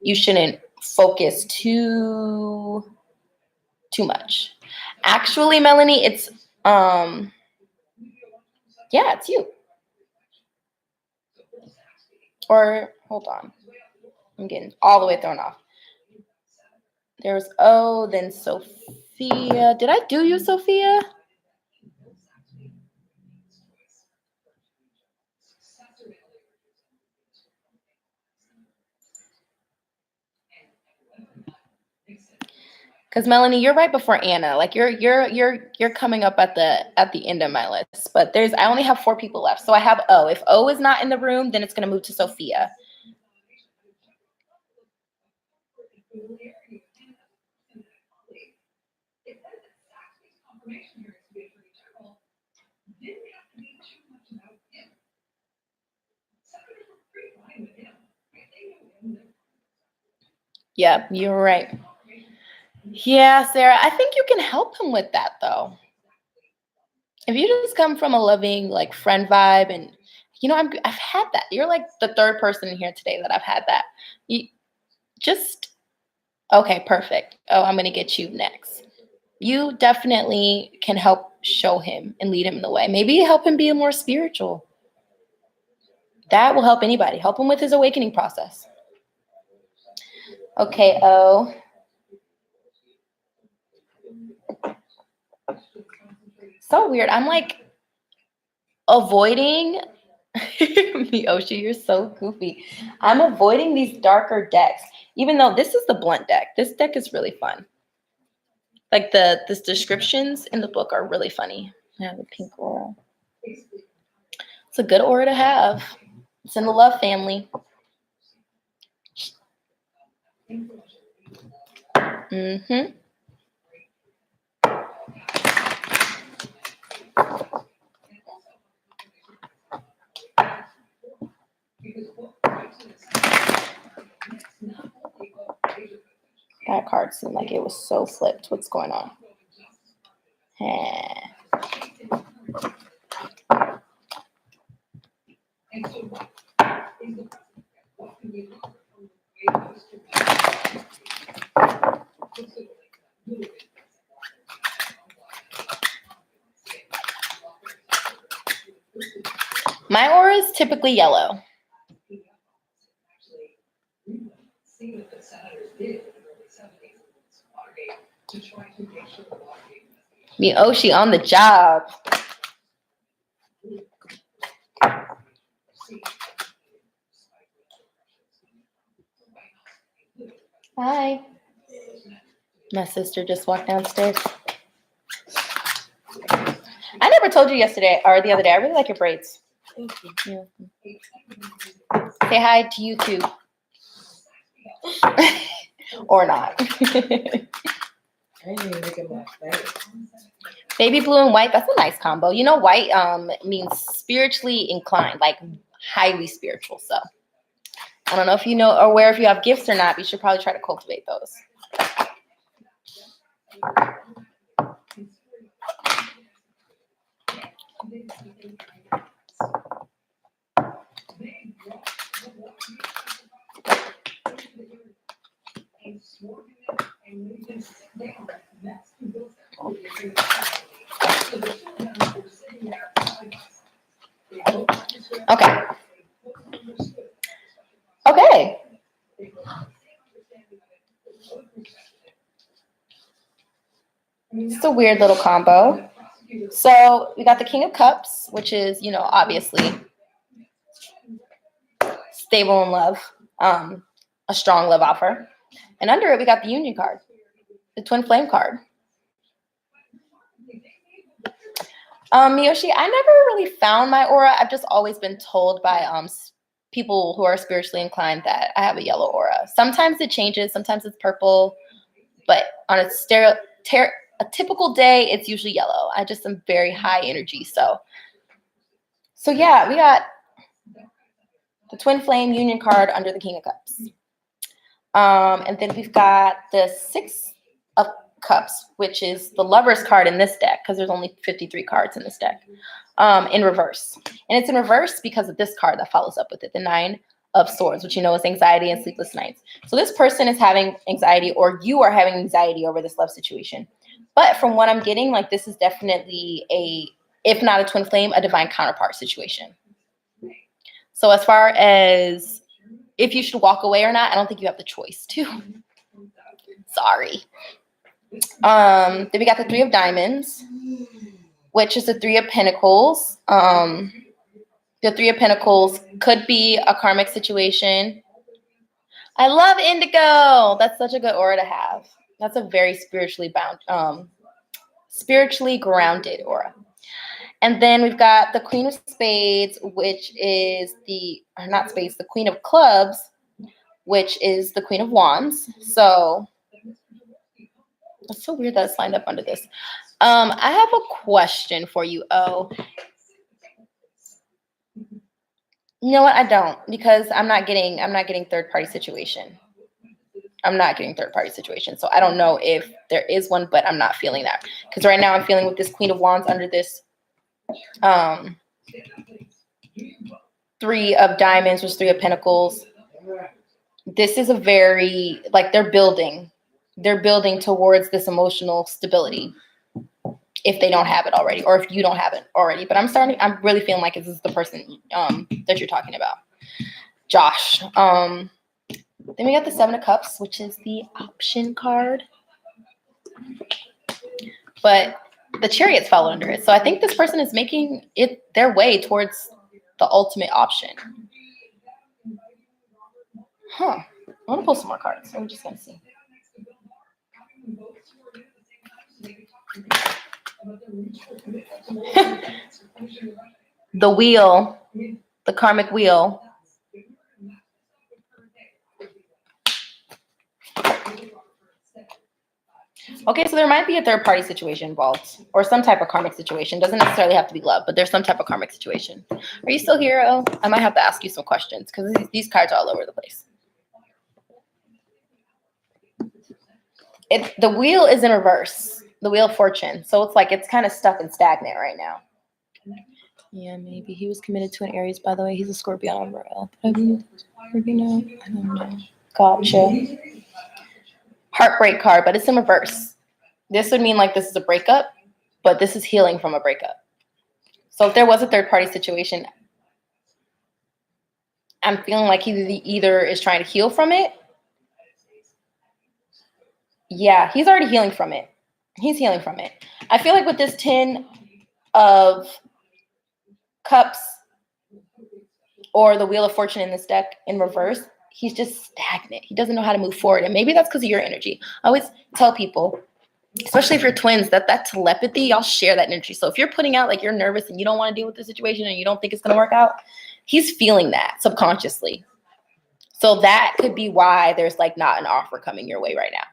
you shouldn't focus too much. Actually, Melanie, it's it's you. Or hold on. I'm getting all the way thrown off. There's then Sophia. Did I do you, Sophia? Because Melanie, you're right before Anna. Like you're coming up at the end of my list. But I only have 4 people left. So I have O. If O is not in the room, then it's gonna move to Sophia. Yeah, you're right. Yeah, Sarah, I think you can help him with that though. If you just come from a loving, like, friend vibe, and I've had that. You're like the 3rd person in here today that I've had that. You just okay, perfect. Oh, I'm gonna get you next. you definitely can help show him and lead him in the way. Maybe help him be more spiritual. That will help anybody. Help him with his awakening process. Okay, O. So weird. I'm like avoiding Miyoshi, you're so goofy. I'm avoiding these darker decks, even though this is the blunt deck. This deck is really fun. Like the descriptions in the book are really funny. I have the pink aura. It's a good aura to have. It's in the love family. Mm-hmm. That card seemed like it was so flipped. What's going on? My aura is typically yellow. Miyoshi on the job. Hi. My sister just walked downstairs. I never told you yesterday or the other day. I really like your braids. Thank you. Yeah. Say hi to YouTube. Or not. I didn't even look at my face. Baby blue and white, that's a nice combo. You know, white means spiritually inclined, like highly spiritual. So I don't know if you know or aware if you have gifts or not, but you should probably try to cultivate those. Okay. Okay. It's a weird little combo. So we got the King of Cups, which is, you know, obviously stable in love, a strong love offer. And under it, we got the Union card, the Twin Flame card. Miyoshi, I never really found my aura. I've just always been told by people who are spiritually inclined that I have a yellow aura. Sometimes it changes. Sometimes it's purple. But on a typical day, it's usually yellow. I just am very high energy. So yeah, we got the Twin Flame Union card under the King of Cups. And then we've got the Six of Cups, which is the Lover's card in this deck, because there's only 53 cards in this deck, in reverse. And it's in reverse because of this card that follows up with it, the Nine of Swords, which you know is anxiety and sleepless nights. So this person is having anxiety, or you are having anxiety over this love situation. But from what I'm getting, like, this is definitely if not a twin flame, a divine counterpart situation. So as far as if you should walk away or not, I don't think you have the choice to. Sorry. Then we got the Three of Diamonds, which is the Three of Pentacles. The Three of Pentacles could be a karmic situation. I love indigo. That's such a good aura to have. That's a very spiritually grounded aura. And then we've got the Queen of Spades, which is the Queen of Clubs, which is the Queen of Wands. So it's so weird that it's lined up under this. I have a question for you, O. You know what? I don't, because I'm not getting third party situation. I'm not getting third party situation. So I don't know if there is one, but I'm not feeling that. Because right now I'm feeling with this Queen of Wands under this Three of Diamonds, which is Three of Pentacles. This is a very, like, they're building they're building towards this emotional stability if they don't have it already, or if you don't have it already. But I'm really feeling like this is the person that you're talking about, Josh. Then we got the Seven of Cups, which is the option card. But the Chariots fell under it. So I think this person is making it their way towards the ultimate option. Huh. I want to pull some more cards. I'm just going to see. The wheel, the karmic wheel. Okay, so there might be a third party situation involved or some type of karmic situation. Doesn't necessarily have to be love, but there's some type of karmic situation. Are you still here? Oh, I might have to ask you some questions because these cards are all over the place. The wheel is in reverse, the wheel of fortune. So it's like it's kind of stuck and stagnant right now. Yeah, maybe he was committed to an Aries, by the way. He's a Scorpio. I don't know. Gotcha. Heartbreak card, but it's in reverse. This would mean like this is a breakup, but this is healing from a breakup. So if there was a third party situation, I'm feeling like he either is trying to heal from it. Yeah, he's already healing from it. He's healing from it. I feel like with this 10 of Cups or the Wheel of Fortune in this deck in reverse, he's just stagnant. He doesn't know how to move forward. And maybe that's because of your energy. I always tell people, especially if you're twins, that telepathy, y'all share that energy. So if you're putting out like you're nervous and you don't want to deal with the situation and you don't think it's going to work out, he's feeling that subconsciously. So that could be why there's like not an offer coming your way right now.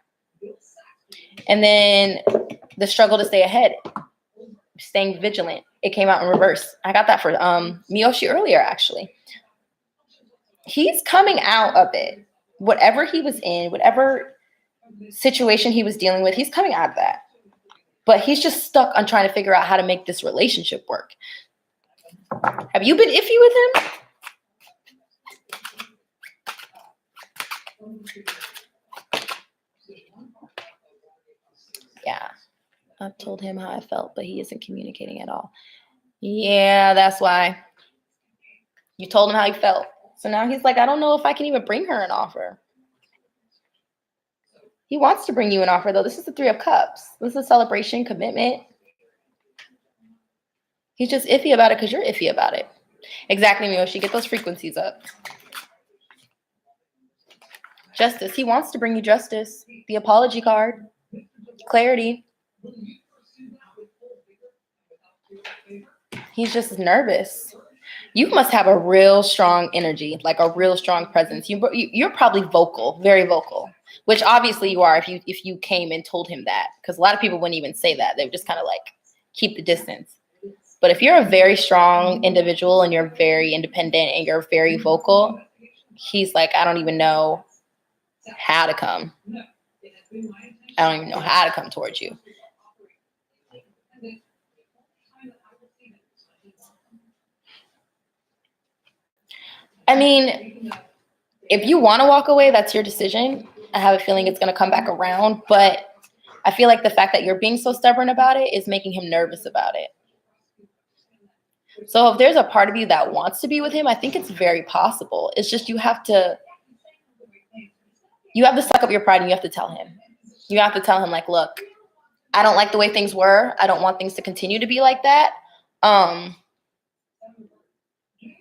And then the struggle to stay ahead, staying vigilant. It came out in reverse. I got that for Miyoshi earlier, actually. He's coming out of it. Whatever he was in, whatever situation he was dealing with, he's coming out of that. But he's just stuck on trying to figure out how to make this relationship work. Have you been iffy with him? Yeah. I've told him how I felt, but he isn't communicating at all. Yeah, that's why. You told him how you felt. So now he's like, I don't know if I can even bring her an offer. He wants to bring you an offer, though. This is the Three of Cups. This is celebration, commitment. He's just iffy about it because you're iffy about it. Exactly, Miyoshi. Get those frequencies up. Justice. He wants to bring you justice. The apology card. Clarity. He's just nervous. You must have a real strong energy, like a real strong presence. You're probably vocal, very vocal, which obviously you are if you came and told him that, because a lot of people wouldn't even say that. They would just kind of like keep the distance. But if you're a very strong individual and you're very independent and you're very vocal, he's like, I don't even know how to come. I don't even know how to come towards you. I mean, if you want to walk away, that's your decision. I have a feeling it's going to come back around, but I feel like the fact that you're being so stubborn about it is making him nervous about it. So if there's a part of you that wants to be with him, I think it's very possible. It's just you have to suck up your pride and you have to tell him. You have to tell him, like, look, I don't like the way things were. I don't want things to continue to be like that.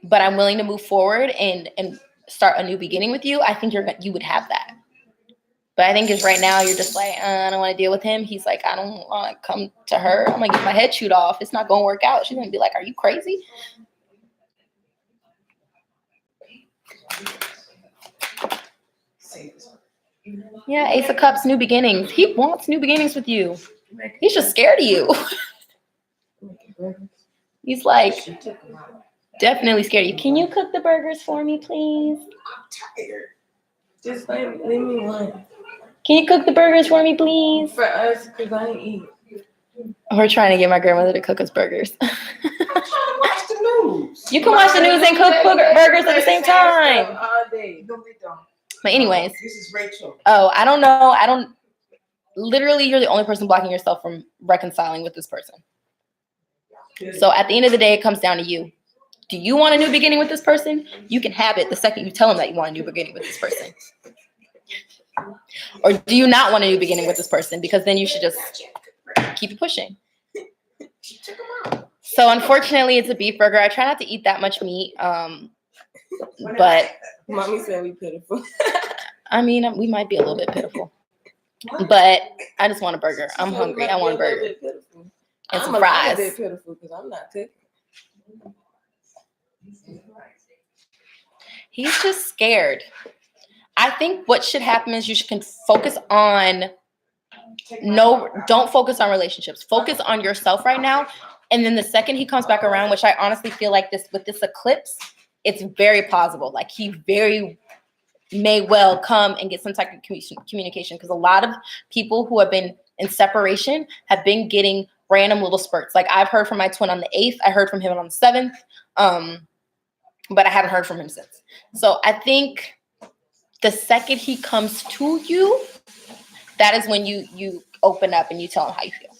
But I'm willing to move forward and start a new beginning with you. I think you would have that. But I think is right now you're just like, I don't want to deal with him. He's like, I don't want to come to her. I'm going to get my head chewed off. It's not going to work out. She's going to be like, are you crazy? Yeah, Ace of Cups, new beginnings. He wants new beginnings with you. He's just scared of you. He's like, definitely scared of you. Can you cook the burgers for me, please? I'm tired. Just leave me one. Can you cook the burgers for me, please? For us, because I ain't eat. We're trying to get my grandmother to cook us burgers. I'm trying to watch the news. You can watch the news and cook burgers at the same time. All day. No, they don't. But anyways. This is Rachel. Oh, I don't know. literally you're the only person blocking yourself from reconciling with this person. So at the end of the day, it comes down to you. Do you want a new beginning with this person? You can have it the second you tell them that you want a new beginning with this person. Or do you not want a new beginning with this person? Because then you should just keep pushing. So unfortunately, it's a beef burger. I try not to eat that much meat. But Mommy said we pitiful. I mean, we might be a little bit pitiful. But I just want a burger. I'm hungry. I want a burger. And some fries. I'm a bit pitiful because I'm not cooking. He's just scared. I think what should happen is you should focus on don't focus on relationships. Focus on yourself right now. And then the second he comes back around, which I honestly feel like with this eclipse, it's very plausible. Like he very may well come and get some type of communication, because a lot of people who have been in separation have been getting random little spurts. Like I've heard from my twin on the 8th. I heard from him on the 7th. But I haven't heard from him since. So I think the second he comes to you, that is when you open up and you tell him how you feel.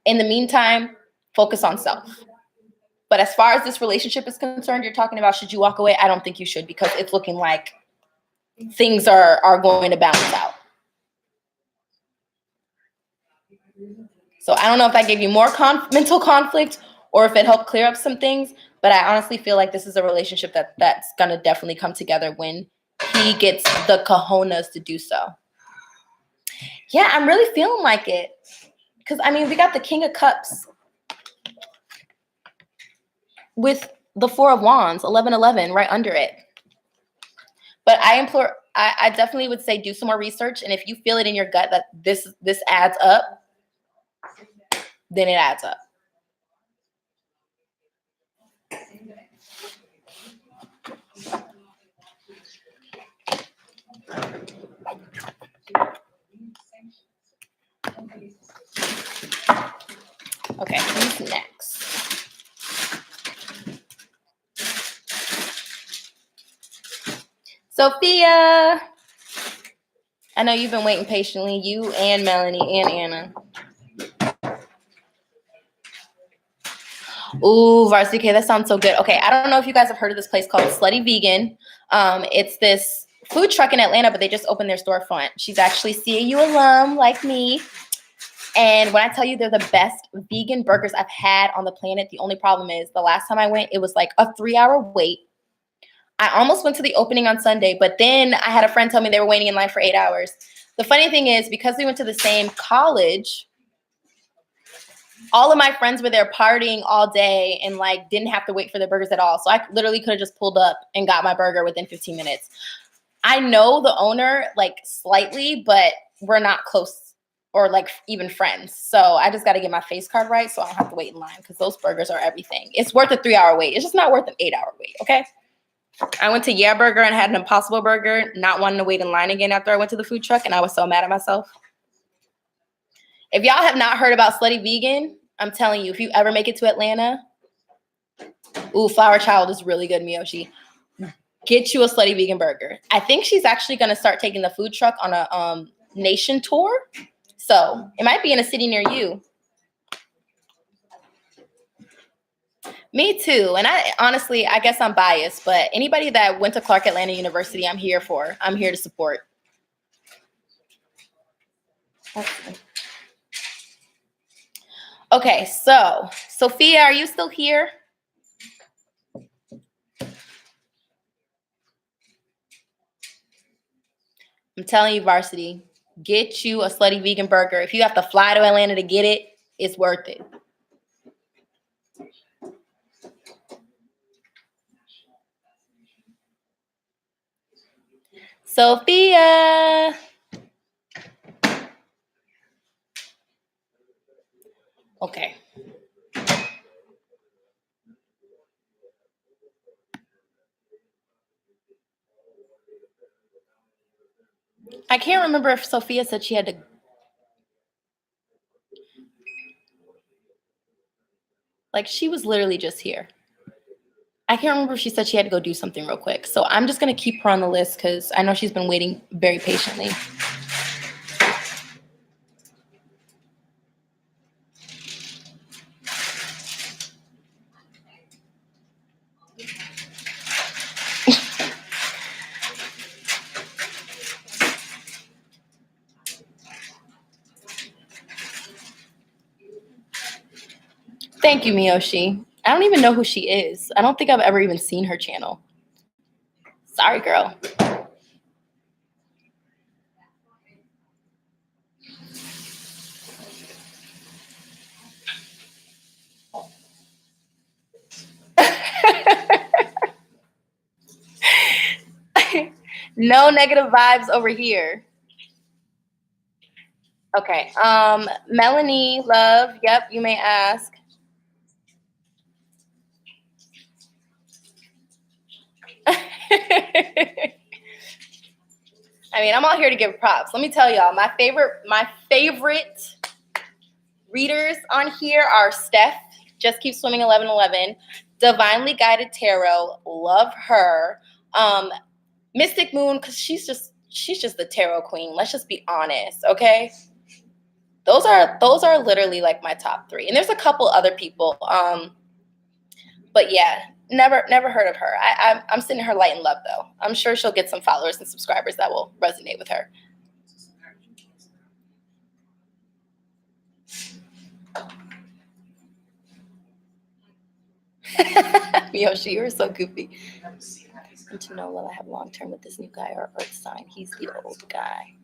In the meantime, focus on self. But as far as this relationship is concerned, you're talking about should you walk away? I don't think you should, because it's looking like things are going to balance out. So I don't know if that gave you more mental conflict or if it helped clear up some things, but I honestly feel like this is a relationship that's going to definitely come together when he gets the cojones to do so. Yeah, I'm really feeling like it. Because, I mean, we got the King of Cups with the 4 of Wands, 11-11, right under it. But I definitely would say do some more research. And if you feel it in your gut that this adds up, then it adds up. Okay, who's next? Sophia. I know you've been waiting patiently. You and Melanie and Anna. Ooh, Varsity K, that sounds so good. Okay, I don't know if you guys have heard of this place called Slutty Vegan. It's this food truck in Atlanta, but they just opened their storefront. She's actually CAU alum like me. And when I tell you they're the best vegan burgers I've had on the planet, the only problem is the last time I went, it was like a 3-hour wait. I almost went to the opening on Sunday, but then I had a friend tell me they were waiting in line for 8 hours. The funny thing is, because we went to the same college, all of my friends were there partying all day and like didn't have to wait for their burgers at all. So I literally could have just pulled up and got my burger within 15 minutes. I know the owner like slightly, but we're not close or like even friends. So I just got to get my face card right so I don't have to wait in line, because those burgers are everything. It's worth a 3-hour wait. It's just not worth an 8-hour wait, okay? I went to Yeah Burger and had an Impossible Burger, not wanting to wait in line again after I went to the food truck, and I was so mad at myself. If y'all have not heard about Slutty Vegan, I'm telling you, if you ever make it to Atlanta, ooh, Flower Child is really good, Miyoshi. Get you a Slutty Vegan burger. I think she's actually going to start taking the food truck on a nation tour. So it might be in a city near you. Me too. And I honestly, I guess I'm biased, but anybody that went to Clark Atlanta University, I'm here for. I'm here to support. Okay, so Sophia, are you still here? I'm telling you, Varsity, get you a Slutty Vegan burger. If you have to fly to Atlanta to get it, it's worth it. Sophia. Okay. I can't remember if Sophia said she had to. Like, she was literally just here. I can't remember if she said she had to go do something real quick. So I'm just going to keep her on the list because I know she's been waiting very patiently. Thank you, Miyoshi. I don't even know who she is. I don't think I've ever even seen her channel. Sorry, girl. No negative vibes over here. Okay. Melanie, love. Yep, you may ask. I mean, I'm out here to give props. Let me tell y'all, my favorite readers on here are Steph, Just Keep Swimming 1111, Divinely Guided Tarot, love her. Mystic Moon, because she's just the tarot queen. Let's just be honest, okay? Those are literally like my top 3. And there's a couple other people. But yeah, never heard of her. I'm sending her light and love though. I'm sure she'll get some followers and subscribers that will resonate with her. Miyoshi, you're so goofy. And to know will I have long term with this new guy or earth sign? He's the old guy.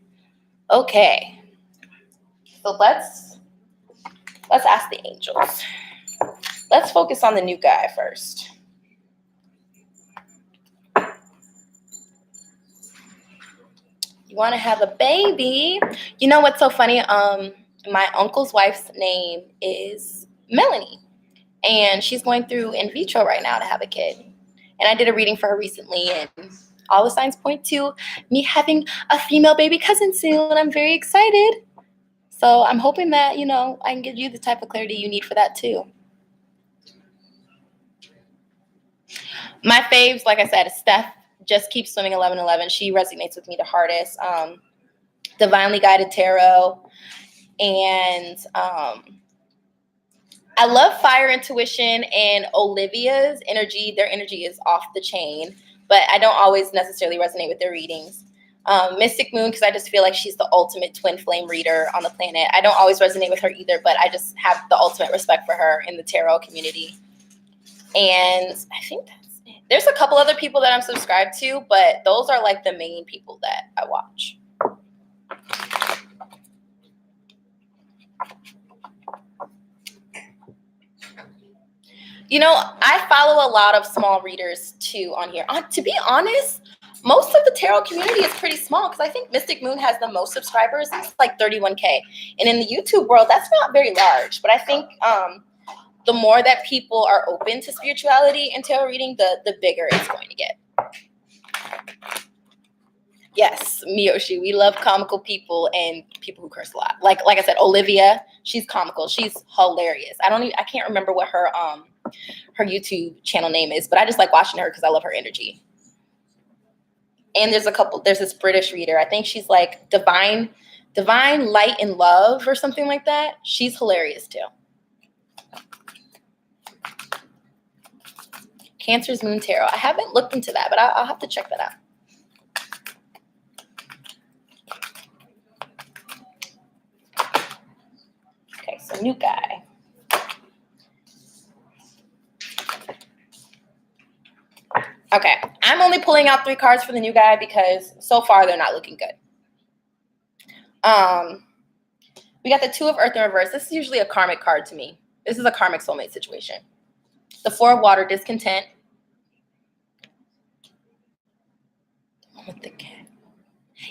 Okay. So let's ask the angels. Let's focus on the new guy first. You want to have a baby? You know what's so funny? My uncle's wife's name is Melanie, and she's going through in vitro right now to have a kid. And I did a reading for her recently, and all the signs point to me having a female baby cousin soon, and I'm very excited. So I'm hoping that, I can give you the type of clarity you need for that too. My faves, like I said, is Steph, Just Keep Swimming 1111. She resonates with me the hardest. Divinely Guided Tarot. And I love Fire Intuition and Olivia's energy. Their energy is off the chain, but I don't always necessarily resonate with their readings. Mystic Moon, because I just feel like she's the ultimate twin flame reader on the planet. I don't always resonate with her either, but I just have the ultimate respect for her in the tarot community. And I think that's it. There's a couple other people that I'm subscribed to, but those are like the main people that I watch. I follow a lot of small readers too on here. To be honest, most of the tarot community is pretty small because I think Mystic Moon has the most subscribers. It's like 31K. And in the YouTube world, that's not very large. But I think the more that people are open to spirituality and tarot reading, the bigger it's going to get. Yes, Miyoshi, we love comical people and people who curse a lot. Like I said, Olivia, she's comical. She's hilarious. I can't remember what her YouTube channel name is, but I just like watching her because I love her energy. And there's this British reader. I think she's like Divine Light and Love or something like that. She's hilarious too. Cancer's Moon Tarot. I haven't looked into that, but I'll have to check that out. Okay, so new guy. Okay, I'm only pulling out 3 cards for the new guy because so far they're not looking good. We got the 2 of Earth in reverse. This is usually a karmic card to me. This is a karmic soulmate situation. The 4 of Water, discontent. The one with the cat.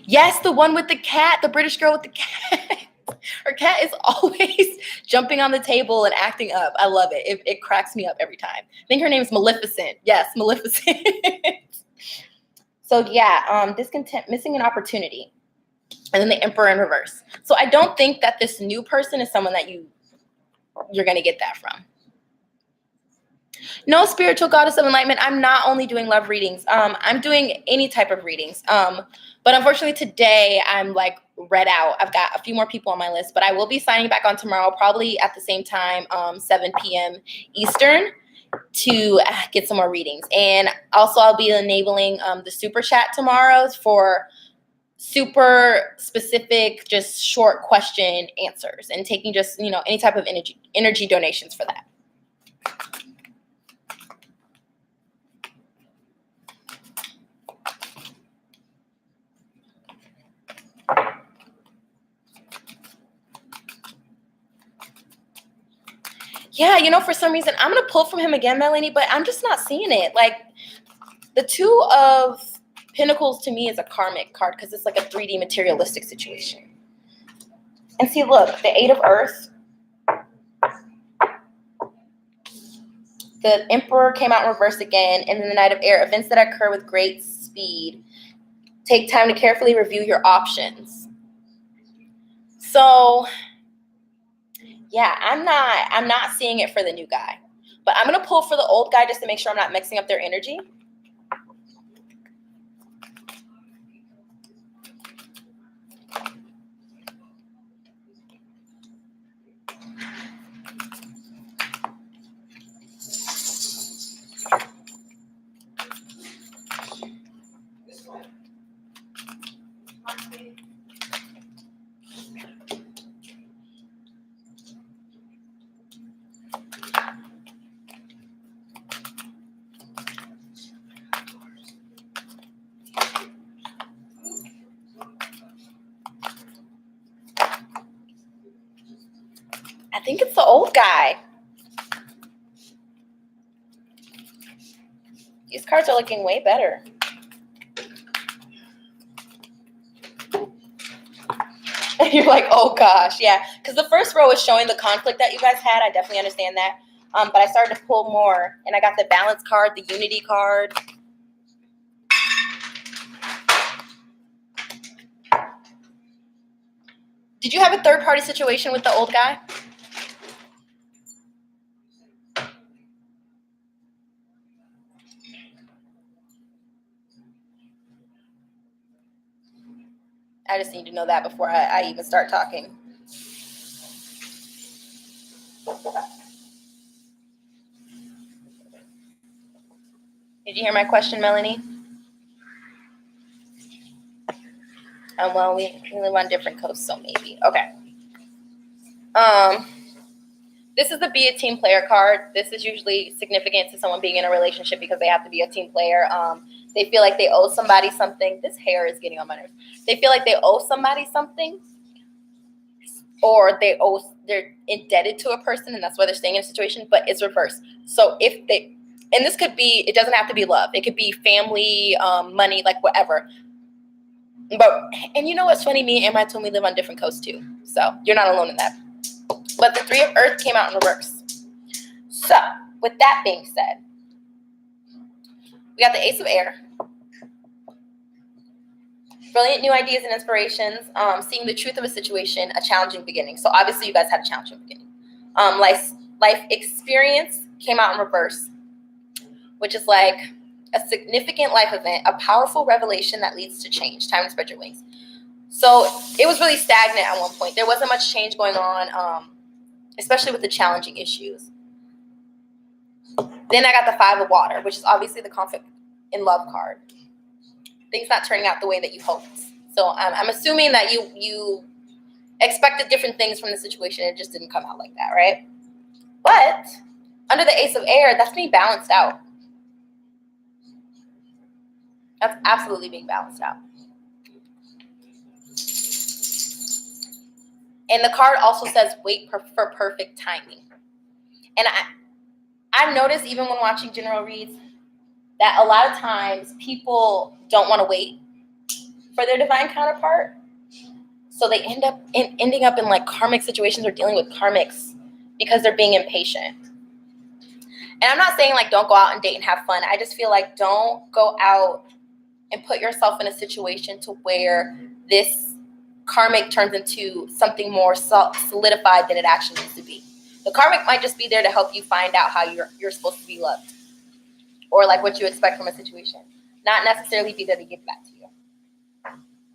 Yes, the one with the cat, the British girl with the cat. Her cat is always jumping on the table and acting up. I love it. It cracks me up every time. I think her name is Maleficent. Yes, Maleficent. So yeah, discontent, missing an opportunity. And then the Emperor in reverse. So I don't think that this new person is someone that you're going to get that from. No, spiritual goddess of enlightenment. I'm not only doing love readings. I'm doing any type of readings. But unfortunately today I'm like read out. I've got a few more people on my list, but I will be signing back on tomorrow, probably at the same time, 7 p.m. Eastern, to get some more readings. And also I'll be enabling the super chat tomorrow for super specific, just short question answers and taking just, any type of energy donations for that. Yeah, you know, for some reason, I'm going to pull from him again, Melanie, but I'm just not seeing it. Like, the Two of Pentacles to me is a karmic card because it's like a 3D materialistic situation. And see, look, the Eight of Earth. The Emperor came out in reverse again, and then the Knight of Air. Events that occur with great speed. Take time to carefully review your options. So, yeah, I'm not seeing it for the new guy. But I'm going to pull for the old guy just to make sure I'm not mixing up their energy. This one. I think it's the old guy. These cards are looking way better. You're like, oh gosh, yeah. Because the first row is showing the conflict that you guys had. I definitely understand that. But I started to pull more, and I got the balance card, the unity card. Did you have a third-party situation with the old guy? I just need to know that before I even start talking. Did you hear my question, Melanie? Well, we live on different coasts, so maybe. Okay. This is the be a team player card. This is usually significant to someone being in a relationship because they have to be a team player. They feel like they owe somebody something. This hair is getting on my nerves. They feel like they owe somebody something, or they're indebted to a person, and that's why they're staying in a situation, but it's reversed. So if they, and this could be, it doesn't have to be love. It could be family, money, like whatever. But, and you know what's funny? Me and my twin, we live on different coasts too. So you're not alone in that. But the Three of Earth came out in reverse. So with that being said, we got the Ace of Air. Brilliant new ideas and inspirations. Seeing the truth of a situation, a challenging beginning. So obviously you guys had a challenging beginning. Life experience came out in reverse, which is like a significant life event, a powerful revelation that leads to change. Time to spread your wings. So it was really stagnant at one point. There wasn't much change going on, especially with the challenging issues. Then I got the Five of Water, which is obviously the conflict in love card. Things not turning out the way that you hoped. So I'm assuming that you expected different things from the situation. It just didn't come out like that, right? But under the Ace of Air, that's being balanced out. That's absolutely being balanced out. And the card also says wait for perfect timing. And I've noticed even when watching general reads that a lot of times people don't want to wait for their divine counterpart. So they ending up in like karmic situations or dealing with karmics because they're being impatient. And I'm not saying like don't go out and date and have fun. I just feel like don't go out and put yourself in a situation to where this karmic turns into something more solidified than it actually needs to be. The karmic might just be there to help you find out how you're supposed to be loved, or like what you expect from a situation, not necessarily be there to give that to you.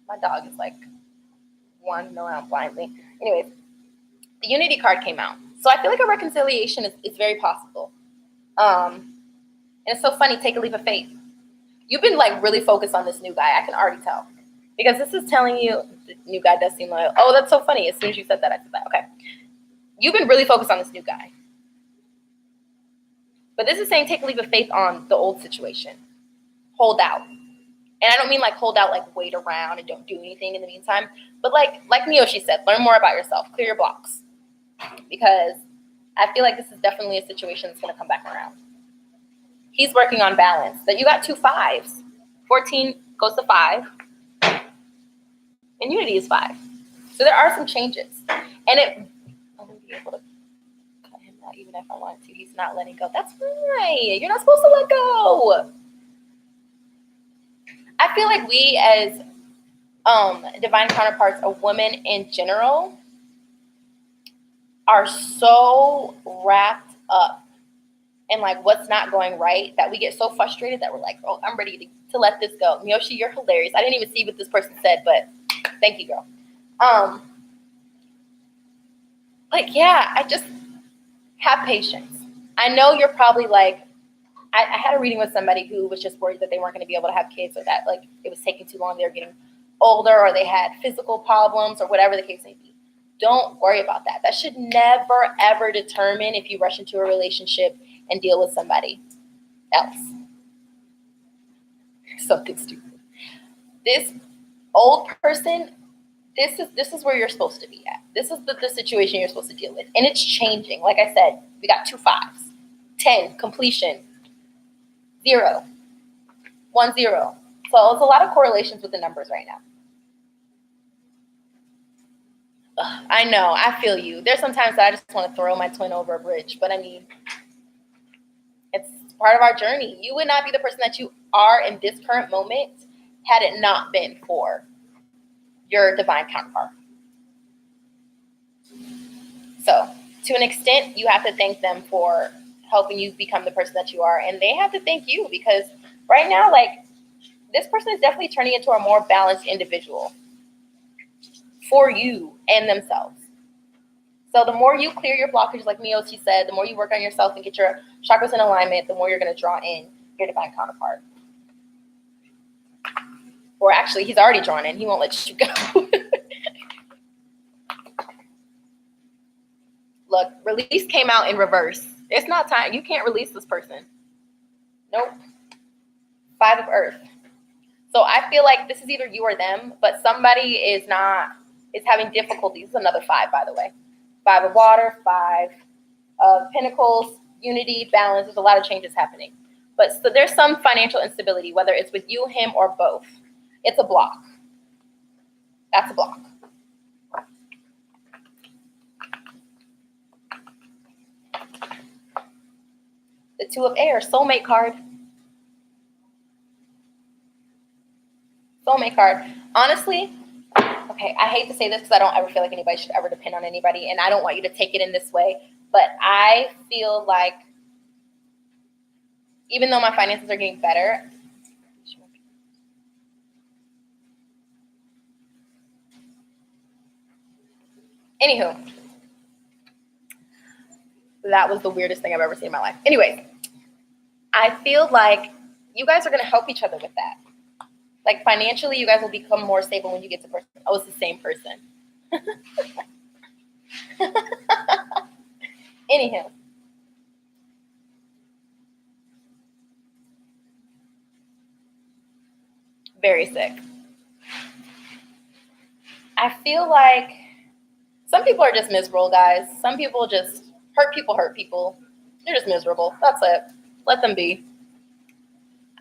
My dog is like wandering around blindly. Anyways, the Unity card came out, so I feel like a reconciliation is very possible. And it's so funny. Take a leap of faith. You've been like really focused on this new guy. I can already tell. Because this is telling you, the new guy does seem loyal. Oh, that's so funny. As soon as you said that, I said that. Okay. You've been really focused on this new guy. But this is saying take a leap of faith on the old situation. Hold out. And I don't mean like hold out, like wait around and don't do anything in the meantime. But like Miyoshi said, learn more about yourself. Clear your blocks. Because I feel like this is definitely a situation that's going to come back around. He's working on balance. That you got 2 5s. 14 goes to 5. And unity is 5. So there are some changes. And I wouldn't be able to cut him out even if I wanted to. He's not letting go. That's right. You're not supposed to let go. I feel like we as divine counterparts, a woman in general, are so wrapped up in like what's not going right that we get so frustrated that we're like, oh, I'm ready to let this go. Miyoshi, you're hilarious. I didn't even see what this person said, but thank you, girl. Like, yeah, I just have patience. I know you're probably like, I had a reading with somebody who was just worried that they weren't going to be able to have kids, or that like it was taking too long, they were getting older, or they had physical problems, or whatever the case may be. Don't worry about that. That should never, ever determine if you rush into a relationship and deal with somebody else. Something stupid. This old person, this is where you're supposed to be at. This is the situation you're supposed to deal with. And it's changing. Like I said, we got 2 5s. 10, completion. 0. 1 0. So it's a lot of correlations with the numbers right now. Ugh, I know, I feel you. There's sometimes that I just want to throw my twin over a bridge, but I mean, it's part of our journey. You would not be the person that you are in this current moment had it not been for your divine counterpart. So, to an extent, you have to thank them for helping you become the person that you are, and they have to thank you, because right now, like, this person is definitely turning into a more balanced individual for you and themselves. So the more you clear your blockages, like Miyoshi said, the more you work on yourself and get your chakras in alignment, the more you're going to draw in your divine counterpart. Or actually, he's already drawn in. He won't let you go. Look, release came out in reverse. It's not time. You can't release this person. Nope. 5 of Earth. So I feel like this is either you or them, but somebody is having difficulties. This is another 5, by the way. 5 of Water, 5 of Pentacles, unity, balance. There's a lot of changes happening. But so there's some financial instability, whether it's with you, him, or both. It's a block. That's a block. The 2 of Air, soulmate card. Soulmate card. Honestly, okay, I hate to say this because I don't ever feel like anybody should ever depend on anybody, and I don't want you to take it in this way, but I feel like even though my finances are getting better, anywho, that was the weirdest thing I've ever seen in my life. Anyways, I feel like you guys are going to help each other with that. Like financially, you guys will become more stable when you get to person. Oh, it's the same person. Anywho. Very sick. I feel like some people are just miserable, guys. Some people just hurt people. They're just miserable. That's it. Let them be.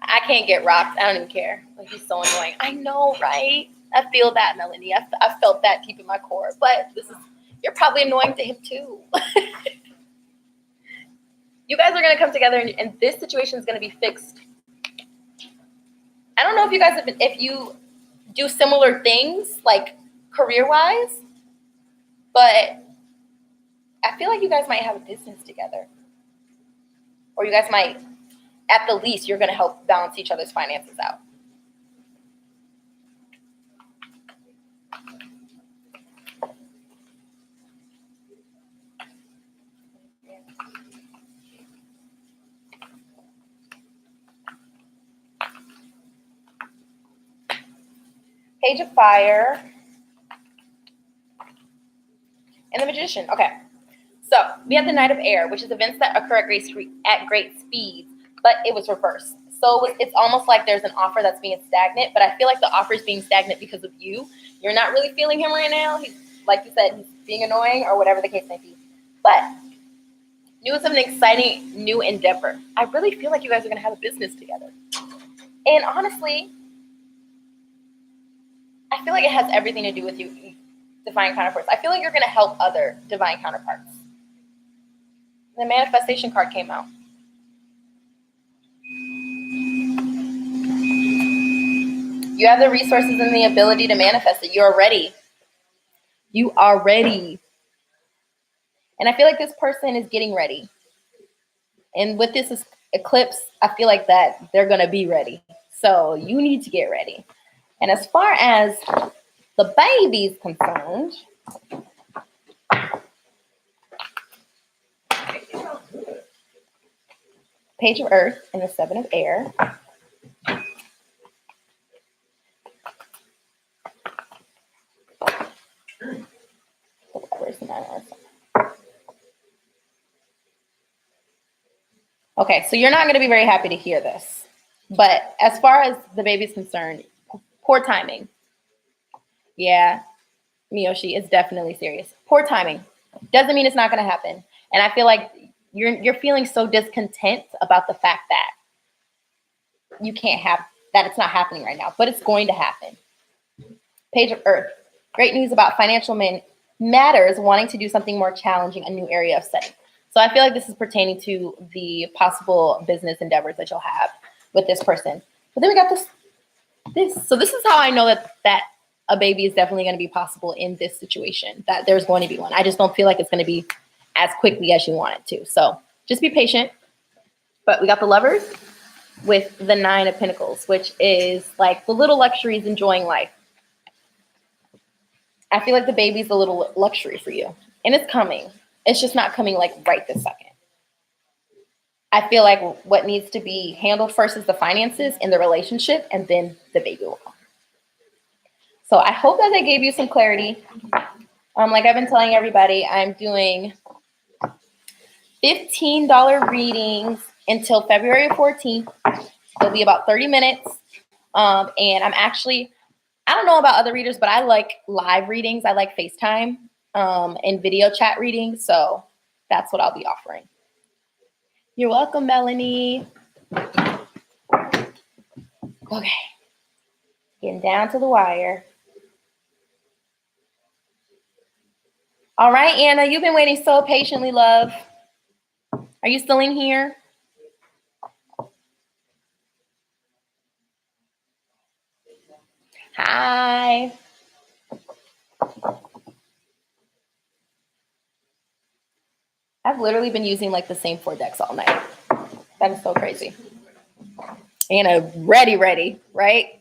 I can't get rocked. I don't even care. Like, he's so annoying. I know, right? I feel that, Melanie. I felt that deep in my core. But you're probably annoying to him too. You guys are going to come together, and this situation is going to be fixed. I don't know if you guys if you do similar things, like career-wise, but I feel like you guys might have a business together. Or you guys might, at the least, you're going to help balance each other's finances out. Page of Fire. And the Magician. Okay. So we have the Knight of Air, which is events that occur at great speeds, but it was reversed. So it's almost like there's an offer that's being stagnant, but I feel like the offer is being stagnant because of you. You're not really feeling him right now. He's, like you said, he's being annoying or whatever the case may be. But News of an exciting new endeavor. I really feel like you guys are going to have a business together. And honestly, I feel like it has everything to do with you, divine counterparts. I feel like you're going to help other divine counterparts. The manifestation card came out. You have the resources and the ability to manifest it. You're ready. You are ready. And I feel like this person is getting ready. And with this eclipse, I feel like that they're going to be ready. So you need to get ready. And as far as the baby's concerned, Page of Earth and the Seven of Air. Where's the 9 of Earth? Okay, so you're not going to be very happy to hear this. But as far as the baby's concerned, poor timing. Yeah, Miyoshi, it's definitely serious. Poor timing. Doesn't mean it's not going to happen. And I feel like you're feeling so discontent about the fact that you can't have, that it's not happening right now, but it's going to happen. Page of Earth. Great news about financial matters, wanting to do something more challenging, a new area of study. So I feel like this is pertaining to the possible business endeavors that you'll have with this person. But then we got this. So this is how I know that a baby is definitely going to be possible in this situation, that there's going to be one. I just don't feel like it's going to be as quickly as you want it to. So just be patient. But we got the Lovers with the 9 of Pentacles, which is like the little luxuries, enjoying life. I feel like the baby's a little luxury for you. And it's coming. It's just not coming like right this second. I feel like what needs to be handled first is the finances and the relationship, and then the baby will come. So I hope that gave you some clarity. Like I've been telling everybody, I'm doing $15 readings until February 14th. It'll be about 30 minutes. And I'm actually, I don't know about other readers, but I like live readings. I like FaceTime and video chat readings. So that's what I'll be offering. You're welcome, Melanie. Okay. Getting down to the wire. All right, Anna, you've been waiting so patiently, love. Are you still in here? Hi. I've literally been using like the same 4 decks all night. That is so crazy. Anna, ready, right?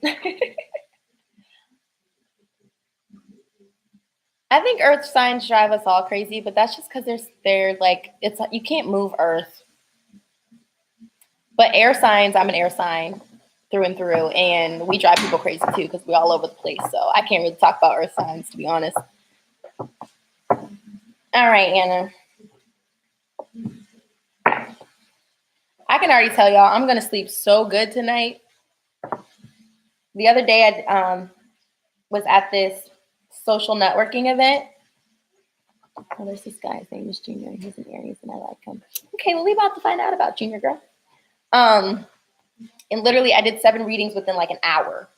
I think Earth signs drive us all crazy, but that's just because they're like, it's you can't move Earth. But air signs, I'm an air sign through and through, and we drive people crazy too because we're all over the place. So I can't really talk about Earth signs, to be honest. All right, Anna. I can already tell y'all I'm gonna sleep so good tonight. The other day I was at this social networking event. Oh, there's this guy. His name is Junior. He's an Aries, and I like him. Okay, well, we're about to find out about Junior, girl. And literally, I did 7 readings within like an hour.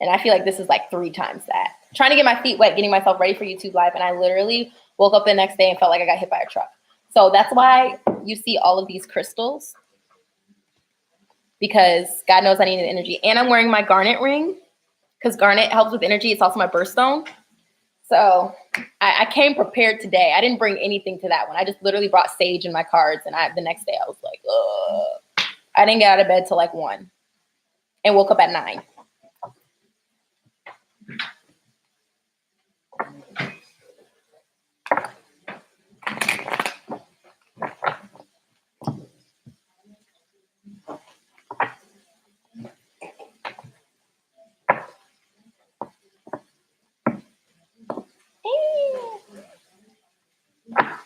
And I feel like this is like 3 times that. Trying to get my feet wet, getting myself ready for YouTube Live, and I literally woke up the next day and felt like I got hit by a truck. So that's why you see all of these crystals, because God knows I needed energy. And I'm wearing my garnet ring because garnet helps with energy. It's also my birthstone. So I came prepared today. I didn't bring anything to that one. I just literally brought sage in my cards. And the next day I was like, ugh. I didn't get out of bed till like 1 and woke up at 9.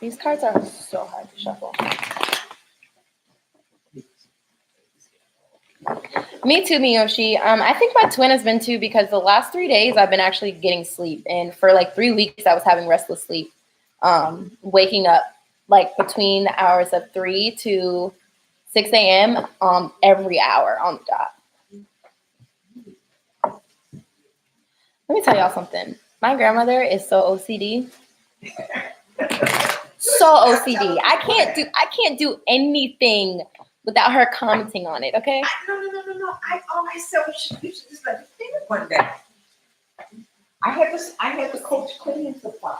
These cards are so hard to shuffle. Me too, Miyoshi. I think my twin has been too, because the last 3 days I've been actually getting sleep. And for like 3 weeks, I was having restless sleep, waking up like between the hours of 3 to 6 a.m. Every hour on the dot. Let me tell y'all something. My grandmother is so OCD. So OCD. I can't do anything without her commenting on it, okay? No. All I said was you should just let me think one day. I had the coach cleaning supplies.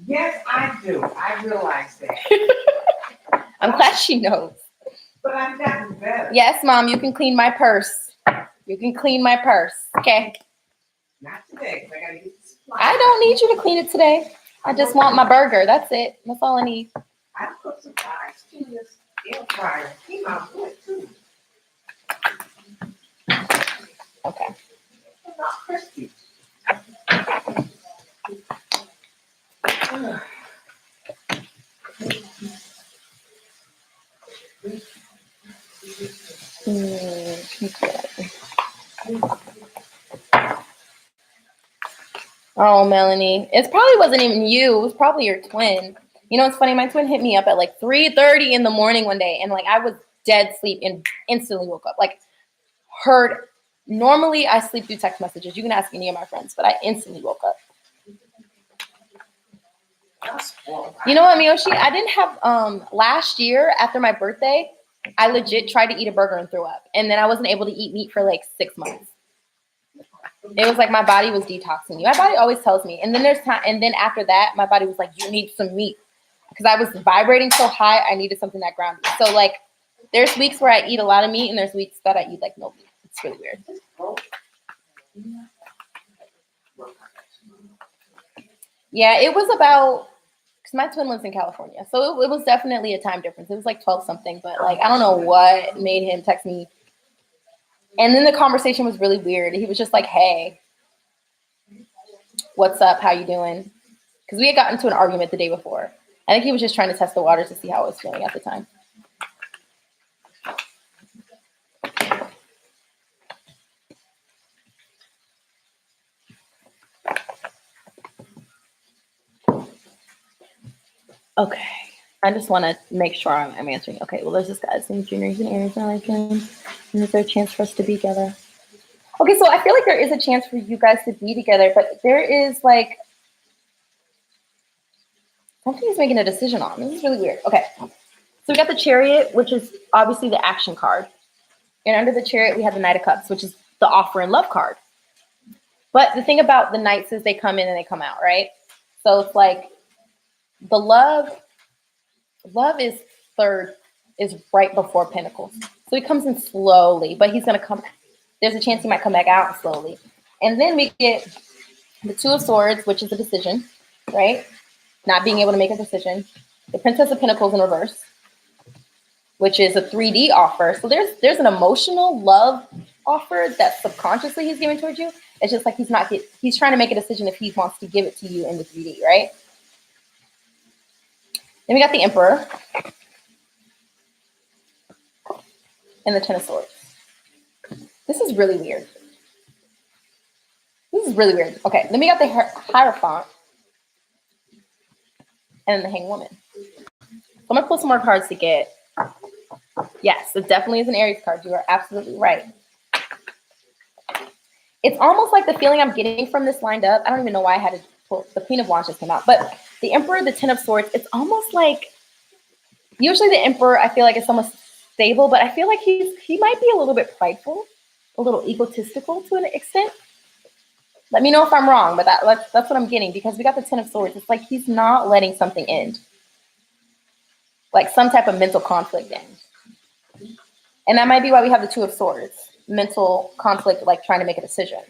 Yes, I do. I realize that. I'm glad she knows. But I've gotten better. Yes, Mom, you can clean my purse. You can clean my purse, okay? Not today, because I gotta get the supplies. I don't need you to clean it today. I just want my burger. That's it. That's all I need. I put some fries in this air fryer. Came out good too. Okay. They're not crispy. Oh, Melanie. It probably wasn't even you. It was probably your twin. You know, it's funny. My twin hit me up at like 3:30 in the morning one day, and like I was dead asleep and instantly woke up. Like heard. Normally, I sleep through text messages. You can ask any of my friends, but I instantly woke up. You know what, Miyoshi? I didn't have last year after my birthday, I legit tried to eat a burger and threw up. And then I wasn't able to eat meat for like 6 months. It was like my body was detoxing me. My body always tells me. And then there's time, and then after that, my body was like, you need some meat. Because I was vibrating so high, I needed something that grounded me. So like there's weeks where I eat a lot of meat and there's weeks that I eat like no meat. It's really weird. Yeah, it was about, because my twin lives in California. So it was definitely a time difference. It was like 12 something, but like, I don't know what made him text me. And then the conversation was really weird. He was just like, hey, what's up? How you doing? Because we had gotten into an argument the day before. I think he was just trying to test the waters to see how I was feeling at the time. Okay. I just want to make sure I'm answering. Okay, well, there's this guy's named Junior. He's an Aries, and I like him. And is there a chance for us to be together? Okay, so I feel like there is a chance for you guys to be together, but there is like something he's making a decision on. This is really weird. Okay, so we got the Chariot, which is obviously the action card. And under the Chariot, we have the Knight of Cups, which is the offer and love card. But the thing about the Knights is they come in and they come out, right? So it's like the love is third, is right before Pentacles. So he comes in slowly, but he's going to come. There's a chance he might come back out slowly. And then we get the Two of Swords, which is a decision, right? Not being able to make a decision. The Princess of Pentacles in reverse, which is a 3D offer. So there's an emotional love offer that subconsciously he's giving towards you. It's just like he's trying to make a decision if he wants to give it to you in the 3D, right? Then we got the Emperor and the Ten of Swords. This is really weird. Okay, then we got the Hierophant and the Hanged Woman. So I'm going to pull some more cards to get. Yes, it definitely is an Aries card. You are absolutely right. It's almost like the feeling I'm getting from this lined up. I don't even know why I had to pull. The Queen of Wands just came out. But the Emperor, the Ten of Swords, it's almost like, usually the Emperor, I feel like is somewhat stable, but I feel like he might be a little bit prideful, a little egotistical to an extent. Let me know if I'm wrong, but that's what I'm getting, because we got the Ten of Swords. It's like he's not letting something end. Like some type of mental conflict end. And that might be why we have the Two of Swords. Mental conflict, like trying to make a decision.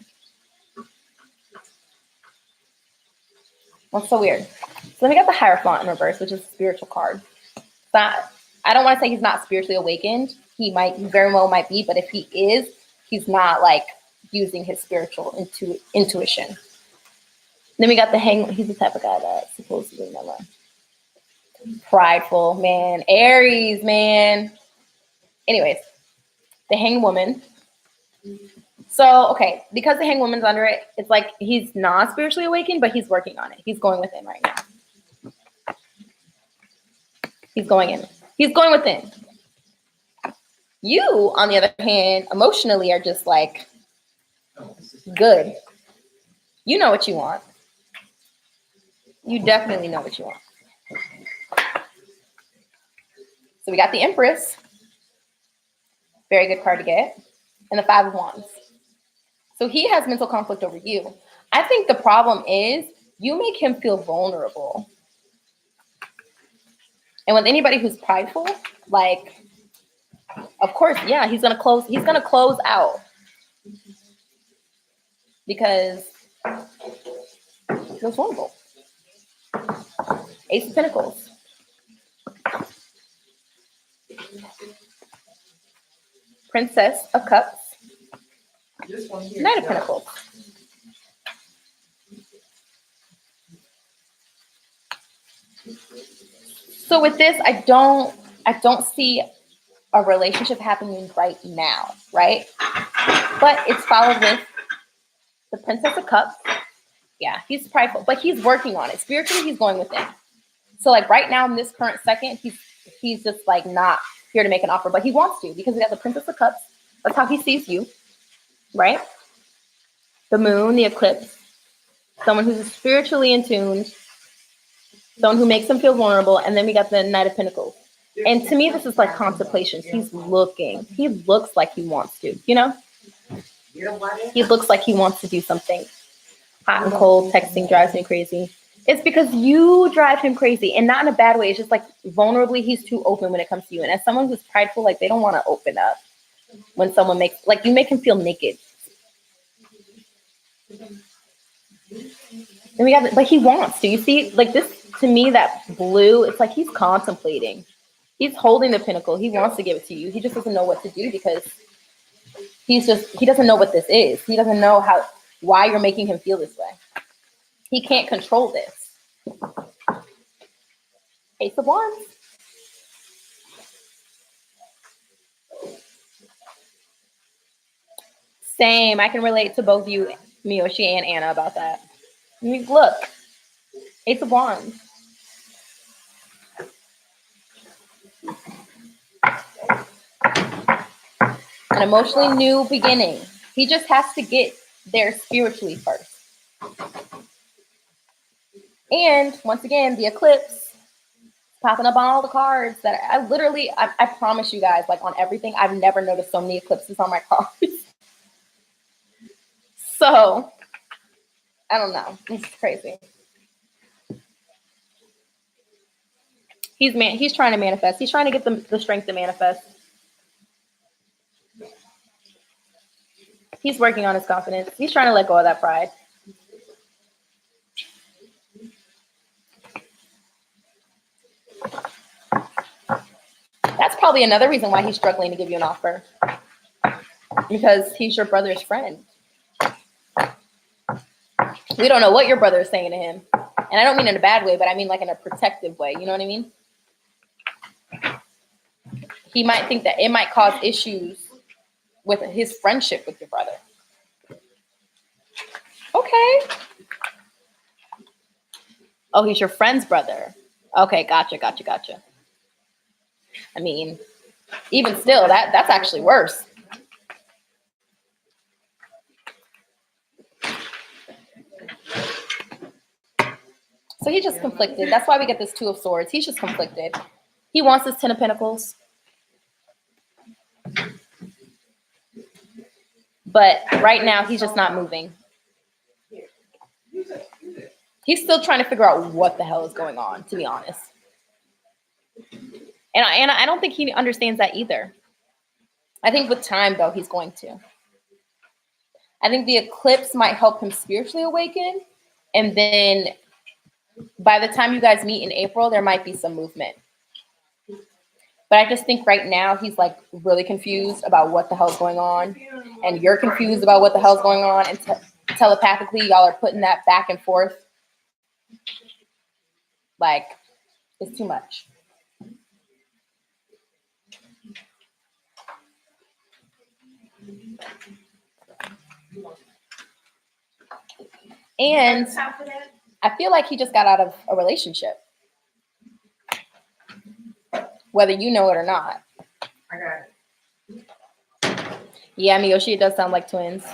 That's so weird. So then we got the Hierophant in reverse, which is a spiritual card. But I don't want to say he's not spiritually awakened. He very well might be, but if he is, he's not like using his spiritual intuition. Then we got the he's the type of guy that supposedly never prideful, man. Aries, man. Anyways, the Hanged Woman. So, okay, because the hanged woman's under it, it's like he's not spiritually awakened, but he's working on it. He's going within right now. He's going in. He's going within. You, on the other hand, emotionally are just like, good. You know what you want. You definitely know what you want. So we got the Empress. Very good card to get. And the Five of Wands. So he has mental conflict over you. I think the problem is you make him feel vulnerable. And with anybody who's prideful, like, of course, yeah, he's gonna close out. Because he feels vulnerable. Ace of Pentacles. Princess of Cups. This one here. Knight of Pentacles. So with this, I don't see a relationship happening right now, right? But it's followed with the Princess of Cups. Yeah, he's prideful, but he's working on it. Spiritually, he's going within. So like right now in this current second, he's just like not here to make an offer, but he wants to because we got the Princess of Cups. That's how he sees you, right? The moon, the eclipse, someone who's spiritually in tune, someone who makes him feel vulnerable, and then we got the Knight of Pentacles. And to me, this is like contemplation. He's looking. He looks like he wants to, you know? He looks like he wants to do something. Hot and cold, texting drives me crazy. It's because you drive him crazy, and not in a bad way. It's just like vulnerably, he's too open when it comes to you. And as someone who's prideful, like they don't want to open up when someone makes, like you make him feel naked. And we got, like he wants to. You see, like this to me, that blue, it's like he's contemplating. He's holding the pinnacle. He wants to give it to you. He just doesn't know what to do because he doesn't know what this is. He doesn't know why you're making him feel this way. He can't control this. Ace of Wands. Same. I can relate to both you, Miyoshi and Anna, about that. I mean, look. Ace of Wands. An emotionally new beginning. He just has to get there spiritually first. And once again, the eclipse popping up on all the cards that I promise you guys, like on everything, I've never noticed so many eclipses on my cards. So, I don't know. It's crazy. He's trying to manifest. He's trying to get the strength to manifest. He's working on his confidence. He's trying to let go of that pride. That's probably another reason why he's struggling to give you an offer. Because he's your brother's friend. We don't know what your brother is saying to him. And I don't mean in a bad way, but I mean like in a protective way. You know what I mean? He might think that it might cause issues with his friendship with your brother. Okay. Oh, he's your friend's brother. Okay, gotcha. I mean, even still, that's actually worse. So he's just conflicted. That's why we get this Two of Swords. He's just conflicted. He wants this Ten of Pentacles. But right now, he's just not moving. He's still trying to figure out what the hell is going on, to be honest. And I don't think he understands that either. I think with time, though, he's going to. I think the eclipse might help him spiritually awaken. And then by the time you guys meet in April, there might be some movement. But I just think right now he's like really confused about what the hell's going on. And you're confused about what the hell's going on. And telepathically, y'all are putting that back and forth. Like, it's too much. And Got time for that? I feel like he just got out of a relationship, whether you know it or not. I got it. Yeah, Miyoshi, it does sound like twins.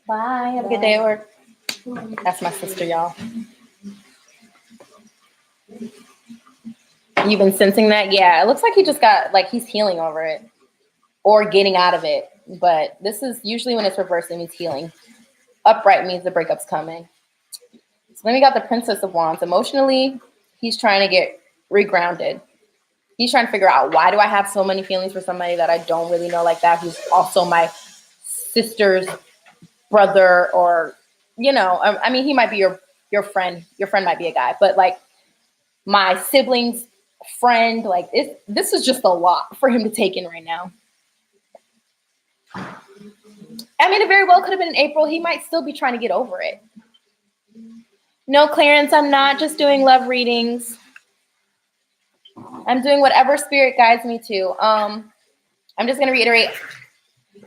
Bye. Have a good day at work. That's my sister, y'all. You've been sensing that? Yeah, it looks like he just got, like, he's healing over it or getting out of it. But this is usually when it's reversed, it means healing. Upright means the breakup's coming. So then we got the Princess of Wands. Emotionally, he's trying to get regrounded. He's trying to figure out, why do I have so many feelings for somebody that I don't really know like that, who's also my sister's brother, or, you know, I mean, he might be your friend. Your friend might be a guy, but like my sibling's friend, like this is just a lot for him to take in right now. I mean, it very well could have been in April. He might still be trying to get over it. No, Clarence, I'm not just doing love readings. I'm doing whatever spirit guides me to. I'm just going to reiterate.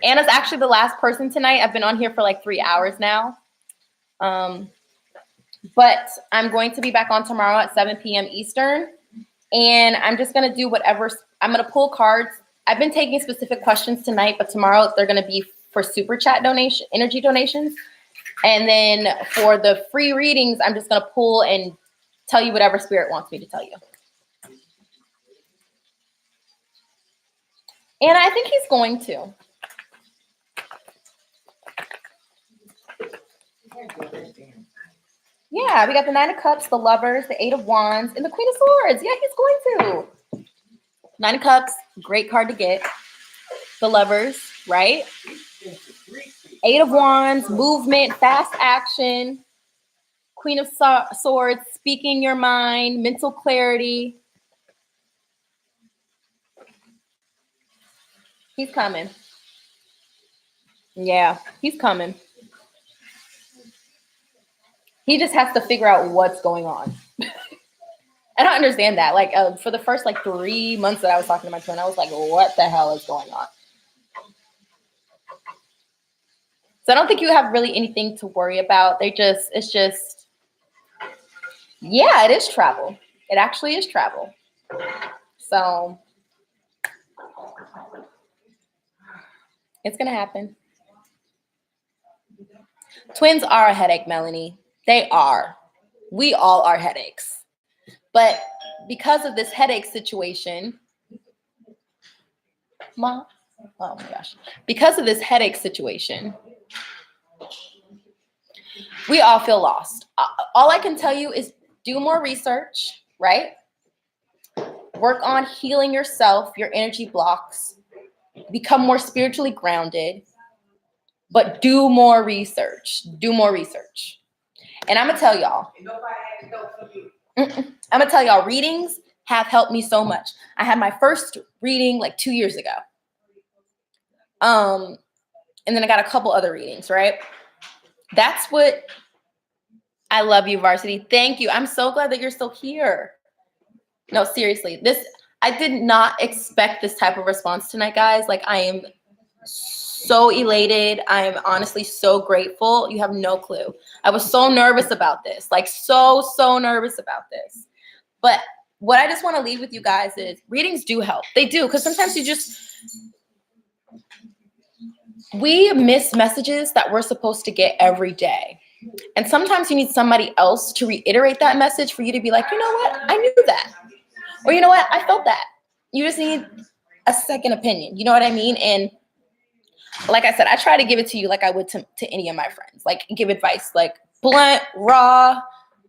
Anna's actually the last person tonight. I've been on here for like 3 hours now. But I'm going to be back on tomorrow at 7 p.m. Eastern. And I'm just going to do whatever. I'm going to pull cards. I've been taking specific questions tonight, but tomorrow they're going to be for super chat donation, energy donations. And then for the free readings, I'm just going to pull and tell you whatever spirit wants me to tell you. And I think he's going to. Yeah, we got the 9 of Cups, the Lovers, the 8 of Wands, and the Queen of Swords. Yeah, he's going to. 9 of Cups, great card to get. The Lovers, right? 8 of Wands, movement, fast action. Queen of Swords, speaking your mind, mental clarity. He's coming. Yeah, he's coming. He just has to figure out what's going on. I don't understand that. Like for the first like 3 months that I was talking to my twin, I was like, what the hell is going on? So I don't think you have really anything to worry about. It's just, yeah, it is travel. It actually is travel. So it's going to happen. Twins are a headache, Melanie. They are. We all are headaches. But because of this headache situation, Mom, oh my gosh. Because of this headache situation, we all feel lost. All I can tell you is do more research, right? Work on healing yourself, your energy blocks, become more spiritually grounded, but do more research. Do more research. And I'm going to tell y'all, readings have helped me so much. I had my first reading like 2 years ago. And then I got a couple other readings, right? That's what I love you, Varsity. Thank you. I'm so glad that you're still here. No, seriously, I did not expect this type of response tonight, guys. Like, I am so elated. I am honestly so grateful. You have no clue. I was so nervous about this, like so nervous about this. But what I just want to leave with you guys is readings do help. They do, because sometimes we miss messages that we're supposed to get every day. And sometimes you need somebody else to reiterate that message for you to be like, you know what? I knew that. Or you know what? I felt that. You just need a second opinion. You know what I mean? And like I said, I try to give it to you like I would to any of my friends. Like, give advice, like blunt, raw,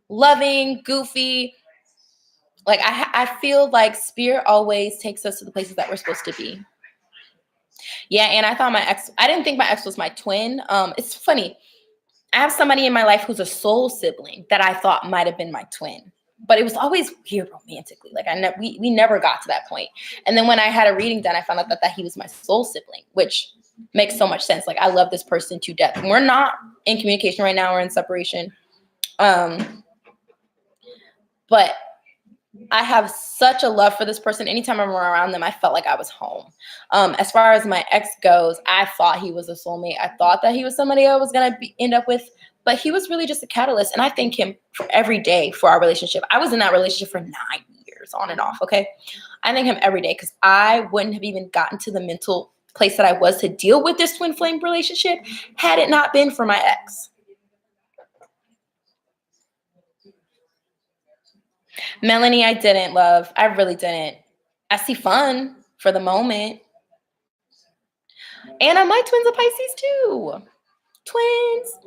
loving, goofy. Like, I feel like spirit always takes us to the places that we're supposed to be. Yeah, and I didn't think my ex was my twin. It's funny. I have somebody in my life who's a soul sibling that I thought might have been my twin. But it was always weird romantically. Like, we never got to that point. And then when I had a reading done, I found out that he was my soul sibling, which makes so much sense. Like, I love this person to death. And we're not in communication right now. We're in separation. But I have such a love for this person. Anytime I'm around them, I felt like I was home. As far as my ex goes, I thought he was a soulmate. I thought that he was somebody I was going to end up with, but he was really just a catalyst. And I thank him for every day for our relationship. I was in that relationship for 9 years on and off. Okay. I thank him every day because I wouldn't have even gotten to the mental place that I was to deal with this twin flame relationship had it not been for my ex. Melanie, I didn't love. I really didn't. I see fun for the moment. And my twins are Pisces too. Twins.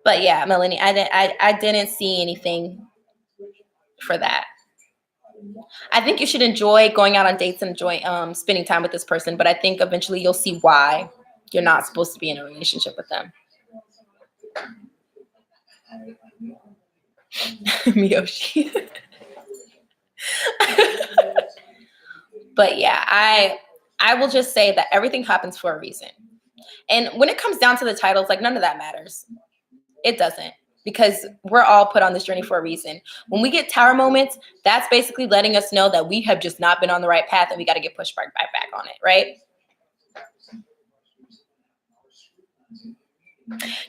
But yeah, Melanie, I didn't see anything for that. I think you should enjoy going out on dates and enjoy spending time with this person, but I think eventually you'll see why you're not supposed to be in a relationship with them. Miyoshi. But yeah, I will just say that everything happens for a reason. And when it comes down to the titles, like none of that matters. It doesn't, because we're all put on this journey for a reason. When we get tower moments, that's basically letting us know that we have just not been on the right path and we got to get pushed back on it, right?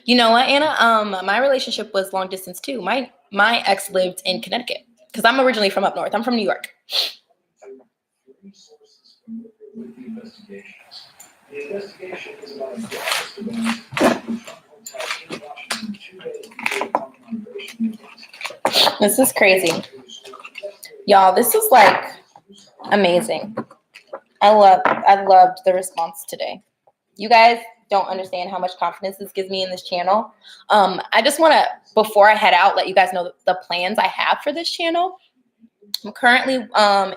You know what, Anna? My relationship was long distance too. My ex lived in Connecticut because I'm originally from up north. I'm from New York. The investigation is about This is crazy. Y'all, this is like amazing. I loved the response today. You guys don't understand how much confidence this gives me in this channel. I just want to, before I head out, let you guys know the plans I have for this channel. I'm currently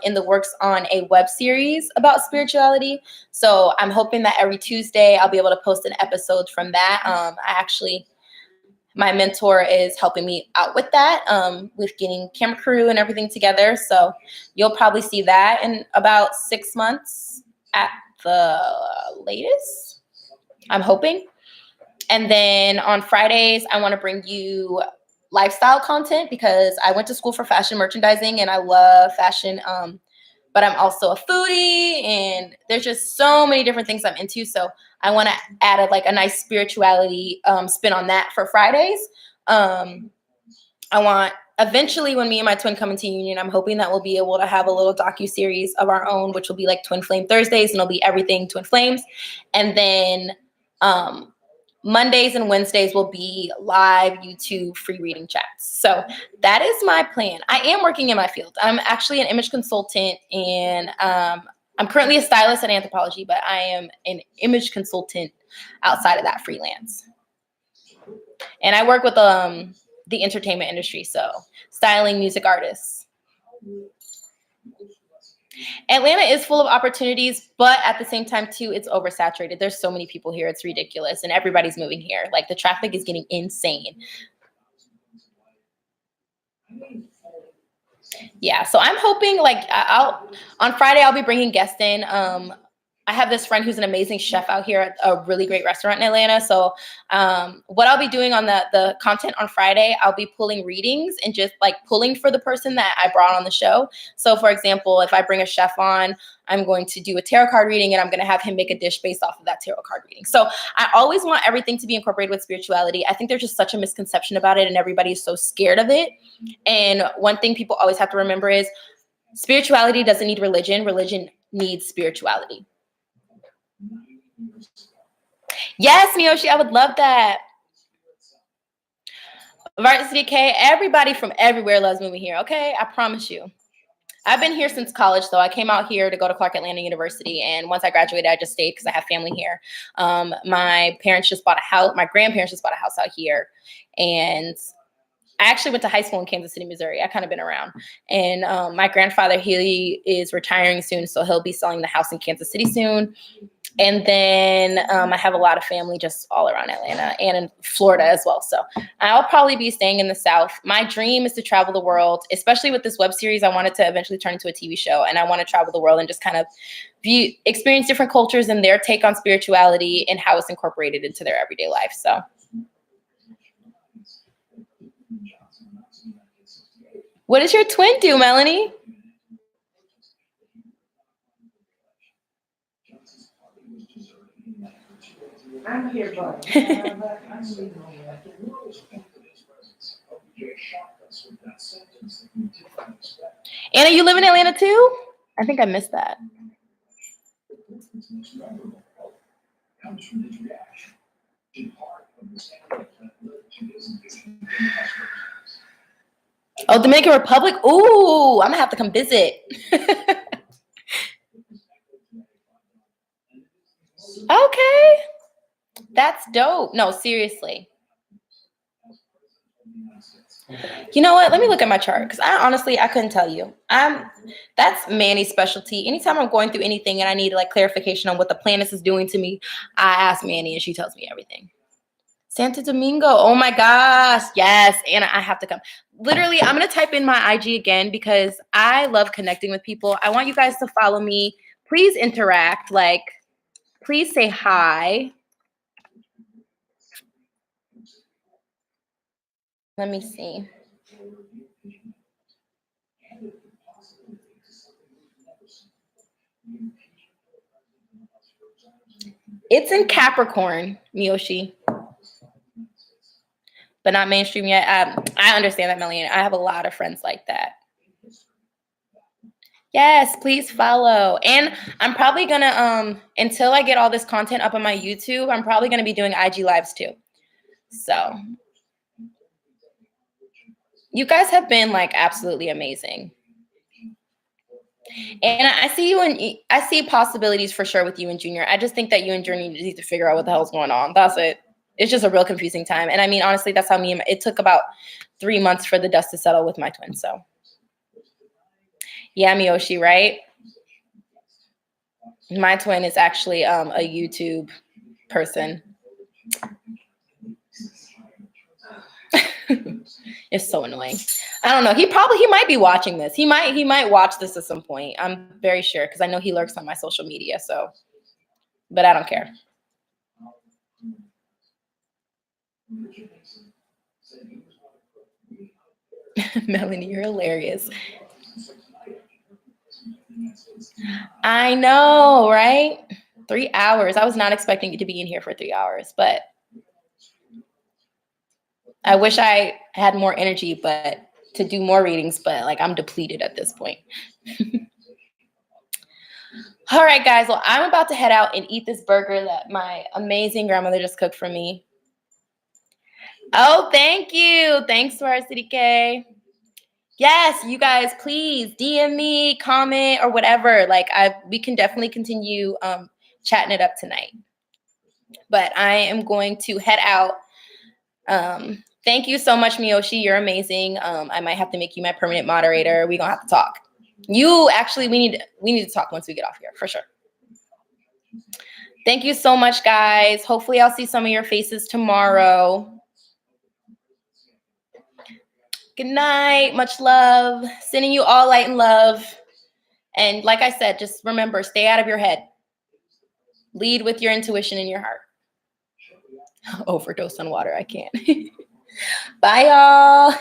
in the works on a web series about spirituality. So I'm hoping that every Tuesday I'll be able to post an episode from that. My mentor is helping me out with that, with getting camera crew and everything together. So you'll probably see that in about 6 months at the latest, I'm hoping. And then on Fridays, I want to bring you lifestyle content because I went to school for fashion merchandising and I love fashion. But I'm also a foodie and there's just so many different things I'm into. So I want to add a nice spirituality spin on that for Fridays. I want eventually when me and my twin come into union, I'm hoping that we'll be able to have a little docu-series of our own, which will be like Twin Flame Thursdays, and it'll be everything Twin Flames. And then Mondays and Wednesdays will be live YouTube free reading chats. So that is my plan. I am working in my field. I'm actually an image consultant and I'm currently a stylist at Anthropology, but I am an image consultant outside of that, freelance. And I work with the entertainment industry, so styling music artists. Atlanta is full of opportunities, but at the same time, too, it's oversaturated. There's so many people here. It's ridiculous. And everybody's moving here. Like, the traffic is getting insane. Yeah, so I'm hoping, on Friday, I'll be bringing guests in. I have this friend who's an amazing chef out here at a really great restaurant in Atlanta. So what I'll be doing on the content on Friday, I'll be pulling readings and just pulling for the person that I brought on the show. So for example, if I bring a chef on, I'm going to do a tarot card reading and I'm going to have him make a dish based off of that tarot card reading. So I always want everything to be incorporated with spirituality. I think there's just such a misconception about it and everybody is so scared of it. And one thing people always have to remember is spirituality doesn't need religion. Religion needs spirituality. Yes, Miyoshi, I would love that. Varsity K, everybody from everywhere loves moving here, okay? I promise you. I've been here since college, though. I came out here to go to Clark Atlanta University, and once I graduated, I just stayed because I have family here. My parents just bought a house. My grandparents just bought a house out here, and I actually went to high school in Kansas City, Missouri. I kind of been around. And my grandfather, he is retiring soon, so he'll be selling the house in Kansas City soon. And then I have a lot of family just all around Atlanta and in Florida as well. So I'll probably be staying in the South. My dream is to travel the world, especially with this web series. I wanted to eventually turn into a TV show, and I want to travel the world and just kind of experience different cultures and their take on spirituality and how it's incorporated into their everyday life. So. What does your twin do, Melanie? I'm here, buddy. The world is full of his presence. OBJ shocked us with that sentence that we didn't expect. Anna, you live in Atlanta too? I think I missed that. Britain's most memorable quote comes from his reaction to part of the scandal that led to his invasion of the Oscars. Oh, Dominican Republic? Ooh, I'm gonna have to come visit. Okay. That's dope. No, seriously. You know what? Let me look at my chart because I couldn't tell you. That's Manny's specialty. Anytime I'm going through anything and I need like clarification on what the planets is doing to me, I ask Manny and she tells me everything. Santo Domingo. Oh my gosh. Yes. Anna, I have to come. Literally, I'm going to type in my IG again because I love connecting with people. I want you guys to follow me. Please interact. Like, please say hi. Let me see. It's in Capricorn, Miyoshi. But not mainstream yet. I understand that, Melanie. I have a lot of friends like that. Yes, please follow. And I'm probably going to, until I get all this content up on my YouTube, I'm probably going to be doing IG lives too. So you guys have been like absolutely amazing. And I see you and I see possibilities for sure with you and Junior. I just think that you and Junior need to figure out what the hell's going on. That's it. It's just a real confusing time. And I mean, honestly, that's how it took about 3 months for the dust to settle with my twin. So yeah, Miyoshi, right? My twin is actually a YouTube person. It's so annoying. I don't know. He might be watching this. He might watch this at some point. I'm very sure because I know he lurks on my social media. So, but I don't care. Melanie, you're hilarious. I know, right? 3 hours. I was not expecting you to be in here for 3 hours, but I wish I had more energy, but to do more readings, but like I'm depleted at this point. All right, guys. Well, I'm about to head out and eat this burger that my amazing grandmother just cooked for me. Oh, thank you. Thanks to our City K. Yes, you guys, please DM me, comment, or whatever. Like we can definitely continue chatting it up tonight. But I am going to head out. Thank you so much, Miyoshi. You're amazing. I might have to make you my permanent moderator. We're gonna have to talk. We need to talk once we get off here for sure. Thank you so much, guys. Hopefully I'll see some of your faces tomorrow. Good night. Much love. Sending you all light and love. And like I said, just remember, stay out of your head. Lead with your intuition in your heart. Overdose on water. I can't. Bye, y'all.